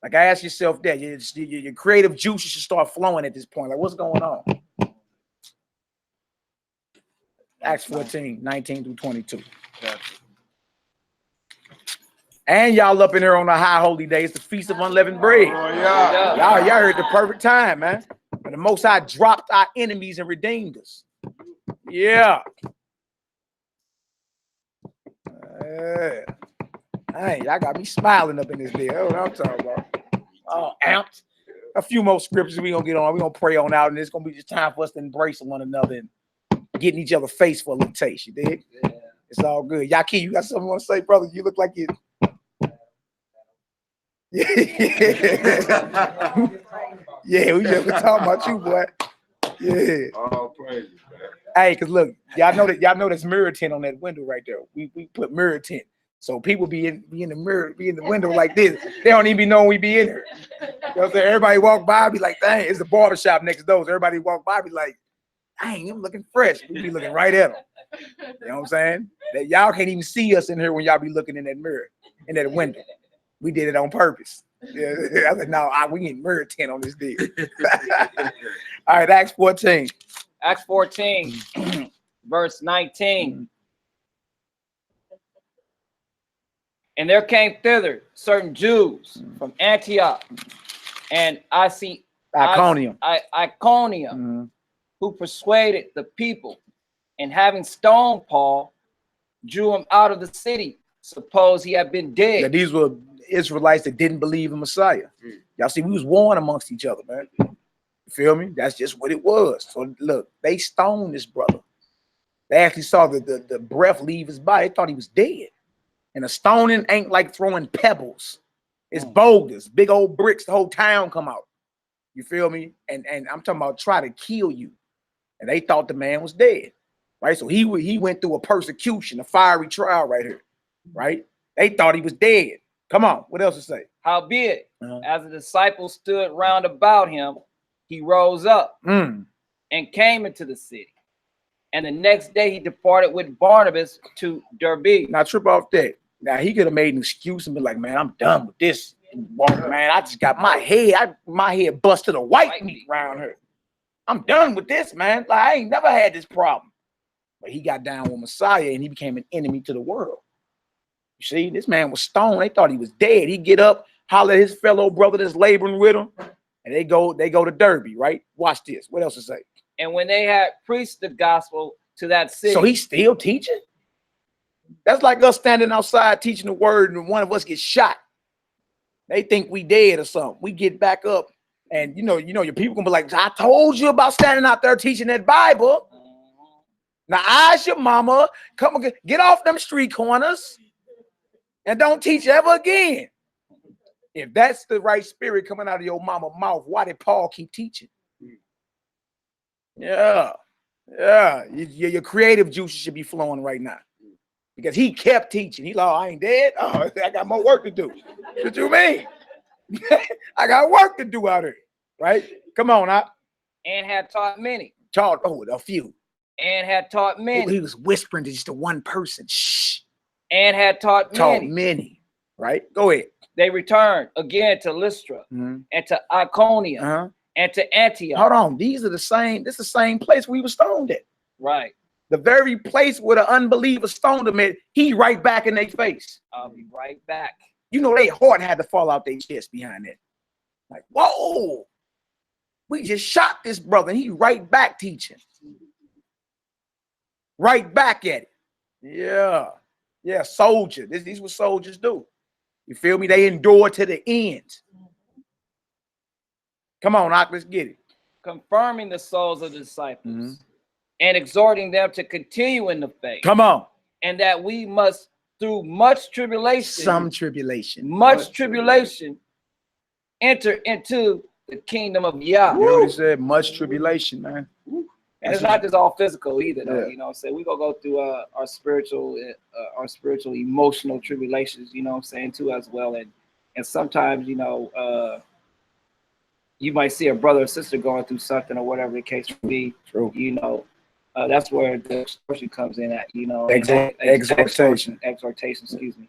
B: Like, I ask yourself that. Your creative juices should start flowing at this point. Like, what's going on? Acts 14, 19 through 22. And y'all up in here on the high holy days, the Feast of Unleavened Bread.
D: Oh, yeah.
B: Y'all heard the perfect time, man. And the Most High dropped our enemies and redeemed us. Yeah. Hey, y'all got me smiling up in this deal. That's what I'm talking about. Oh, amped. A few more scriptures we gonna get on. We gonna pray on out, and it's gonna be just time for us to embrace one another and get in each other's face for a little taste. You dig? Yeah. It's all good. Yaki, you got something you want to say, brother? You look like you. Yeah, we just talking about you, boy. Yeah.
D: All praise, man.
B: Hey, cause look, y'all know there's mirror tint on that window right there. We put mirror tint. So people be in the mirror, be in the window like this. They don't even be knowing we be in here. You know what I'm saying? Everybody walk by, be like, dang, it's the barber shop next door. So everybody walk by, be like, dang, I'm looking fresh. We be looking right at them. You know what I'm saying? That y'all can't even see us in here when y'all be looking in that mirror, in that window. We did it on purpose. Yeah, I said, no, we need mirror tint on this deal. All right, Acts 14.
C: Acts 14, verse 19. And there came thither certain Jews from Antioch and
B: Iconium.
C: Iconium, who persuaded the people, and having stoned Paul, drew him out of the city, suppose he had been dead.
B: Yeah, these were Israelites that didn't believe in Messiah. Y'all see, we was warring amongst each other, man. You feel me? That's just what it was. So look, they stoned this brother. They actually saw the breath leave his body. They thought he was dead. And a stoning ain't like throwing pebbles. It's boulders, big old bricks. The whole town come out. You feel me? And I'm talking about try to kill you. And they thought the man was dead, right? So he went through a persecution, a fiery trial right here, right? They thought he was dead. Come on, what else to say?
C: Howbeit, as the disciples stood round about him, he rose up and came into the city. And the next day he departed with Barnabas to Derbe.
B: Now trip off that. Now he could have made an excuse and be like, man, I'm done with this. Man, I just got my head busted a white meat around here. I'm done with this, man. Like, I ain't never had this problem. But he got down with Messiah and he became an enemy to the world. You see, this man was stoned. They thought he was dead. He get up, holler at his fellow brother that's laboring with him, and they go to Derbe, right? Watch this. What else to say?
C: And when they had preached the gospel to that city.
B: So he's still teaching? That's like us standing outside teaching the word and one of us gets shot. They think we dead or something. We get back up and you know, your people gonna be like, I told you about standing out there teaching that Bible. Now ask your mama, come on, get off them street corners and don't teach ever again. If that's the right spirit coming out of your mama's mouth, why did Paul keep teaching? Yeah. Your creative juices should be flowing right now. Because he kept teaching. He like, oh, I ain't dead. Oh, I got more work to do. What you mean? I got work to do out here. Right? Come on now.
C: And had taught many.
B: A few.
C: And had taught many.
B: He was whispering to just the one person. Shh.
C: And had taught
B: many. Right? Go ahead.
C: They returned again to Lystra and to Iconium and to Antioch.
B: Hold on. These are the same. This is the same place we were stoned at.
C: Right.
B: The very place where the unbeliever stoned him at, he right back in their face.
C: I'll be right back.
B: You know, their heart had to fall out their chest behind that. Like, whoa, we just shot this brother and he right back teaching. Right back at it. Yeah, soldier. These is what soldiers do. You feel me? They endure to the end. Come on, Ock, let's get it.
C: Confirming the souls of the disciples. And exhorting them to continue in the faith.
B: Come on.
C: And that we must, through much tribulation, much tribulation, enter into the kingdom of Yah.
B: You know what he said? Much tribulation, man.
C: And it's not just all physical either, though. You know what I'm saying? We're going to go through our spiritual, emotional tribulations, you know what I'm saying, too, as well. And sometimes, you know, you might see a brother or sister going through something or whatever the case may be. True. You know, that's where the exhortation comes in at, you know. Exhortation, excuse me.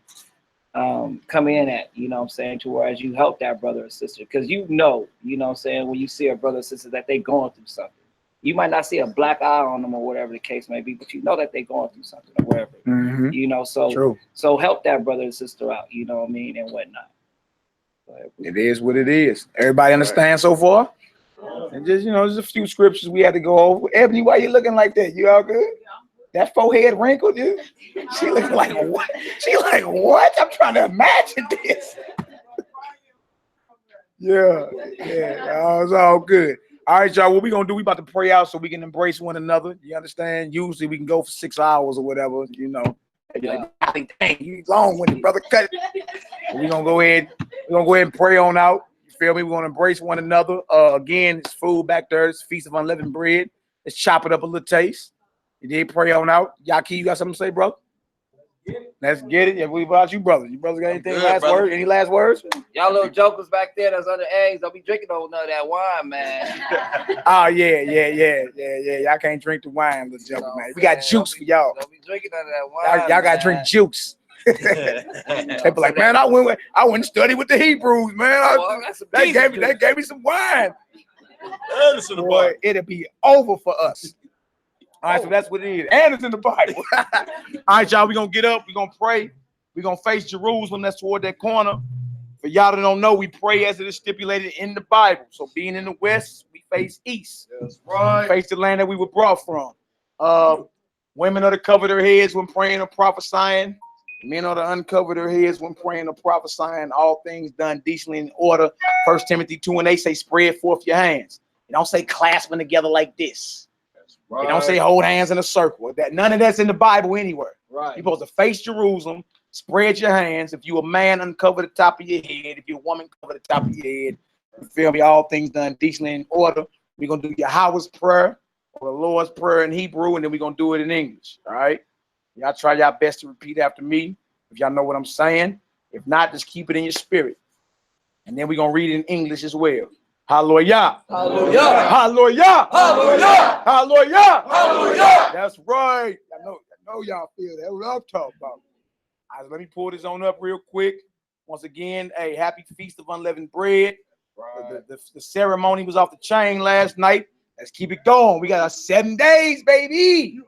C: Come in at, you know what I'm saying, to whereas you help that brother or sister. Because you know what I'm saying, when you see a brother or sister that they going through something. You might not see a black eye on them or whatever the case may be, but you know that they're going through something or whatever. You know, so help that brother and sister out, you know what I mean, and whatnot.
B: It is what it is. Everybody understand so far? And just, you know, there's a few scriptures we had to go over. Ebony, why you looking like that? You all good? That forehead wrinkled, dude? She looking like what? She like, what? I'm trying to imagine this. Yeah, it's all good. All right, y'all, what we gonna do, we about to pray out so we can embrace one another. You understand? Usually we can go for 6 hours or whatever, you know. Like, dang, you long with it, brother. Cut it. We're gonna go ahead and pray on out. You feel me? We're gonna embrace one another. Again, it's food back there. It's Feast of Unleavened Bread. Let's chop it up a little taste. You did pray on out. Yaki, you got something to say, bro? Let's get it. Yeah, what about you, brother? You brothers got anything
D: good,
B: last
D: brother.
B: word? Any last words?
C: Y'all little jokers back there that's under eggs, don't be drinking none of that wine, man.
B: Oh yeah. Y'all can't drink the wine, little joker, man. We got juice for y'all.
C: Don't be drinking none of that wine.
B: Y'all gotta drink juice. They be like, man, I went and studied with the Hebrews, man. They gave me some wine. Boy, it'll be over for us. All right, so that's what it is. And it's in the Bible. All right, y'all, we're going to get up. We're going to pray. We're going to face Jerusalem. That's toward that corner. For y'all that don't know, we pray as it is stipulated in the Bible. So being in the west, we face east.
D: That's right.
B: We face the land that we were brought from. Women are to cover their heads when praying or prophesying. Men are to uncover their heads when praying or prophesying. All things done decently in order. 1 Timothy 2:8 say, spread forth your hands. It don't say clasping together like this.
D: Right.
B: It don't say hold hands in a circle. None of that's in the Bible anywhere.
D: Right.
B: You're supposed to face Jerusalem, spread your hands. If you're a man, uncover the top of your head. If you're a woman, cover the top of your head. You feel me? All things done decently in order. We're going to do Yahweh's prayer or the Lord's prayer in Hebrew, and then we're going to do it in English. All right? Y'all try y'all best to repeat after me if y'all know what I'm saying. If not, just keep it in your spirit. And then we're going to read it in English as well. Hallelujah.
C: Hallelujah.
B: Hallelujah.
C: Hallelujah.
B: Hallelujah.
C: Hallelujah.
B: That's right. I know y'all feel that. That's what I'm talking about. All right, let me pull this on up real quick. Once again, a happy feast of unleavened bread.
D: Right.
B: The ceremony was off the chain last night. Let's keep it going. We got 7 days, baby.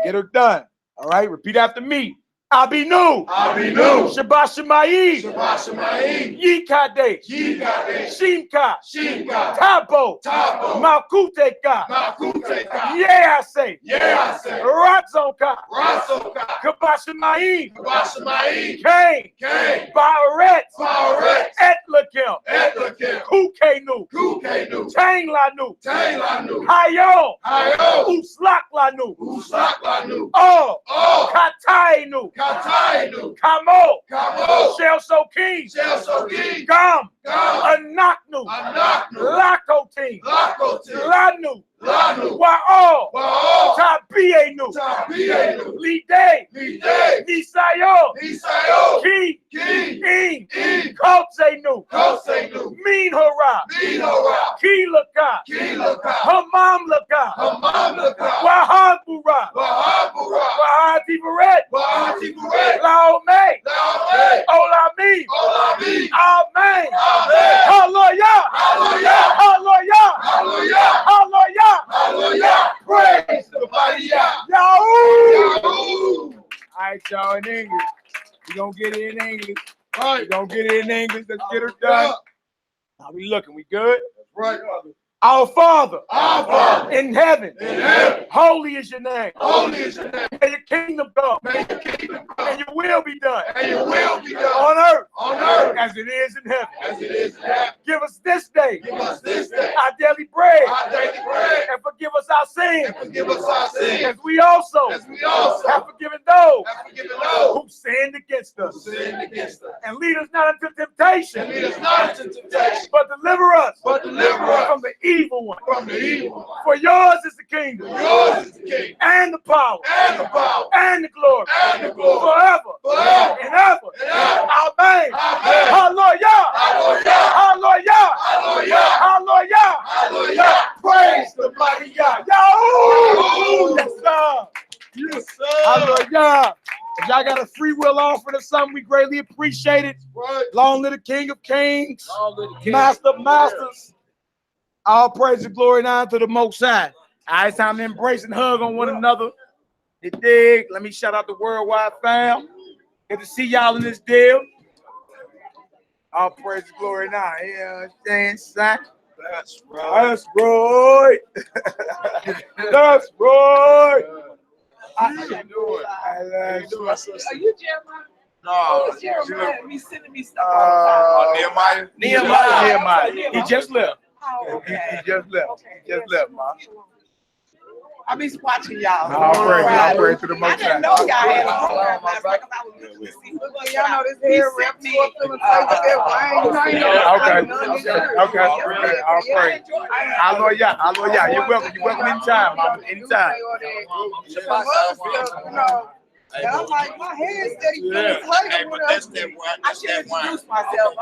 B: Get her done. All right, repeat after me. I'll be new.
D: I'll be new.
B: Shabbat Shemayim.
D: Shabbat Shemayim.
B: Yikadesh.
D: Yikadesh.
B: Shimka.
D: Shimka.
B: Tabo.
D: Tabo.
B: Malkuteka.
D: Malkuteka.
B: Yeah, I say.
D: Yeah, I say.
B: Ratzoka.
D: Rasoka.
B: Kabashamayim.
D: Shabbat Shemayim.
B: Cain.
D: Cain.
B: Baret.
D: Baret.
B: Etlakim.
D: Etlakim.
B: Kukenu.
D: Kukenu.
B: Tanglanu.
D: Taylanu.
B: Hayo.
D: Hayo.
B: Uslaklanu.
D: Usaklanu.
B: Oh.
D: Oh.
B: Katainu.
D: Katainu.
B: Kamo.
D: Kamo.
B: Shelsokim.
D: Shelsokim.
B: Gam.
D: Gam.
B: Anaknu.
D: Anaknu.
B: Lakotim.
D: Lakotim.
B: Lanu.
D: Lanu.
B: Wa'o.
D: Wa'o.
B: Tabienu.
D: Tabienu.
B: Lide.
D: Lide.
B: Nisayo.
D: Nisayo.
B: Ki.
D: Ki.
B: In.
D: In.
B: Kotsenu.
D: Kosenu.
B: Min hara.
D: Minora.
B: Kilaka.
D: Kilaka.
B: Hamamlaka.
D: Hamamlaka.
B: Wahabura.
D: Wahabura.
B: Wahatibaret.
D: Wahatiburet.
B: Laome.
D: Laome.
B: Olami.
D: Olami.
B: Amen.
D: Amen.
B: Hallelujah.
D: Hallelujah.
B: Hallelujah.
D: Hallelujah.
B: Hallelujah.
D: Hallelujah.
B: Praise
D: the mighty Yah.
B: Yahoo.
D: Yahoo.
B: All right, y'all, in English. We're going to get it in English.
D: Right.
B: We're going to get it in English. Let's get her done. How we looking? We good?
D: Right.
B: Our Father,
D: Our Father,
B: in heaven, holy is your name.
D: holy is your name.
B: May your kingdom come.
D: May your kingdom come.
B: And your will be done.
D: And your will be done
B: On
D: on earth
B: as it is in heaven.
D: as it is in heaven.
B: Give us this day
D: Give us this day
B: our daily bread.
D: our daily bread,
B: And forgive us our sins.
D: and forgive us our sins,
B: As we also
D: as we also
B: have forgiven those
D: have forgiven those
B: who sinned against
D: who
B: us.
D: sinned against us.
B: And lead us not into temptation,
D: And lead us not into temptation,
B: but deliver us
D: but deliver us
B: from the evil one.
D: from the evil one.
B: For yours is the kingdom,
D: Yours is the kingdom,
B: and the power,
D: and the power,
B: and the glory,
D: and the glory,
B: forever,
D: forever,
B: and ever.
D: and ever.
B: Amen.
D: Amen.
B: Hallelujah.
D: Hallelujah.
B: Hallelujah.
D: Hallelujah.
B: Hallelujah.
D: Hallelujah. Praise the mighty Yah.
B: Yahoo! Yes, sir.
D: Yes, sir.
B: Hallelujah. If y'all got a free will offering or something, we greatly appreciate it.
D: Right.
B: Long live the King of Kings,
C: Long live the King.
B: Master of Masters. All praise and glory and honor to the Most High. All right, it's time to embrace and hug on one another. You dig? Let me shout out the Worldwide fam. Good to see y'all in this deal. All praise and glory and honor. You know what I'm saying, son?
D: That's right.
B: That's right. That's right.
D: How you doing? How you doing, sister?
G: Are you Jeremiah?
D: No.
G: Oh, Jeremiah be sending me stuff all the time.
D: Nehemiah.
B: Nehemiah. He just left.
G: Oh, okay.
B: He just left.
G: Okay,
B: He just left, ma.
G: I be watching y'all.
B: All praise to the
G: I
B: Most
G: didn't
B: High.
G: know y'all had a program last night because I was looking to see who y'all know this hair rep me.
B: Okay. All praise. Hallelujah. Hallelujah. You're welcome. You're welcome anytime, mama. Anytime.
G: And I'm like, my head steady feeling tight.
H: Hey, but that's that wine.
G: I should introduce myself.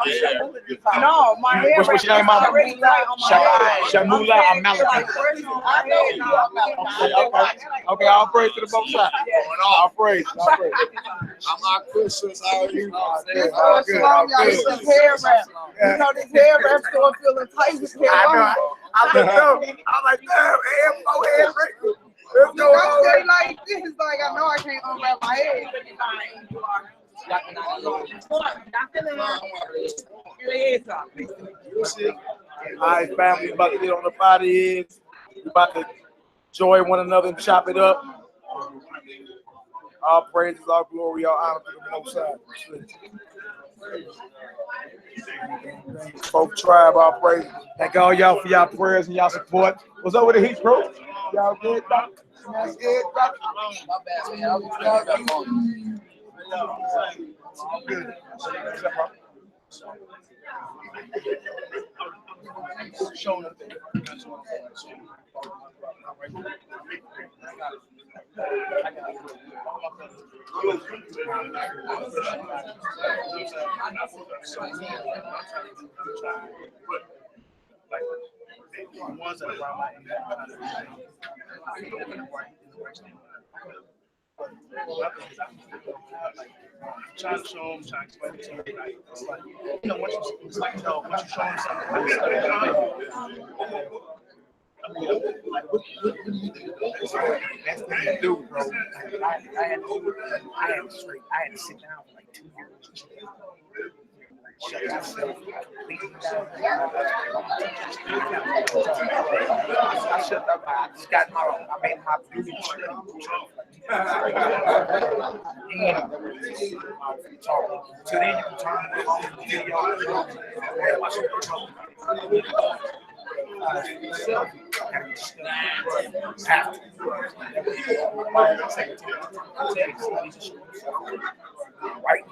G: I'm no, my hair
B: What's your name, mama?
G: already tight on my head.
B: Shamula, I'm
G: Like pressure on my head now.
B: Okay, I'll praise to the Most High. I'll praise.
H: I'm our Christians out here.
G: This hair wrap. You know, this hair wrap still feeling tight. This hair wrap.
B: I looked up. I'm like, damn, head, let's go.
G: I'm stay like this. Like, I know I can't unwrap my head.
B: All right, family, about to get on the body is. We're about to join one another and chop it up. All praises, all glory, all honor to the Most High. Folk tribe, all praise. Thank all y'all for y'all prayers and y'all support. What's up with the heat, bro? Y'all good, bro? That's good, bro.
G: My bad, man. I was talking.
B: All good. Showing up there. Ones that are around my age, trying to show them, trying to explain it to them, like, it's like, you know, once you show them something, like, I mean, like, what do you do? That's what you do, bro. I had to sit down for like 2 years. Shut myself completely down. I shut up. I just got I made my beauty trip. So then you can turn it on and video. Right.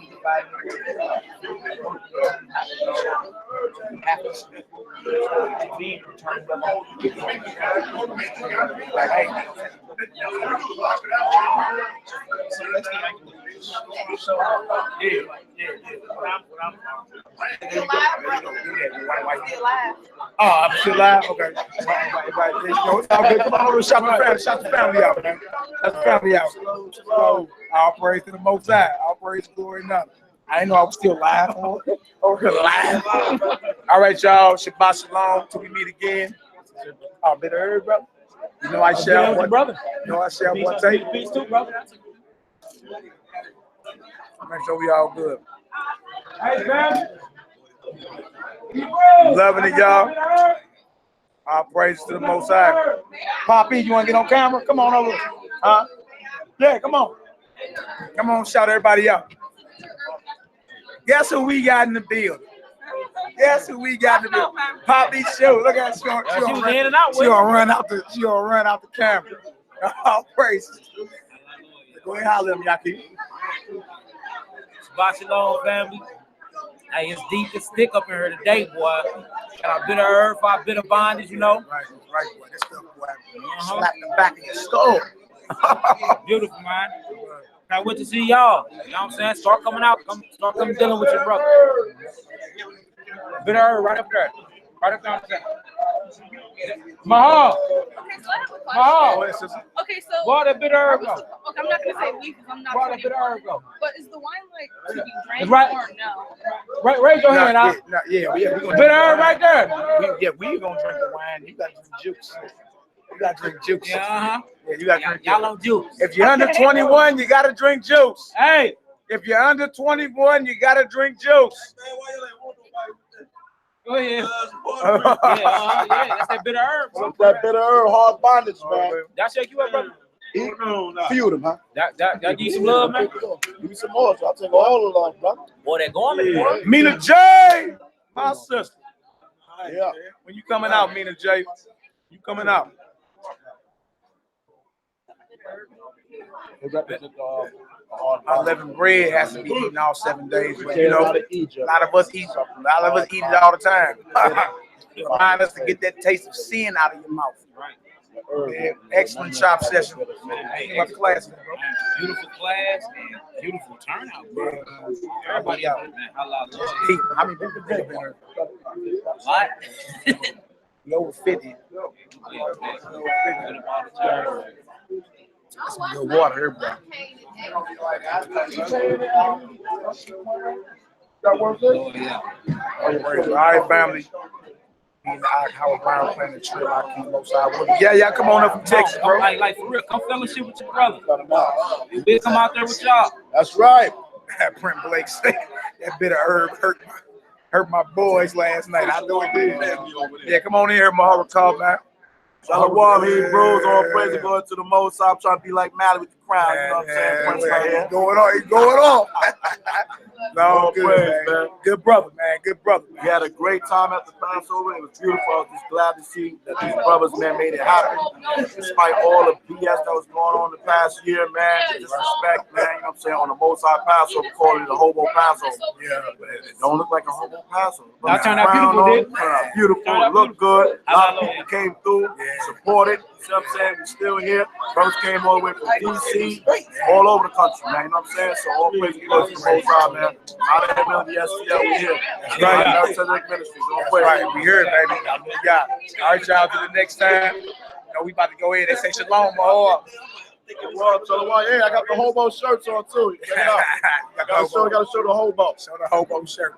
B: Oh, I'm still live? Okay. Come on over, shout the family out, man. Shout the family out. So, all praise to the Most High. All praise, glory, and honor. I didn't know I was still live. Over live. All right, y'all. Shabbat shalom. Till we meet again. Oh, bitter herb, brother. You know I share one, brother. You know I share one tape. Peace too, brother. Make sure we all good. Hey, man. Loving it, y'all. All praise to the Most High. Poppy, you want to get on camera? Come on over. Huh? Yeah, come on. Come on, shout everybody out. Guess who we got in the building? Guess who we got in the building? Poppy show. Look at her. She gonna run out the camera. All praise. Go ahead, holler at me, Yaki.
E: Shabbat shalom, family. Hey, it's deep as thick up in here today, boy. Got a bit of herb, a bit of bondage, you know.
B: Right, boy. This stuff, boy. Slap the back of your skull.
E: Beautiful, man. Can't wait to see y'all. You know what I'm saying? Start coming out. Start coming dealing with your brother. Bit of herb right up there. Right up there. Mahal.
I: Okay, so I have a question. Okay, so
E: Where the bit of herb go?
I: okay, I'm not gonna say we because I'm not.
E: Where the bit of herb go?
I: But is the wine like to be drank
E: Right.
I: or no?
E: Raise your hand out.
B: Yeah, we gonna
E: Bit of herb right there.
B: we gonna drink the wine. You gotta drink juice. You gotta drink juice.
E: Yeah,
B: Yeah, you gotta drink juice.
E: y'all on juice.
B: If you're under 21, you gotta drink juice.
E: Hey.
B: If you're under 21, you gotta drink juice.
E: Go ahead. Yeah, that's that bit of herb.
H: That bitter herb, hard bondage, man.
E: Y'all shake you up, brother.
H: Few of them, huh?
E: That give you some love, man.
H: Give me some more, so I'll take all along, brother.
E: Boy, that garment, boy.
B: Mina J, my sister.
H: Yeah.
B: When you coming out, Mina J? You coming out? Unleavened bread has to be eaten all 7 days, but you know, a lot of us eat it all the time. Remind us to get that taste of sin out of your mouth. Yeah, excellent chop session. My class, bro.
E: Beautiful class and beautiful turnout, bro. Everybody out there, man.
B: How many people been here?
E: A lot.
B: Over 50. That's some good water here, bro.
E: Oh, yeah.
B: All right, family. Me and Howard Brown playing the trip. I keep most side. Yeah, come on up from Texas, bro.
E: Like for real, come fellowship with your brother. We'll come out there with y'all.
H: That's right.
B: Brent Blake said that bit of herb hurt my boys last night. I know it did. Yeah, come on in here, Mahara call back.
H: Shalom, Hebrews, all praise going to the Most High. I'm trying to be like Mally with the crown. You know what I'm saying? Prince right here.
B: He's going on. No, good,
H: praise,
B: man. Good brother, man. Good brother.
H: We had a great time at the Passover. It was beautiful. I was just glad to see that these brothers, man, made it happen. Despite all the BS that was going on the past year, man, the disrespect, man, you know what I'm saying, on the Most High Passover, calling it a hobo Passover.
B: Yeah.
H: It don't look like a hobo Passover.
E: Y'all turned out beautiful, dude.
H: Beautiful. It looked good. A lot of people came through, supported. You know what I'm saying? We're still here. Brothers came all the way from DC, all over the country, man. You know what I'm saying? So all praise goes to the Most High, man. Out of the STL, we here.
B: That's right.
H: Melchizedek Ministers.
B: That's right. We here, baby. Yeah. All right, y'all. To the next time. You know, we about to go in and say shalom, Mahar.
H: Well, yeah, I got the hobo shirts on too. Check it out. I gotta show the hobo.
B: Show the hobo shirt.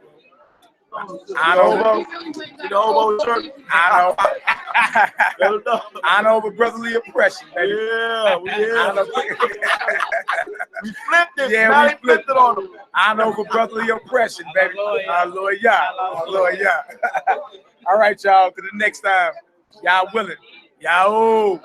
H: I know shirt.
B: I know the brotherly oppression, baby.
H: Yeah, we flipped it.
B: Yeah, we flipped
H: it on them.
B: I know for brotherly oppression, baby. Hallelujah. Hallelujah. All right, y'all. To the next time. Y'all willing. Y'all.